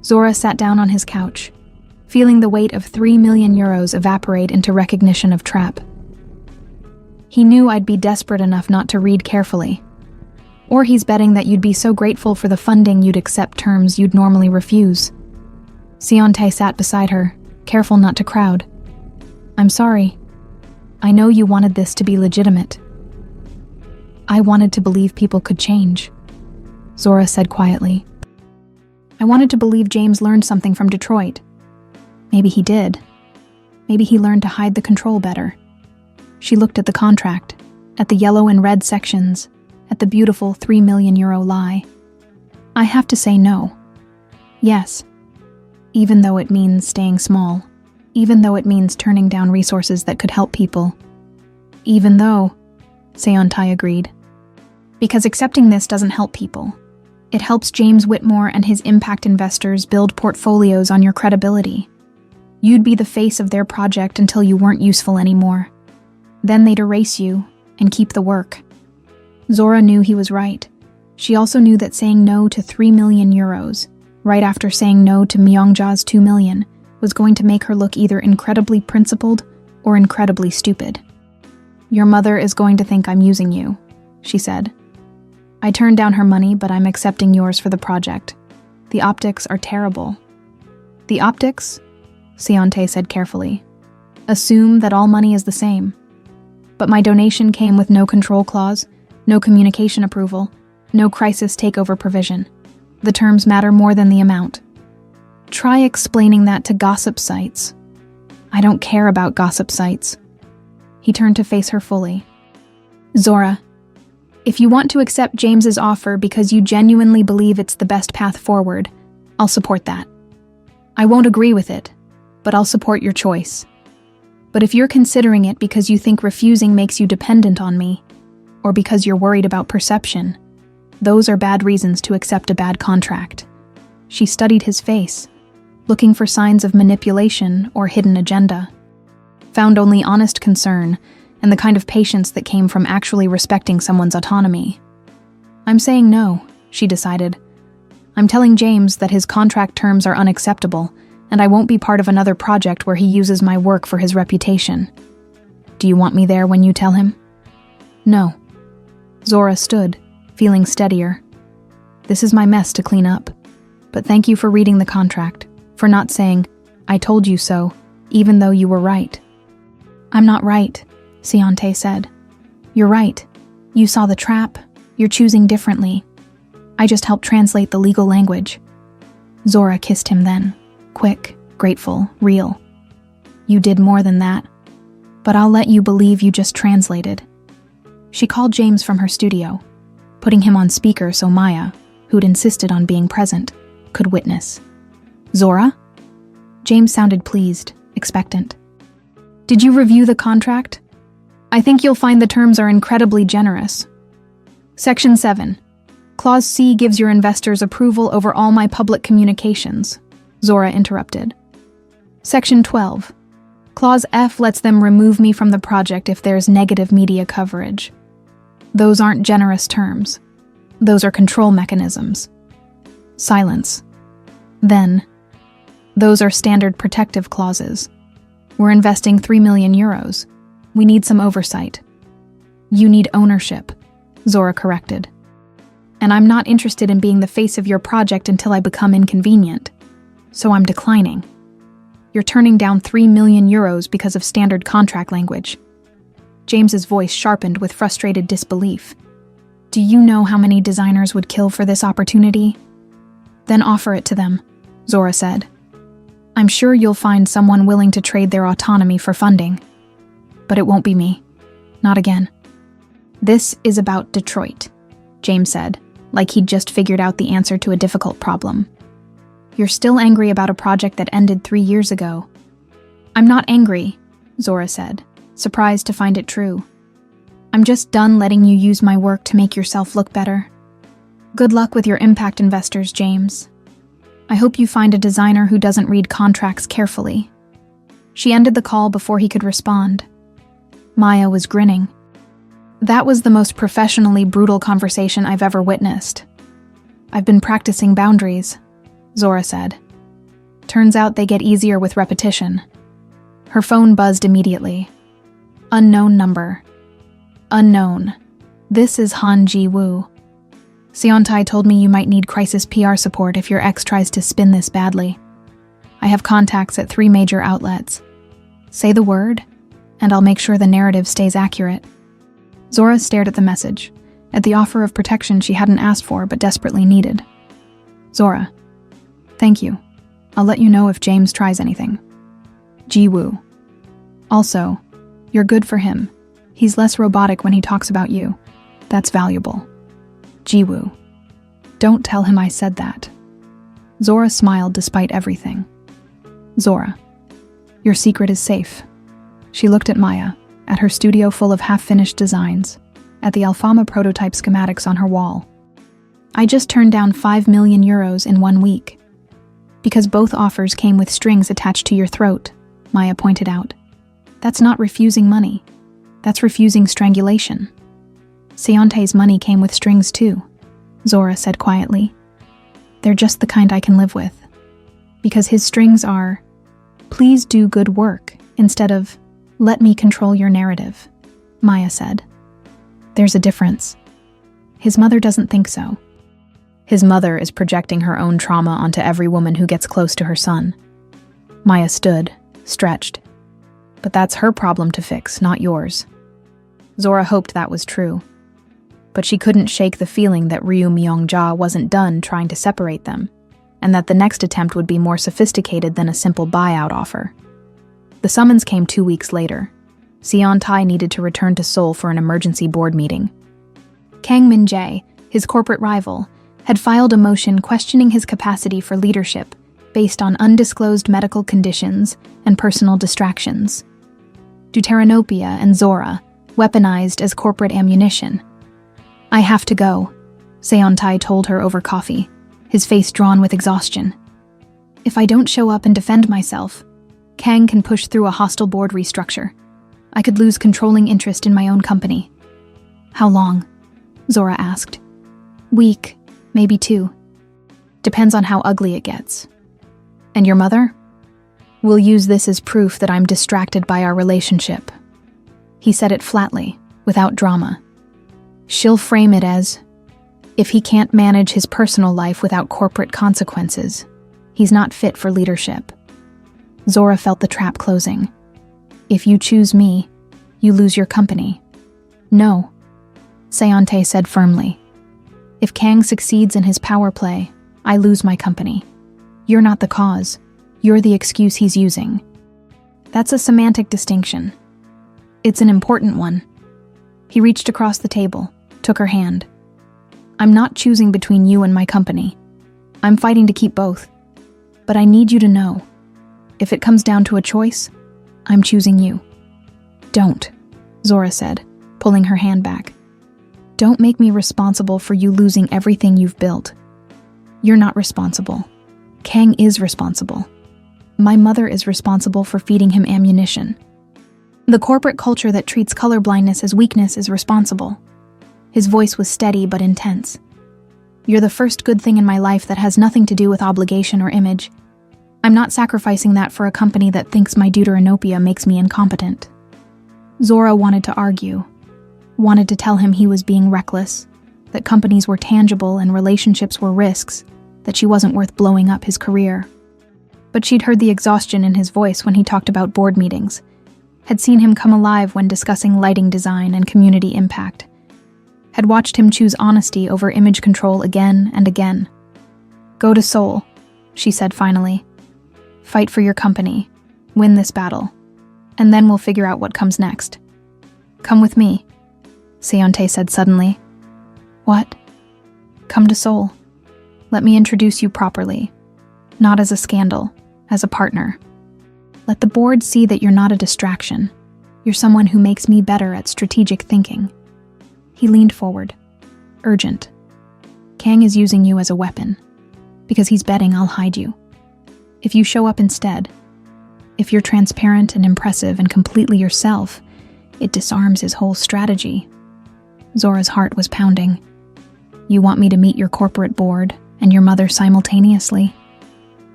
Zora sat down on his couch, feeling the weight of 3 million euros evaporate into recognition of trap. He knew I'd be desperate enough not to read carefully. Or he's betting that you'd be so grateful for the funding you'd accept terms you'd normally refuse. Seontae sat beside her, careful not to crowd. I'm sorry. I know you wanted this to be legitimate. I wanted to believe people could change, Zora said quietly. I wanted to believe James learned something from Detroit. Maybe he did. Maybe he learned to hide the control better. She looked at the contract, at the yellow and red sections, at the beautiful 3 million euro lie. I have to say no. Yes. Even though it means staying small. Even though it means turning down resources that could help people. Even though, Seontae agreed. Because accepting this doesn't help people. It helps James Whitmore and his impact investors build portfolios on your credibility. You'd be the face of their project until you weren't useful anymore. Then they'd erase you and keep the work. Zora knew he was right. She also knew that saying no to 3 million euros, right after saying no to Myongja's 2 million, was going to make her look either incredibly principled or incredibly stupid. Your mother is going to think I'm using you, she said. I turned down her money, but I'm accepting yours for the project. The optics are terrible. The optics? Seontae said carefully. Assume that all money is the same. But my donation came with no control clause, no communication approval, no crisis takeover provision. The terms matter more than the amount. Try explaining that to gossip sites. I don't care about gossip sites. He turned to face her fully. Zora, if you want to accept James's offer because you genuinely believe it's the best path forward, I'll support that. I won't agree with it, but I'll support your choice. But if you're considering it because you think refusing makes you dependent on me, or because you're worried about perception, those are bad reasons to accept a bad contract. She studied his face, looking for signs of manipulation or hidden agenda. Found only honest concern and the kind of patience that came from actually respecting someone's autonomy. I'm saying no, she decided. I'm telling James that his contract terms are unacceptable, and I won't be part of another project where he uses my work for his reputation. Do you want me there when you tell him? No. Zora stood, feeling steadier. This is my mess to clean up. But thank you for reading the contract, for not saying, I told you so, even though you were right. I'm not right, Siante said. You're right. You saw the trap. You're choosing differently. I just helped translate the legal language. Zora kissed him then. Quick, grateful, real. You did more than that. But I'll let you believe you just translated. She called James from her studio, putting him on speaker so Maya, who'd insisted on being present, could witness. Zora? James sounded pleased, expectant. Did you review the contract? I think you'll find the terms are incredibly generous. Section 7. Clause C gives your investors approval over all my public communications, Zora interrupted. Section 12. Clause F lets them remove me from the project if there's negative media coverage. Those aren't generous terms. Those are control mechanisms. Silence. Then, those are standard protective clauses. We're investing 3 million euros. We need some oversight. You need ownership, Zora corrected. And I'm not interested in being the face of your project until I become inconvenient. So I'm declining. You're turning down 3 million euros because of standard contract language. James's voice sharpened with frustrated disbelief. Do you know how many designers would kill for this opportunity? Then offer it to them, Zora said. I'm sure you'll find someone willing to trade their autonomy for funding. But it won't be me. Not again. This is about Detroit, James said, like he'd just figured out the answer to a difficult problem. You're still angry about a project that ended 3 years ago. I'm not angry, Zora said, surprised to find it true. I'm just done letting you use my work to make yourself look better. Good luck with your impact investors, James. I hope you find a designer who doesn't read contracts carefully. She ended the call before he could respond. Maya was grinning. That was the most professionally brutal conversation I've ever witnessed. I've been practicing boundaries, Zora said. Turns out they get easier with repetition. Her phone buzzed immediately. Unknown number. Unknown. This is Han Ji-woo. Siontai told me you might need crisis PR support if your ex tries to spin this badly. I have contacts at 3 major outlets. Say the word, and I'll make sure the narrative stays accurate. Zora stared at the message, at the offer of protection she hadn't asked for but desperately needed. Zora. Thank you. I'll let you know if James tries anything. Ji-woo. Also, you're good for him. He's less robotic when he talks about you. That's valuable. Ji-woo. Don't tell him I said that. Zora smiled despite everything. Zora. Your secret is safe. She looked at Maya, at her studio full of half-finished designs, at the Alfama prototype schematics on her wall. I just turned down 5 million euros in 1 week. Because both offers came with strings attached to your throat, Maya pointed out. That's not refusing money. That's refusing strangulation. Sionte's money came with strings too, Zora said quietly. They're just the kind I can live with. Because his strings are, please do good work, instead of, let me control your narrative, Maya said. There's a difference. His mother doesn't think so. His mother is projecting her own trauma onto every woman who gets close to her son. Maya stood, stretched. But that's her problem to fix, not yours. Zora hoped that was true. But she couldn't shake the feeling that Ryu Myong-ja wasn't done trying to separate them, and that the next attempt would be more sophisticated than a simple buyout offer. The summons came 2 weeks later. Seon Tai needed to return to Seoul for an emergency board meeting. Kang Min-jae, his corporate rival, had filed a motion questioning his capacity for leadership based on undisclosed medical conditions and personal distractions. Deuteranopia and Zora, weaponized as corporate ammunition. "I have to go," Seon Tai told her over coffee, his face drawn with exhaustion. "If I don't show up and defend myself, Kang can push through a hostile board restructure. I could lose controlling interest in my own company." "How long?" Zora asked. "Week, maybe 2. Depends on how ugly it gets." "And your mother?" "We'll use this as proof that I'm distracted by our relationship." He said it flatly, without drama. "She'll frame it as, if he can't manage his personal life without corporate consequences, he's not fit for leadership." Zora felt the trap closing. "If you choose me, you lose your company." "No," Seontae said firmly. "If Kang succeeds in his power play, I lose my company. You're not the cause. You're the excuse he's using." That's a semantic distinction. It's an important one. He reached across the table, took her hand. "I'm not choosing between you and my company. I'm fighting to keep both. But I need you to know, if it comes down to a choice, I'm choosing you." "Don't," Zora said, pulling her hand back. "Don't make me responsible for you losing everything you've built. You're not responsible. Kang is responsible. My mother is responsible for feeding him ammunition. The corporate culture that treats colorblindness as weakness is responsible." His voice was steady but intense. "You're the first good thing in my life that has nothing to do with obligation or image. I'm not sacrificing that for a company that thinks my deuteranopia makes me incompetent." Zora wanted to argue, wanted to tell him he was being reckless, that companies were tangible and relationships were risks, that she wasn't worth blowing up his career. But she'd heard the exhaustion in his voice when he talked about board meetings, had seen him come alive when discussing lighting design and community impact, had watched him choose honesty over image control again and again. "Go to Seoul," she said finally. "Fight for your company, win this battle, and then we'll figure out what comes next." "Come with me," Seontae said suddenly. "What?" "Come to Seoul. Let me introduce you properly, not as a scandal, as a partner. Let the board see that you're not a distraction. You're someone who makes me better at strategic thinking." He leaned forward, urgent. "Kang is using you as a weapon, because he's betting I'll hide you. If you show up instead, if you're transparent and impressive and completely yourself, it disarms his whole strategy." Zora's heart was pounding. "You want me to meet your corporate board and your mother simultaneously?"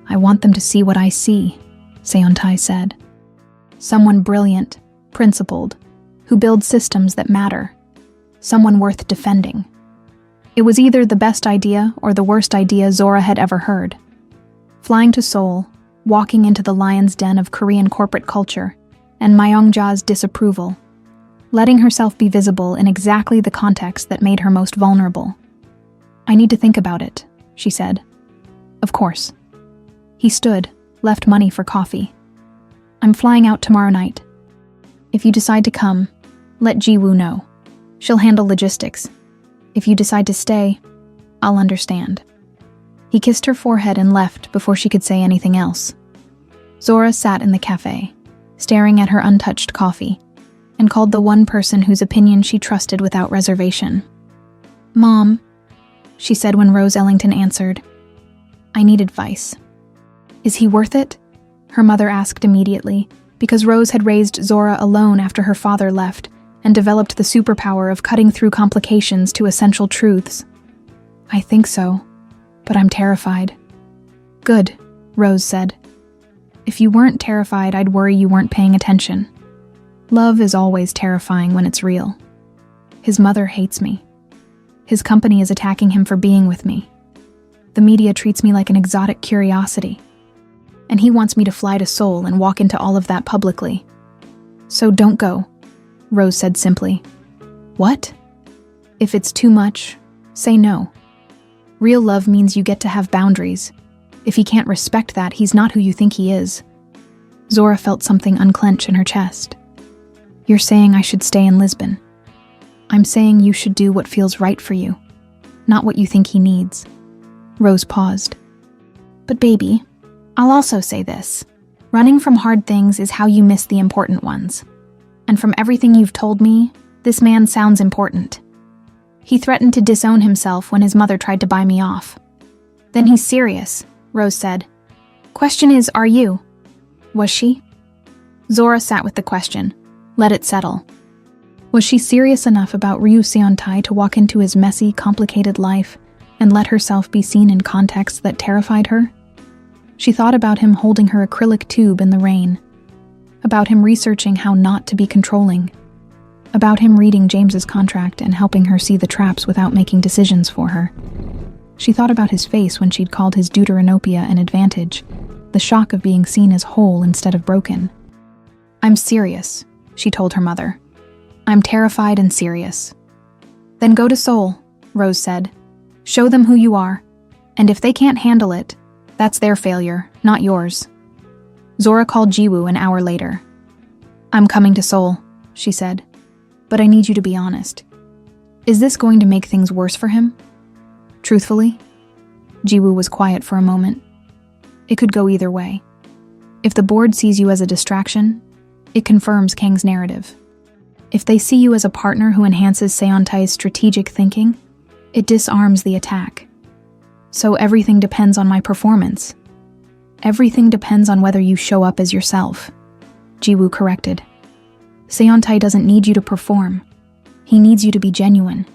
"I want them to see what I see," Seontae said. "Someone brilliant, principled, who builds systems that matter. Someone worth defending." It was either the best idea or the worst idea Zora had ever heard. Flying to Seoul, walking into the lion's den of Korean corporate culture, and Myongja's disapproval, letting herself be visible in exactly the context that made her most vulnerable. "I need to think about it," she said. "Of course." He stood, left money for coffee. "I'm flying out tomorrow night. If you decide to come, let Jiwoo know. She'll handle logistics. If you decide to stay, I'll understand." He kissed her forehead and left before she could say anything else. Zora sat in the cafe, staring at her untouched coffee, and called the one person whose opinion she trusted without reservation. "Mom," she said when Rose Ellington answered. "I need advice." "Is he worth it?" her mother asked immediately, because Rose had raised Zora alone after her father left and developed the superpower of cutting through complications to essential truths. "I think so, but I'm terrified." "Good," Rose said. "If you weren't terrified, I'd worry you weren't paying attention. Love is always terrifying when it's real. His mother hates me. His company is attacking him for being with me. The media treats me like an exotic curiosity. And he wants me to fly to Seoul and walk into all of that publicly. So don't go," Rose said simply. "What?" "If it's too much, say no. Real love means you get to have boundaries. If he can't respect that, he's not who you think he is." Zora felt something unclench in her chest. You're saying I should stay in Lisbon. I'm saying you should do what feels right for you, not what you think he needs. Rose paused. But baby, I'll also say this. Running from hard things is how you miss the important ones. And from everything you've told me, this man sounds important. He threatened to disown himself when his mother tried to buy me off. Then he's serious, Rose said. Question is, are you? Was she? Zora sat with the question, let it settle. Was she serious enough about Ryu Seontae to walk into his messy, complicated life and let herself be seen in contexts that terrified her? She thought about him holding her acrylic tube in the rain, about him researching how not to be controlling, about him reading James's contract and helping her see the traps without making decisions for her. She thought about his face when she'd called his deuteranopia an advantage, the shock of being seen as whole instead of broken. I'm serious, she told her mother. I'm terrified and serious. Then go to Seoul, Rose said. Show them who you are, and if they can't handle it, that's their failure, not yours. Zora called Jiwoo an hour later. I'm coming to Seoul, she said, but I need you to be honest. Is this going to make things worse for him? Truthfully? Jiwoo was quiet for a moment. It could go either way. If the board sees you as a distraction, it confirms Kang's narrative. If they see you as a partner who enhances Seontae's strategic thinking, it disarms the attack. So everything depends on my performance. Everything depends on whether you show up as yourself, Jiwoo corrected. Seontae doesn't need you to perform. He needs you to be genuine.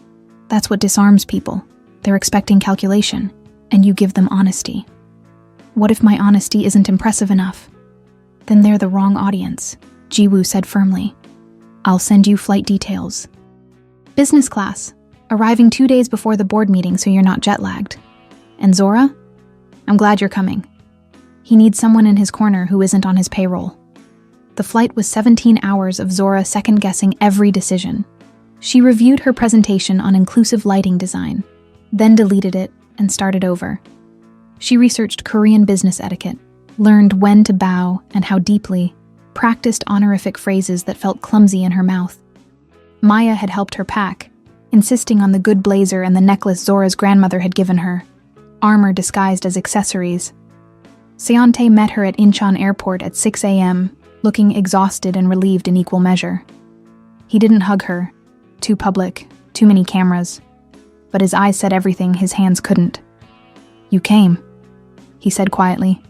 That's what disarms people. They're expecting calculation, and you give them honesty. What if my honesty isn't impressive enough? Then they're the wrong audience, Jiwoo said firmly. I'll send you flight details. Business class, arriving 2 days before the board meeting so you're not jet-lagged. And Zora? I'm glad you're coming. He needs someone in his corner who isn't on his payroll. The flight was 17 hours of Zora second-guessing every decision. She reviewed her presentation on inclusive lighting design, then deleted it and started over. She researched Korean business etiquette, learned when to bow and how deeply, practiced honorific phrases that felt clumsy in her mouth. Maya had helped her pack, insisting on the good blazer and the necklace Zora's grandmother had given her, armor disguised as accessories. Seontae met her at Incheon Airport at 6 a.m., looking exhausted and relieved in equal measure. He didn't hug her. Too public, too many cameras. But his eyes said everything his hands couldn't. You came, he said quietly.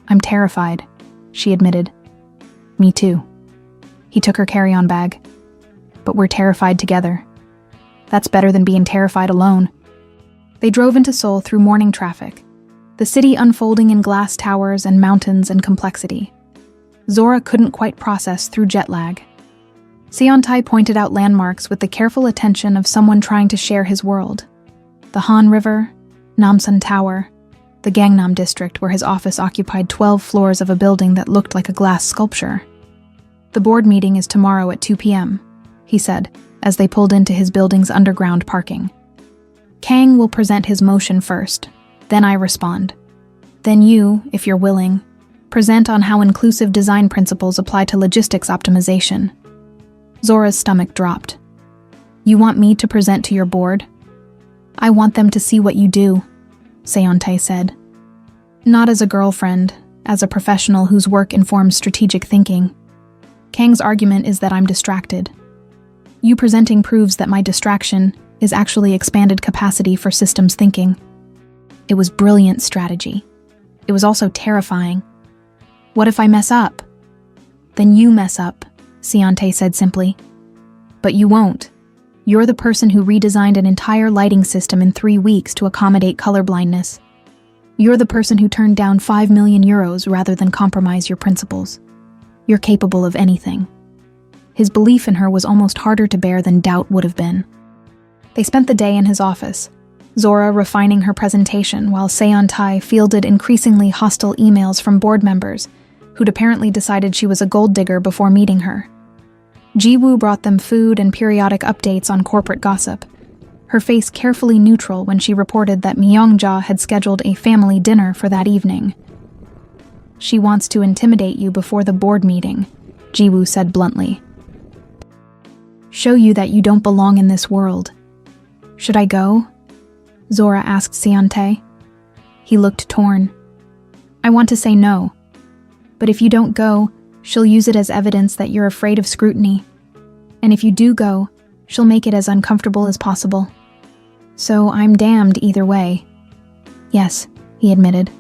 I'm terrified, she admitted. Me too. He took her carry-on bag. But we're terrified together. That's better than being terrified alone. They drove into Seoul through morning traffic, the city unfolding in glass towers and mountains and complexity. Zora couldn't quite process through jet lag. Seontae pointed out landmarks with the careful attention of someone trying to share his world. The Han River, Namsan Tower, the Gangnam district where his office occupied 12 floors of a building that looked like a glass sculpture. The board meeting is tomorrow at 2 p.m., he said, as they pulled into his building's underground parking. Kang will present his motion first, then I respond. Then you, if you're willing, present on how inclusive design principles apply to logistics optimization. Zora's stomach dropped. You want me to present to your board? I want them to see what you do, Seontae said. Not as a girlfriend, as a professional whose work informs strategic thinking. Kang's argument is that I'm distracted. You presenting proves that my distraction is actually expanded capacity for systems thinking. It was brilliant strategy. It was also terrifying. What if I mess up? Then you mess up, Seontae said simply. But you won't. You're the person who redesigned an entire lighting system in 3 weeks to accommodate colorblindness. You're the person who turned down 5 million euros rather than compromise your principles. You're capable of anything. His belief in her was almost harder to bear than doubt would have been. They spent the day in his office, Zora refining her presentation while Seontae fielded increasingly hostile emails from board members who'd apparently decided she was a gold digger before meeting her. Jiwoo brought them food and periodic updates on corporate gossip, her face carefully neutral when she reported that Myongja had scheduled a family dinner for that evening. She wants to intimidate you before the board meeting, Jiwoo said bluntly. show you that you don't belong in this world. Should I go? Zora asked Seontae. He looked torn. I want to say no, but if you don't go, she'll use it as evidence that you're afraid of scrutiny. And if you do go, she'll make it as uncomfortable as possible. So I'm damned either way. Yes, he admitted.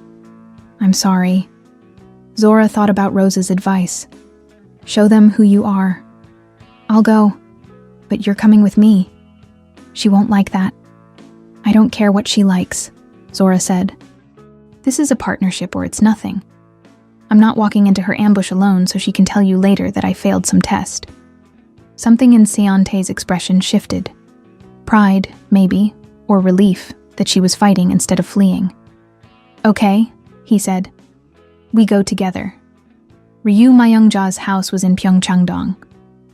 I'm sorry. Zora thought about Rose's advice. Show them who you are. I'll go, but you're coming with me. She won't like that. I don't care what she likes, Zora said. This is a partnership or it's nothing. I'm not walking into her ambush alone so she can tell you later that I failed some test. Something in Seontae's expression shifted. Pride, maybe, or relief that she was fighting instead of fleeing. Okay, he said. We go together. Ryu Myungja's house was in Pyeongchangdong,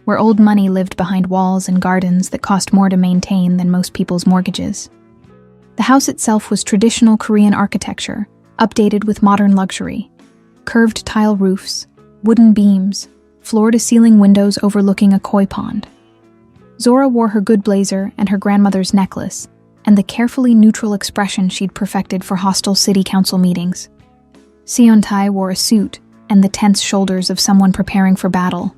where old money lived behind walls and gardens that cost more to maintain than most people's mortgages. The house itself was traditional Korean architecture, updated with modern luxury. Curved tile roofs, wooden beams, floor-to-ceiling windows overlooking a koi pond. Zora wore her good blazer and her grandmother's necklace, and the carefully neutral expression she'd perfected for hostile city council meetings. Seontae wore a suit and the tense shoulders of someone preparing for battle.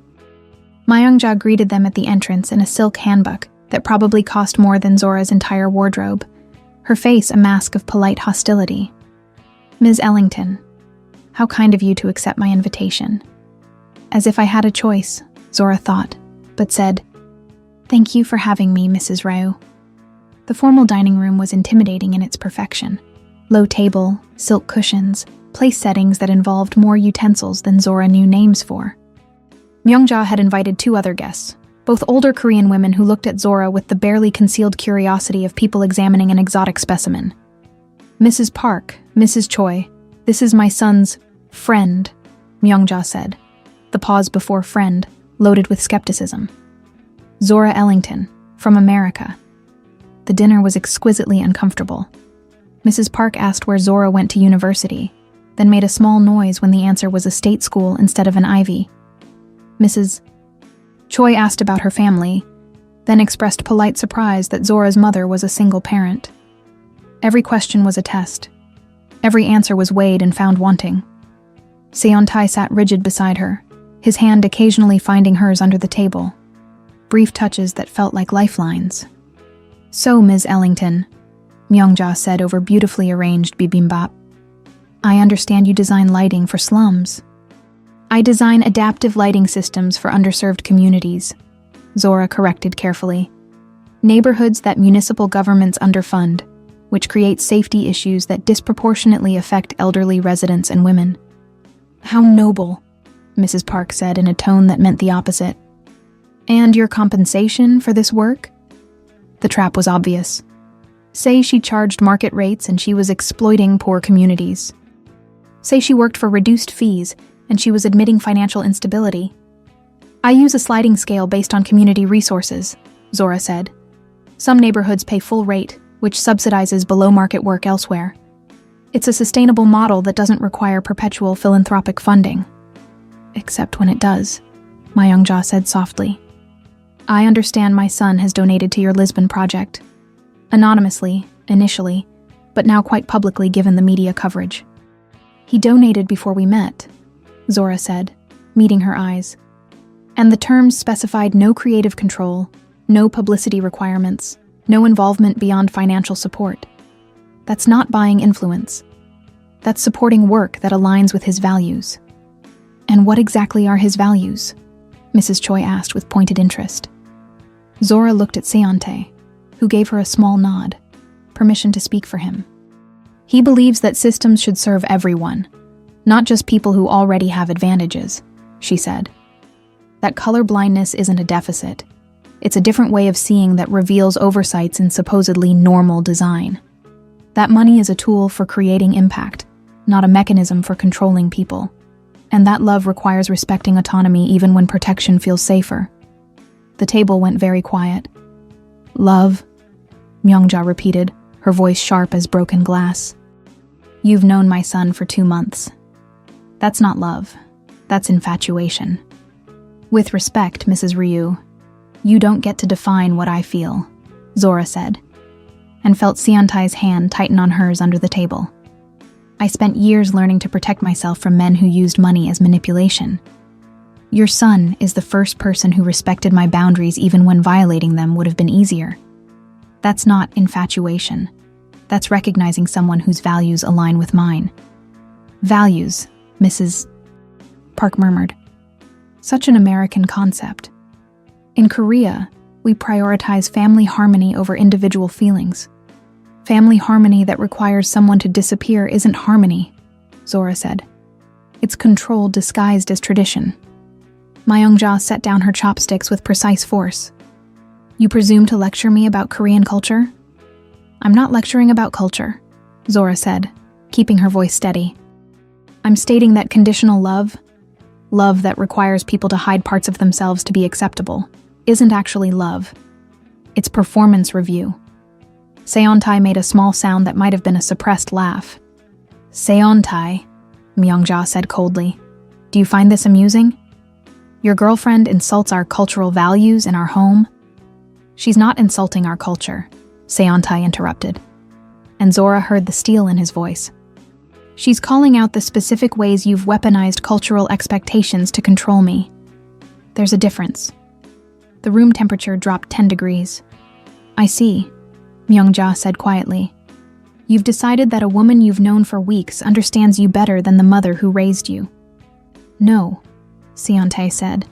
Myungja greeted them at the entrance in a silk hanbok that probably cost more than Zora's entire wardrobe, her face a mask of polite hostility. Ms. Ellington, how kind of you to accept my invitation. As if I had a choice, Zora thought, but said, Thank you for having me, Mrs. Ryu. The formal dining room was intimidating in its perfection. Low table, silk cushions, place settings that involved more utensils than Zora knew names for. Myungja had invited 2 other guests, both older Korean women who looked at Zora with the barely concealed curiosity of people examining an exotic specimen. Mrs. Park, Mrs. Choi, this is my son's friend, Myungja said, the pause before friend, loaded with skepticism. Zora Ellington, from America. The dinner was exquisitely uncomfortable. Mrs. Park asked where Zora went to university, then made a small noise when the answer was a state school instead of an Ivy. Mrs. Choi asked about her family, then expressed polite surprise that Zora's mother was a single parent. Every question was a test. Every answer was weighed and found wanting. Seontae sat rigid beside her, his hand occasionally finding hers under the table. Brief touches that felt like lifelines. So, Ms. Ellington, Myungja said over beautifully arranged bibimbap. I understand you design lighting for slums. I design adaptive lighting systems for underserved communities, Zora corrected carefully. Neighborhoods that municipal governments underfund, which creates safety issues that disproportionately affect elderly residents and women. How noble, Mrs. Park said in a tone that meant the opposite. And your compensation for this work? The trap was obvious. Say she charged market rates and she was exploiting poor communities. Say she worked for reduced fees and she was admitting financial instability. I use a sliding scale based on community resources, Zora said. Some neighborhoods pay full rate, which subsidizes below-market work elsewhere. It's a sustainable model that doesn't require perpetual philanthropic funding. Except when it does, Myungja said softly. I understand my son has donated to your Lisbon project. Anonymously, initially, but now quite publicly given the media coverage. He donated before we met, Zora said, meeting her eyes. And the terms specified no creative control, no publicity requirements, no involvement beyond financial support. That's not buying influence. That's supporting work that aligns with his values. And what exactly are his values? Mrs. Choi asked with pointed interest. Zora looked at Seontae, who gave her a small nod, permission to speak for him. He believes that systems should serve everyone, not just people who already have advantages, she said. That colorblindness isn't a deficit. It's a different way of seeing that reveals oversights in supposedly normal design. That money is a tool for creating impact, not a mechanism for controlling people. And that love requires respecting autonomy even when protection feels safer. The table went very quiet. Love, Myungja repeated, her voice sharp as broken glass. You've known my son for 2 months. That's not love. That's infatuation. With respect, Mrs. Ryu, You don't get to define what I feel, Zora said, and felt Seontai's hand tighten on hers under the table. I spent years learning to protect myself from men who used money as manipulation. Your son is the first person who respected my boundaries even when violating them would have been easier. That's not infatuation. That's recognizing someone whose values align with mine. Values, Mrs. Park murmured. Such an American concept. In Korea, we prioritize family harmony over individual feelings. Family harmony that requires someone to disappear isn't harmony, Zora said. It's control disguised as tradition. Myungja set down her chopsticks with precise force. You presume to lecture me about Korean culture? I'm not lecturing about culture, Zora said, keeping her voice steady. I'm stating that conditional love that requires people to hide parts of themselves to be acceptable, isn't actually love. It's performance review. Seontai made a small sound that might have been a suppressed laugh. Seontai, Myungja said coldly. Do you find this amusing? Your girlfriend insults our cultural values in our home? She's not insulting our culture, Seontai interrupted. And Zora heard the steel in his voice. She's calling out the specific ways you've weaponized cultural expectations to control me. There's a difference. The room temperature dropped 10 degrees. I see, Myungja said quietly. You've decided that a woman you've known for weeks understands you better than the mother who raised you. No, Seontae said.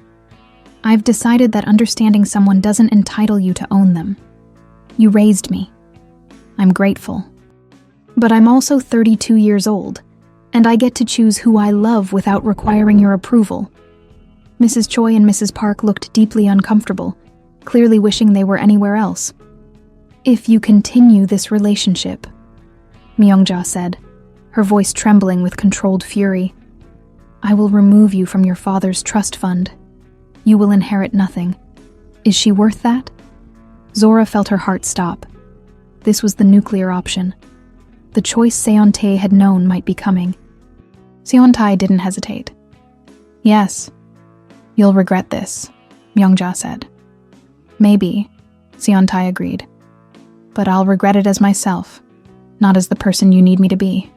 I've decided that understanding someone doesn't entitle you to own them. You raised me. I'm grateful. But I'm also 32 years old, and I get to choose who I love without requiring your approval. Mrs. Choi and Mrs. Park looked deeply uncomfortable, clearly wishing they were anywhere else. If you continue this relationship, Myungja said, her voice trembling with controlled fury, I will remove you from your father's trust fund. You will inherit nothing. Is she worth that? Zora felt her heart stop. This was the nuclear option. The choice Seontae had known might be coming. Seontae didn't hesitate. Yes, you'll regret this, Myungja said. Maybe, Seontae agreed. But I'll regret it as myself, not as the person you need me to be.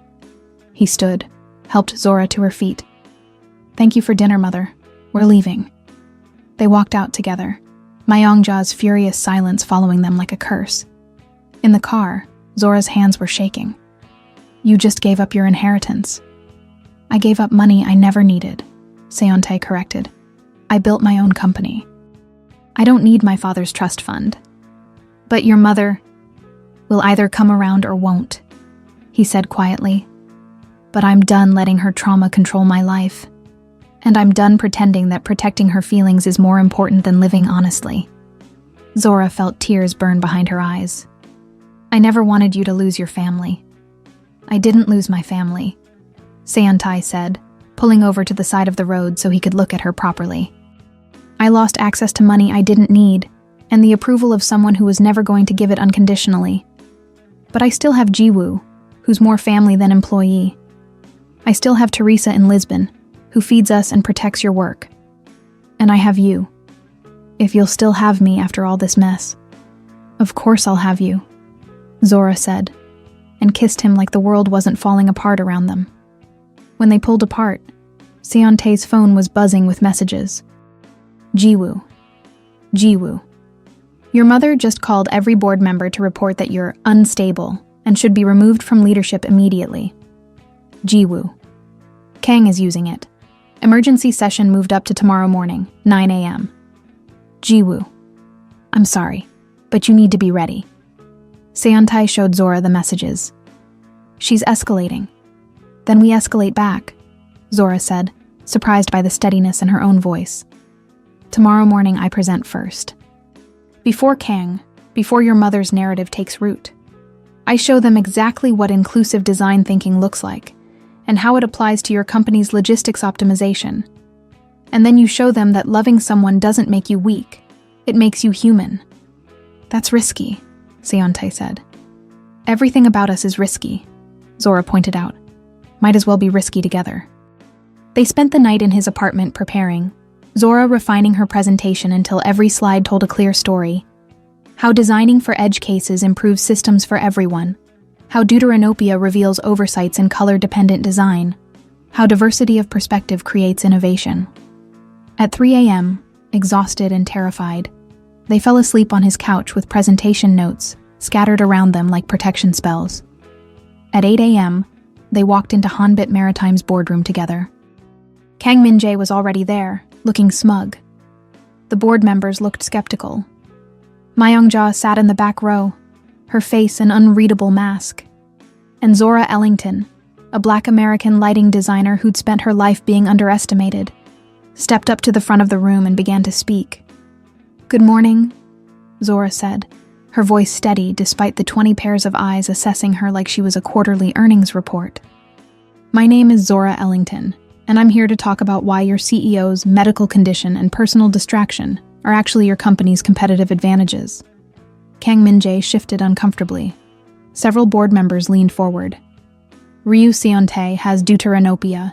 He stood, helped Zora to her feet. Thank you for dinner, Mother. We're leaving. They walked out together, Myungja's furious silence following them like a curse. In the car, Zora's hands were shaking. You just gave up your inheritance. I gave up money I never needed, Seontae corrected. I built my own company. I don't need my father's trust fund. But your mother will either come around or won't, he said quietly. But I'm done letting her trauma control my life. And I'm done pretending that protecting her feelings is more important than living honestly. Zora felt tears burn behind her eyes. I never wanted you to lose your family. I didn't lose my family, Seontae said, pulling over to the side of the road so he could look at her properly. I lost access to money I didn't need, and the approval of someone who was never going to give it unconditionally. But I still have Jiwoo, who's more family than employee. I still have Teresa in Lisbon, who feeds us and protects your work. And I have you. If you'll still have me after all this mess. Of course I'll have you, Zora said, and kissed him like the world wasn't falling apart around them. When they pulled apart, Seontae's phone was buzzing with messages. Jiwoo. Jiwoo. Your mother just called every board member to report that you're unstable and should be removed from leadership immediately. Jiwoo. Kang is using it. Emergency session moved up to tomorrow morning, 9 a.m. Jiwoo. I'm sorry, but you need to be ready. Seontae showed Zora the messages. She's escalating. Then we escalate back, Zora said, surprised by the steadiness in her own voice. Tomorrow morning I present first. Before Kang, before your mother's narrative takes root, I show them exactly what inclusive design thinking looks like, and how it applies to your company's logistics optimization. And then you show them that loving someone doesn't make you weak, it makes you human. That's risky, Seontae said. Everything about us is risky, Zora pointed out. Might as well be risky together. They spent the night in his apartment preparing, Zora refining her presentation until every slide told a clear story. How designing for edge cases improves systems for everyone. How deuteranopia reveals oversights in color-dependent design. How diversity of perspective creates innovation. At 3 a.m., exhausted and terrified, they fell asleep on his couch with presentation notes scattered around them like protection spells. At 8 a.m., they walked into Hanbit Maritime's boardroom together. Kang Min-jae was already there, looking smug. The board members looked skeptical. Myung-ja sat in the back row, her face an unreadable mask. And Zora Ellington, a Black American lighting designer who'd spent her life being underestimated, stepped up to the front of the room and began to speak. "Good morning," Zora said, her voice steady despite the 20 pairs of eyes assessing her like she was a quarterly earnings report. "My name is Zora Ellington, and I'm here to talk about why your CEO's medical condition and personal distraction are actually your company's competitive advantages." Kang Min-jae shifted uncomfortably. Several board members leaned forward. Ryu Seon-tae has deuteranopia,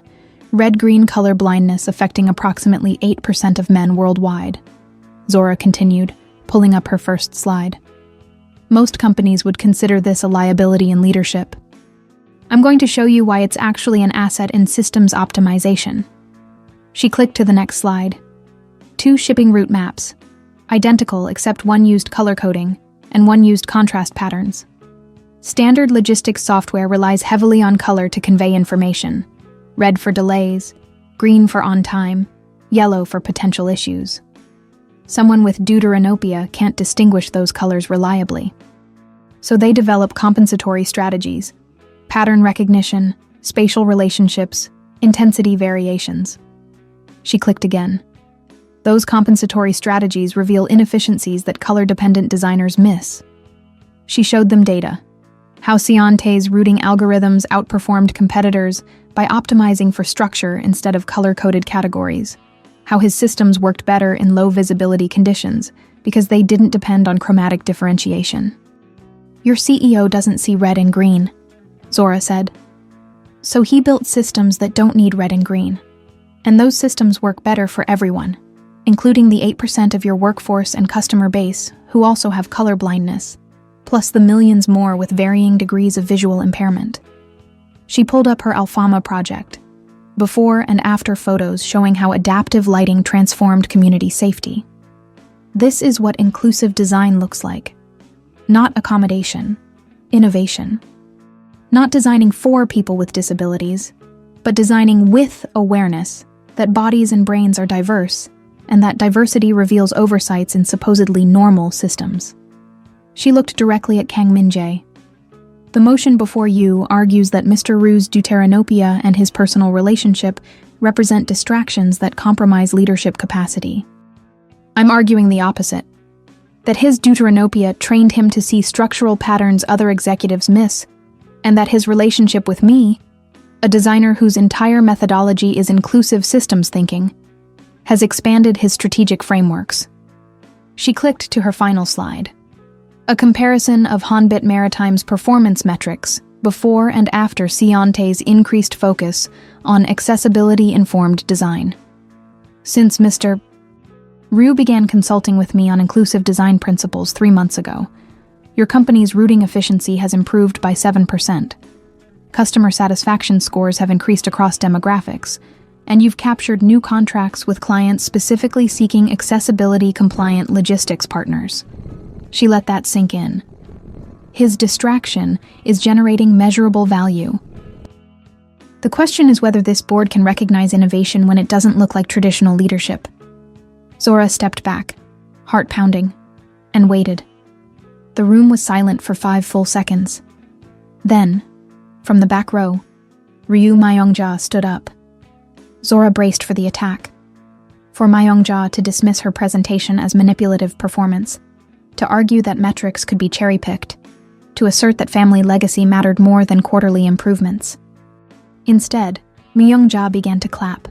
red-green color blindness affecting approximately 8% of men worldwide. Zora continued, pulling up her first slide. Most companies would consider this a liability in leadership. I'm going to show you why it's actually an asset in systems optimization. She clicked to the next slide. 2 shipping route maps, identical except one used color coding and one used contrast patterns. Standard logistics software relies heavily on color to convey information. Red for delays, green for on time, yellow for potential issues. Someone with deuteranopia can't distinguish those colors reliably. So they develop compensatory strategies, pattern recognition, spatial relationships, intensity variations. She clicked again. Those compensatory strategies reveal inefficiencies that color-dependent designers miss. She showed them data. How Seon-tae's routing algorithms outperformed competitors by optimizing for structure instead of color-coded categories. How his systems worked better in low-visibility conditions because they didn't depend on chromatic differentiation. Your CEO doesn't see red and green, Zora said. So he built systems that don't need red and green. And those systems work better for everyone, including the 8% of your workforce and customer base who also have color blindness, plus the millions more with varying degrees of visual impairment. She pulled up her Alfama project, before and after photos showing how adaptive lighting transformed community safety. This is what inclusive design looks like. Not accommodation, innovation. Not designing for people with disabilities, but designing with awareness that bodies and brains are diverse, and that diversity reveals oversights in supposedly normal systems. She looked directly at Kang Min-jae. The motion before you argues that Mr. Ryu's deuteranopia and his personal relationship represent distractions that compromise leadership capacity. I'm arguing the opposite. That his deuteranopia trained him to see structural patterns other executives miss, and that his relationship with me, a designer whose entire methodology is inclusive systems thinking, has expanded his strategic frameworks. She clicked to her final slide. A comparison of Hanbit Maritime's performance metrics before and after Seon-tae's increased focus on accessibility-informed design. Since Mr. Ryu began consulting with me on inclusive design principles 3 months ago, your company's routing efficiency has improved by 7%. Customer satisfaction scores have increased across demographics, and you've captured new contracts with clients specifically seeking accessibility-compliant logistics partners. She let that sink in. His distraction is generating measurable value. The question is whether this board can recognize innovation when it doesn't look like traditional leadership. Zora stepped back, heart pounding, and waited. The room was silent for 5 full seconds. Then, from the back row, Ryu Myung-ja stood up. Zora braced for the attack. For Myung-ja to dismiss her presentation as manipulative performance, to argue that metrics could be cherry-picked, to assert that family legacy mattered more than quarterly improvements. Instead, Myung-ja began to clap.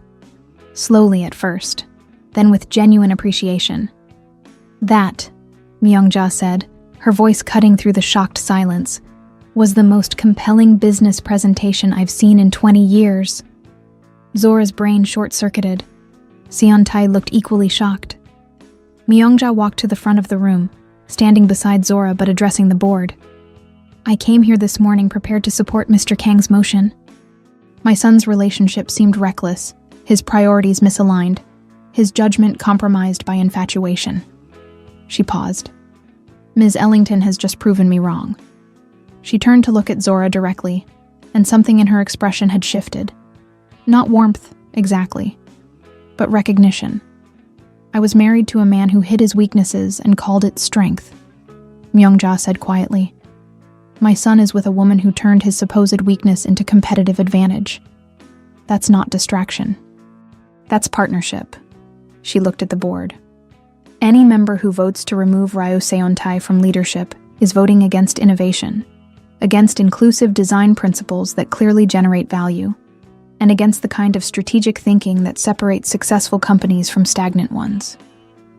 Slowly at first, then with genuine appreciation. That, Myung-ja said, her voice cutting through the shocked silence, was the most compelling business presentation I've seen in 20 years. Zora's brain short-circuited. Seon-tae looked equally shocked. Myungja walked to the front of the room, standing beside Zora but addressing the board. I came here this morning prepared to support Mr. Kang's motion. My son's relationship seemed reckless, his priorities misaligned, his judgment compromised by infatuation. She paused. Ms. Ellington has just proven me wrong. She turned to look at Zora directly, and something in her expression had shifted. Not warmth, exactly, but recognition. I was married to a man who hid his weaknesses and called it strength, Myungja said quietly. My son is with a woman who turned his supposed weakness into competitive advantage. That's not distraction. That's partnership. She looked at the board. Any member who votes to remove Ryo Seon-tae from leadership is voting against innovation, against inclusive design principles that clearly generate value, and against the kind of strategic thinking that separates successful companies from stagnant ones.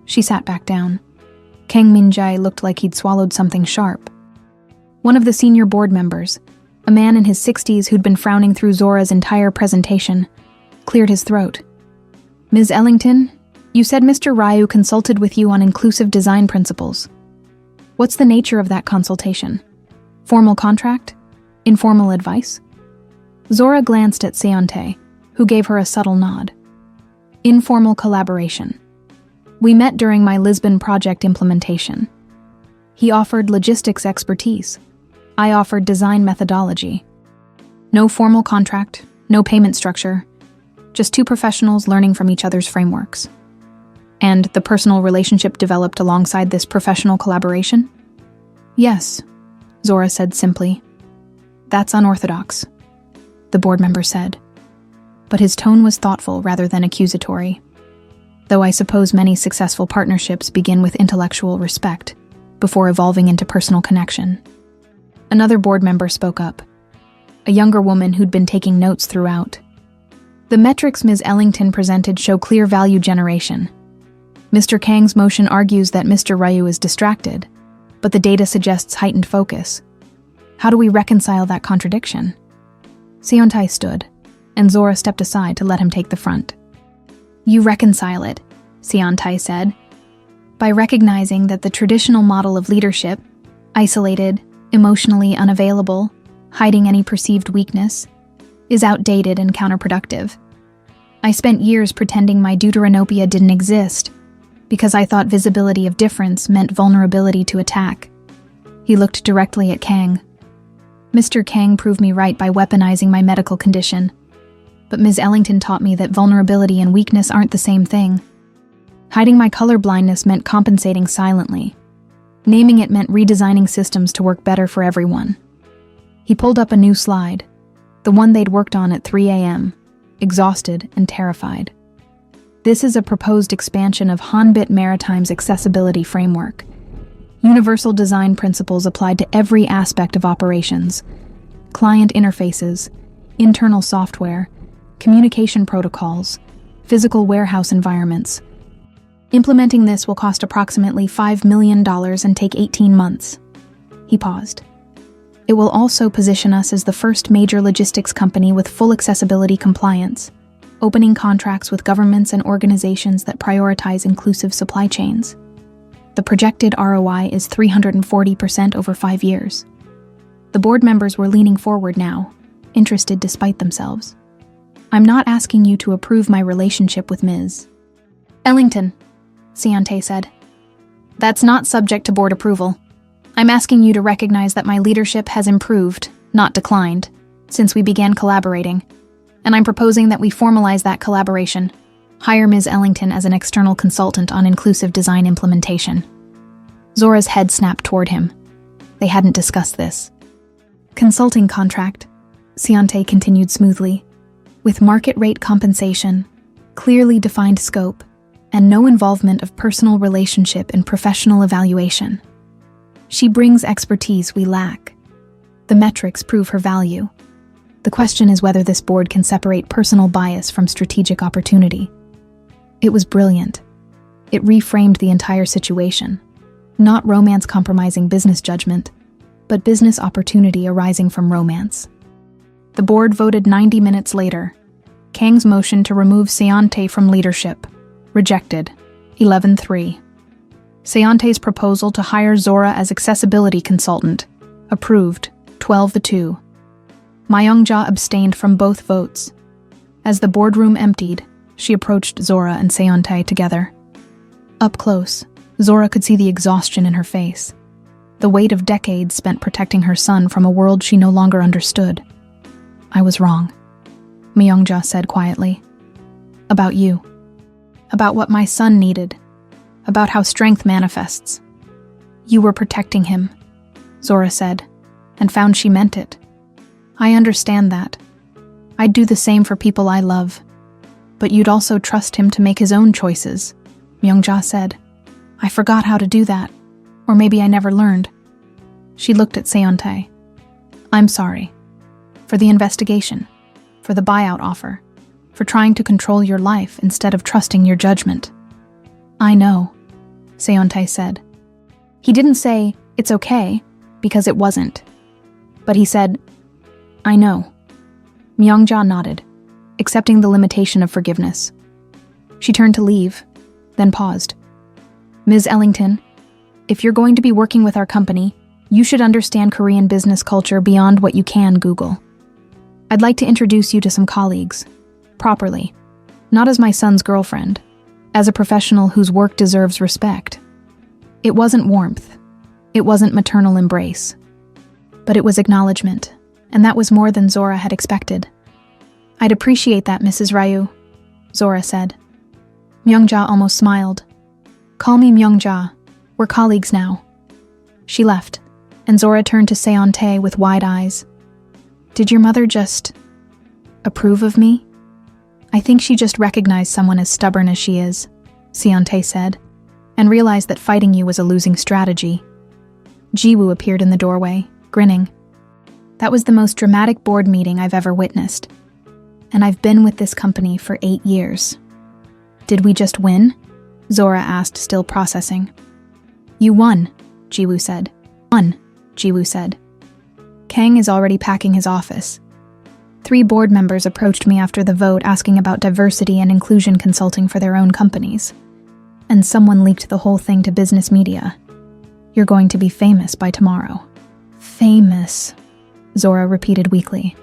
She sat back down. Kang Min-jae looked like he'd swallowed something sharp. One of the senior board members, a man in his 60s who'd been frowning through Zora's entire presentation, cleared his throat. Ms. Ellington, you said Mr. Ryu consulted with you on inclusive design principles. What's the nature of that consultation? Formal contract? Informal advice? Zora glanced at Seon-tae, who gave her a subtle nod. Informal collaboration. We met during my Lisbon project implementation. He offered logistics expertise. I offered design methodology. No formal contract, no payment structure, just two professionals learning from each other's frameworks. And the personal relationship developed alongside this professional collaboration? Yes, Zora said simply. That's unorthodox, the board member said. But his tone was thoughtful rather than accusatory. Though I suppose many successful partnerships begin with intellectual respect before evolving into personal connection. Another board member spoke up, a younger woman who'd been taking notes throughout. The metrics Ms. Ellington presented show clear value generation. Mr. Kang's motion argues that Mr. Ryu is distracted, but the data suggests heightened focus. How do we reconcile that contradiction? Seon-tae stood, and Zora stepped aside to let him take the front. You reconcile it, Seon-tae said, by recognizing that the traditional model of leadership, isolated, emotionally unavailable, hiding any perceived weakness, is outdated and counterproductive. I spent years pretending my deuteranopia didn't exist, because I thought visibility of difference meant vulnerability to attack. He looked directly at Kang. Mr. Kang proved me right by weaponizing my medical condition, but Ms. Ellington taught me that vulnerability and weakness aren't the same thing. Hiding my colorblindness meant compensating silently. Naming it meant redesigning systems to work better for everyone. He pulled up a new slide, the one they'd worked on at 3 a.m., exhausted and terrified. This is a proposed expansion of Hanbit Maritime's accessibility framework. Universal design principles applied to every aspect of operations: client interfaces, internal software, communication protocols, physical warehouse environments. Implementing this will cost approximately $5 million and take 18 months. He paused. It will also position us as the first major logistics company with full accessibility compliance, opening contracts with governments and organizations that prioritize inclusive supply chains. The projected ROI is 340% over 5 years. The board members were leaning forward now, interested despite themselves. I'm not asking you to approve my relationship with Ms. Ellington, Seon-tae said. That's not subject to board approval. I'm asking you to recognize that my leadership has improved, not declined, since we began collaborating. And I'm proposing that we formalize that collaboration, hire Ms. Ellington as an external consultant on inclusive design implementation. Zora's head snapped toward him. They hadn't discussed this. Consulting contract, Seon-tae continued smoothly, with market rate compensation, clearly defined scope, and no involvement of personal relationship in professional evaluation. She brings expertise we lack. The metrics prove her value. The question is whether this board can separate personal bias from strategic opportunity. It was brilliant. It reframed the entire situation. Not romance compromising business judgment, but business opportunity arising from romance. The board voted 90 minutes later. Kang's motion to remove Seon-tae from leadership, Rejected. 11-3. Seontae's proposal to hire Zora as accessibility consultant. Approved. 12-2. Myungja abstained from both votes. As the boardroom emptied, she approached Zora and Seontae together. Up close, Zora could see the exhaustion in her face, the weight of decades spent protecting her son from a world she no longer understood. "I was wrong," Myungja said quietly. "About you. About what my son needed. About how strength manifests. You were protecting him," Zora said, and found she meant it. "I understand that. I'd do the same for people I love. But you'd also trust him to make his own choices," Myungja said. "I forgot how to do that. Or maybe I never learned." She looked at Seontae. "I'm sorry. For the investigation. For the buyout offer. For trying to control your life instead of trusting your judgment." "I know," Seontae said. He didn't say, "It's okay," because it wasn't. But he said, "I know." Myungja nodded, accepting the limitation of forgiveness. She turned to leave, then paused. "Ms. Ellington, if you're going to be working with our company, you should understand Korean business culture beyond what you can Google. I'd like to introduce you to some colleagues, properly, not as my son's girlfriend, as a professional whose work deserves respect." It wasn't warmth. It wasn't maternal embrace. But it was acknowledgement, and that was more than Zora had expected. "I'd appreciate that, Mrs. Ryu," Zora said. Myungja almost smiled. "Call me Myungja. We're colleagues now." She left, and Zora turned to Seontae with wide eyes. "Did your mother just approve of me?" "I think she just recognized someone as stubborn as she is," Seontae said, and realized that fighting you was a losing strategy. Jiwoo appeared in the doorway, grinning. "That was the most dramatic board meeting I've ever witnessed. And I've been with this company for 8 years. "Did we just win?" Zora asked, still processing. "You won," Jiwoo said. "Won," Jiwoo said. Kang is already packing his office. 3 board members approached me after the vote asking about diversity and inclusion consulting for their own companies. And someone leaked the whole thing to business media. You're going to be famous by tomorrow." "Famous," Zora repeated weakly.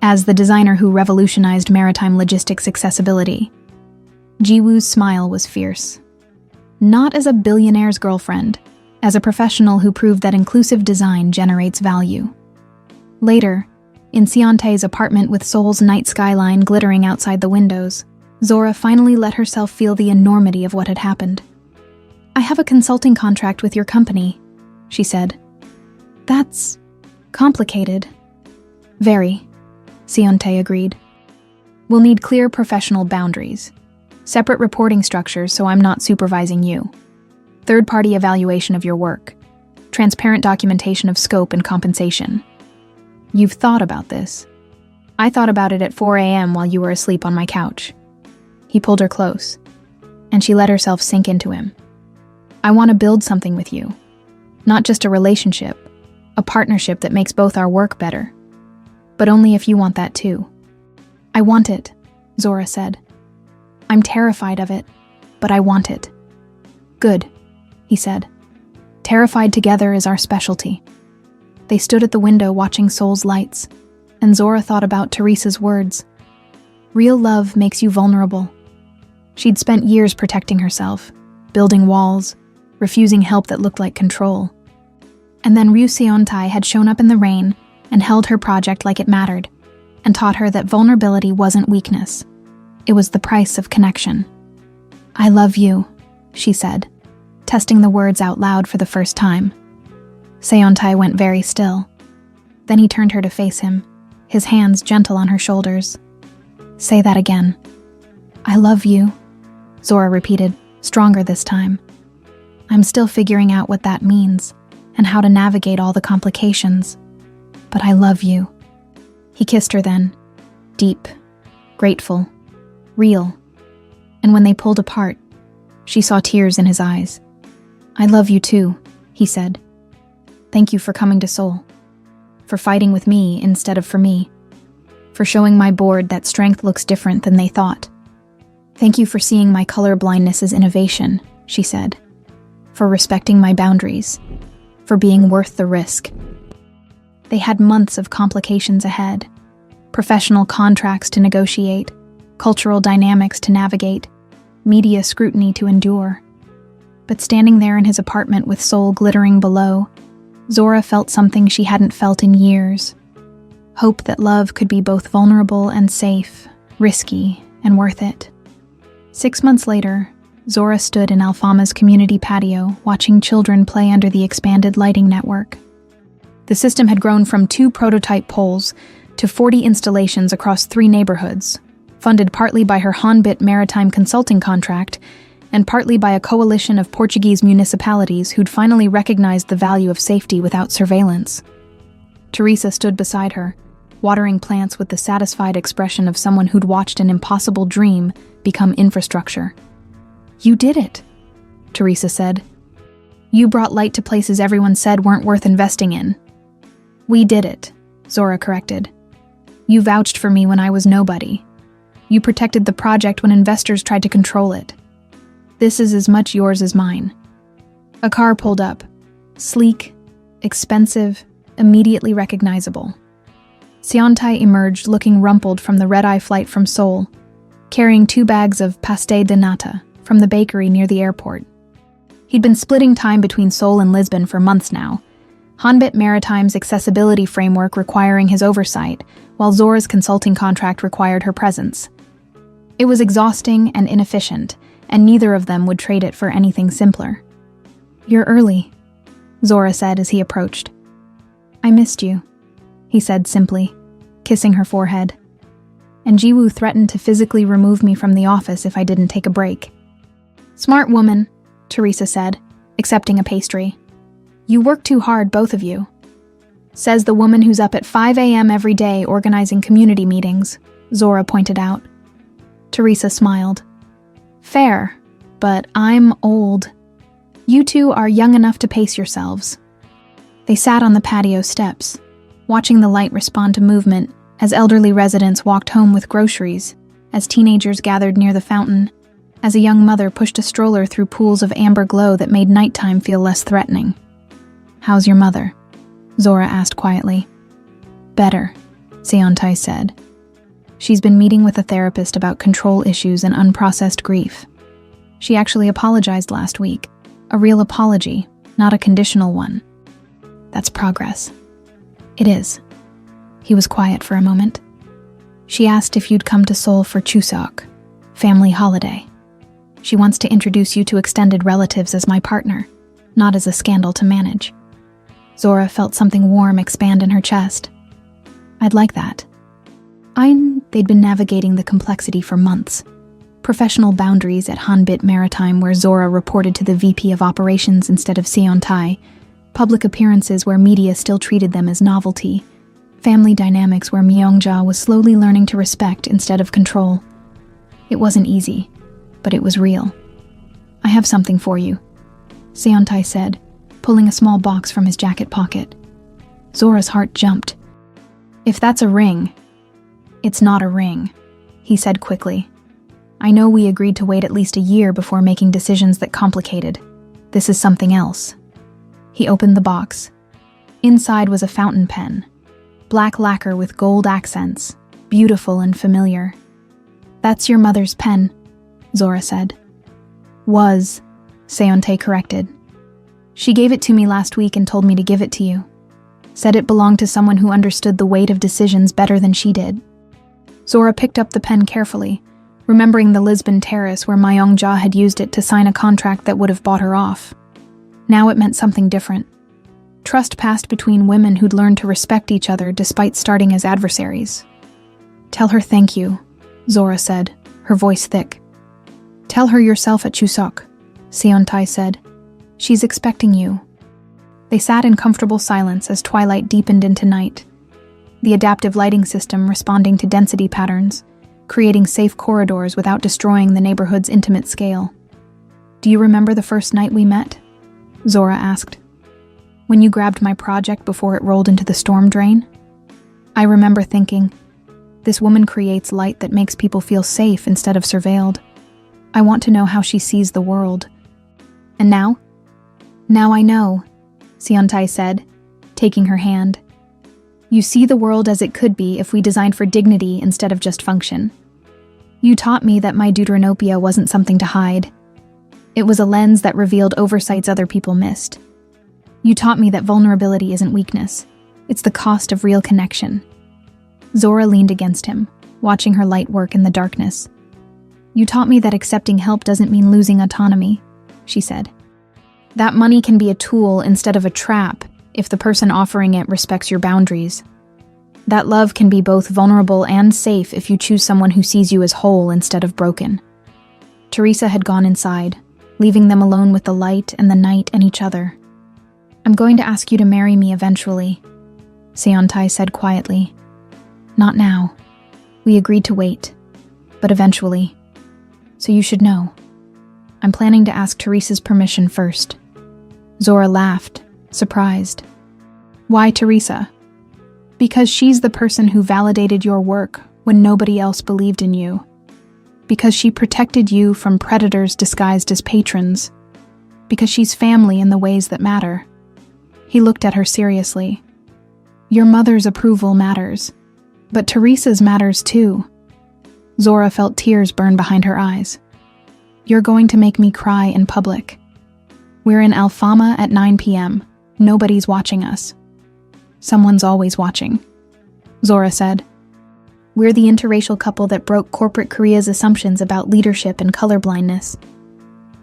"As the designer who revolutionized maritime logistics accessibility." Jiwoo's smile was fierce. "Not as a billionaire's girlfriend, as a professional who proved that inclusive design generates value." Later, in Seontae's apartment with Seoul's night skyline glittering outside the windows, Zora finally let herself feel the enormity of what had happened. "I have a consulting contract with your company," she said. "That's complicated." "Very," Seontae agreed. "We'll need clear professional boundaries, separate reporting structures so I'm not supervising you, third-party evaluation of your work, transparent documentation of scope and compensation. You've thought about this. I thought about it at 4 a.m. while you were asleep on my couch." He pulled her close, and she let herself sink into him. "I want to build something with you. Not just a relationship, a partnership that makes both our work better. But only if you want that too." "I want it," Zora said. "I'm terrified of it, but I want it." "Good," he said. "Terrified together is our specialty." They stood at the window watching Seoul's lights, and Zora thought about Teresa's words. Real love makes you vulnerable. She'd spent years protecting herself, building walls, refusing help that looked like control. And then Ryu Seontae had shown up in the rain and held her project like it mattered, and taught her that vulnerability wasn't weakness. It was the price of connection. "I love you," she said, testing the words out loud for the first time. Seontae went very still. Then he turned her to face him, his hands gentle on her shoulders. "Say that again." "I love you," Zora repeated, stronger this time. "I'm still figuring out what that means, and how to navigate all the complications. But I love you." He kissed her then, deep, grateful, real. And when they pulled apart, she saw tears in his eyes. "I love you too," he said. "Thank you for coming to Seoul. For fighting with me instead of for me. For showing my board that strength looks different than they thought. "Thank you for seeing my color blindness as innovation," she said. "For respecting my boundaries. For being worth the risk." They had months of complications ahead. Professional contracts to negotiate, cultural dynamics to navigate, media scrutiny to endure. But standing there in his apartment with soul glittering below, Zora felt something she hadn't felt in years. Hope that love could be both vulnerable and safe, risky and worth it. 6 months later, Zora stood in Alfama's community patio watching children play under the expanded lighting network. The system had grown from 2 prototype poles to 40 installations across 3 neighborhoods, funded partly by her Hanbit maritime consulting contract and partly by a coalition of Portuguese municipalities who'd finally recognized the value of safety without surveillance. Teresa stood beside her, watering plants with the satisfied expression of someone who'd watched an impossible dream become infrastructure. "You did it," Teresa said. "You brought light to places everyone said weren't worth investing in." "We did it," Zora corrected. "You vouched for me when I was nobody. You protected the project when investors tried to control it. This is as much yours as mine." A car pulled up. Sleek, expensive, immediately recognizable. Siontai emerged looking rumpled from the red-eye flight from Seoul, carrying 2 bags of pastel de nata from the bakery near the airport. He'd been splitting time between Seoul and Lisbon for months now, Hanbit Maritime's accessibility framework requiring his oversight, while Zora's consulting contract required her presence. It was exhausting and inefficient, and neither of them would trade it for anything simpler. "You're early," Zora said as he approached. "I missed you," he said simply, kissing her forehead. "And Jiwoo threatened to physically remove me from the office if I didn't take a break." "Smart woman," Teresa said, accepting a pastry. "You work too hard, both of you." "Says the woman who's up at 5 a.m. every day organizing community meetings," Zora pointed out. Teresa smiled. "Fair, but I'm old. You two are young enough to pace yourselves." They sat on the patio steps, watching the light respond to movement as elderly residents walked home with groceries, as teenagers gathered near the fountain, as a young mother pushed a stroller through pools of amber glow that made nighttime feel less threatening. "How's your mother?" Zora asked quietly. "Better," Siontai said. "She's been meeting with a therapist about control issues and unprocessed grief. She actually apologized last week. A real apology, not a conditional one. That's progress." "It is." He was quiet for a moment. "She asked if you'd come to Seoul for Chuseok, family holiday. She wants to introduce you to extended relatives as my partner, not as a scandal to manage." Zora felt something warm expand in her chest. "I'd like that." They'd been navigating the complexity for months. Professional boundaries at Hanbit Maritime where Zora reported to the VP of Operations instead of Siontai, public appearances where media still treated them as novelty, family dynamics where Myeongja was slowly learning to respect instead of control. It wasn't easy, but it was real. "I have something for you," Siontai said, pulling a small box from his jacket pocket. Zora's heart jumped. "If that's a ring..." "It's not a ring," he said quickly. "I know we agreed to wait at least a year before making decisions that complicated. This is something else." He opened the box. Inside was a fountain pen. Black lacquer with gold accents, beautiful and familiar. "That's your mother's pen," Zora said. "Was," Seontae corrected. "She gave it to me last week and told me to give it to you. Said it belonged to someone who understood the weight of decisions better than she did." Zora picked up the pen carefully, remembering the Lisbon terrace where Myeongja had used it to sign a contract that would have bought her off. Now it meant something different. Trust passed between women who'd learned to respect each other despite starting as adversaries. "Tell her thank you," Zora said, her voice thick. "Tell her yourself at Chuseok," Siontai said. "She's expecting you." They sat in comfortable silence as twilight deepened into night. The adaptive lighting system responding to density patterns, creating safe corridors without destroying the neighborhood's intimate scale. "Do you remember the first night we met?" Zora asked. "When you grabbed my project before it rolled into the storm drain?" "I remember thinking, this woman creates light that makes people feel safe instead of surveilled. I want to know how she sees the world. And now? Now I know, Seontae said, taking her hand. You see the world as it could be if we designed for dignity instead of just function. You taught me that my deuteranopia wasn't something to hide. It was a lens that revealed oversights other people missed. You taught me that vulnerability isn't weakness. It's the cost of real connection. Zora leaned against him, watching her light work in the darkness. You taught me that accepting help doesn't mean losing autonomy, she said. That money can be a tool instead of a trap if the person offering it respects your boundaries. That love can be both vulnerable and safe if you choose someone who sees you as whole instead of broken. Teresa had gone inside, leaving them alone with the light and the night and each other. I'm going to ask you to marry me eventually, Seontae said quietly. Not now. We agreed to wait, but eventually. So you should know. I'm planning to ask Teresa's permission first. Zora laughed, surprised. Why Teresa? Because she's the person who validated your work when nobody else believed in you. Because she protected you from predators disguised as patrons. Because she's family in the ways that matter. He looked at her seriously. Your mother's approval matters, but Teresa's matters too. Zora felt tears burn behind her eyes. You're going to make me cry in public. We're in Alfama at 9 p.m. Nobody's watching us. Someone's always watching, Zora said. We're the interracial couple that broke corporate Korea's assumptions about leadership and colorblindness.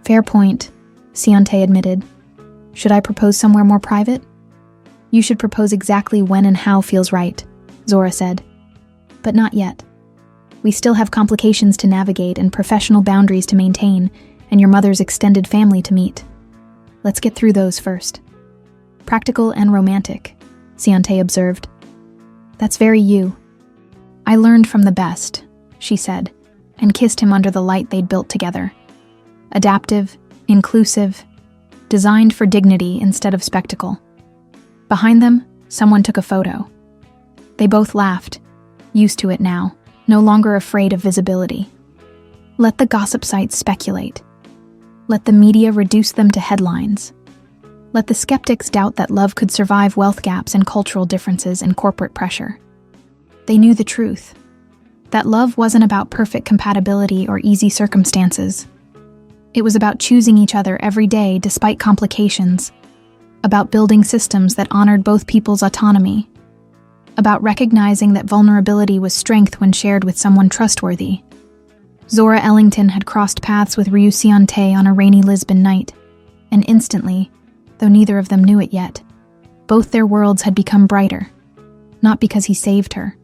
Fair point, Seontae admitted. Should I propose somewhere more private? You should propose exactly when and how feels right, Zora said. But not yet. We still have complications to navigate and professional boundaries to maintain, and your mother's extended family to meet. Let's get through those first. Practical and romantic, Seontae observed. That's very you. I learned from the best, she said, and kissed him under the light they'd built together. Adaptive, inclusive, designed for dignity instead of spectacle. Behind them, someone took a photo. They both laughed, used to it now, no longer afraid of visibility. Let the gossip sites speculate. Let the media reduce them to headlines. Let the skeptics doubt that love could survive wealth gaps and cultural differences and corporate pressure. They knew the truth, that love wasn't about perfect compatibility or easy circumstances. It was about choosing each other every day despite complications, about building systems that honored both people's autonomy, about recognizing that vulnerability was strength when shared with someone trustworthy. Zora Ellington had crossed paths with Ryu Seontae on a rainy Lisbon night, and instantly, though neither of them knew it yet, both their worlds had become brighter, not because he saved her,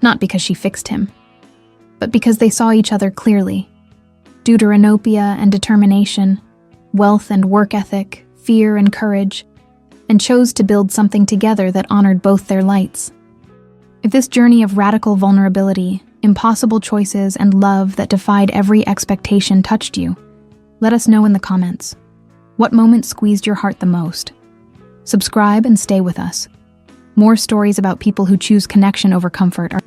not because she fixed him, but because they saw each other clearly. Deuteranopia and determination, wealth and work ethic, fear and courage, and chose to build something together that honored both their lights. If this journey of radical vulnerability, impossible choices, and love that defied every expectation touched you, let us know in the comments. What moment squeezed your heart the most? Subscribe and stay with us. More stories about people who choose connection over comfort are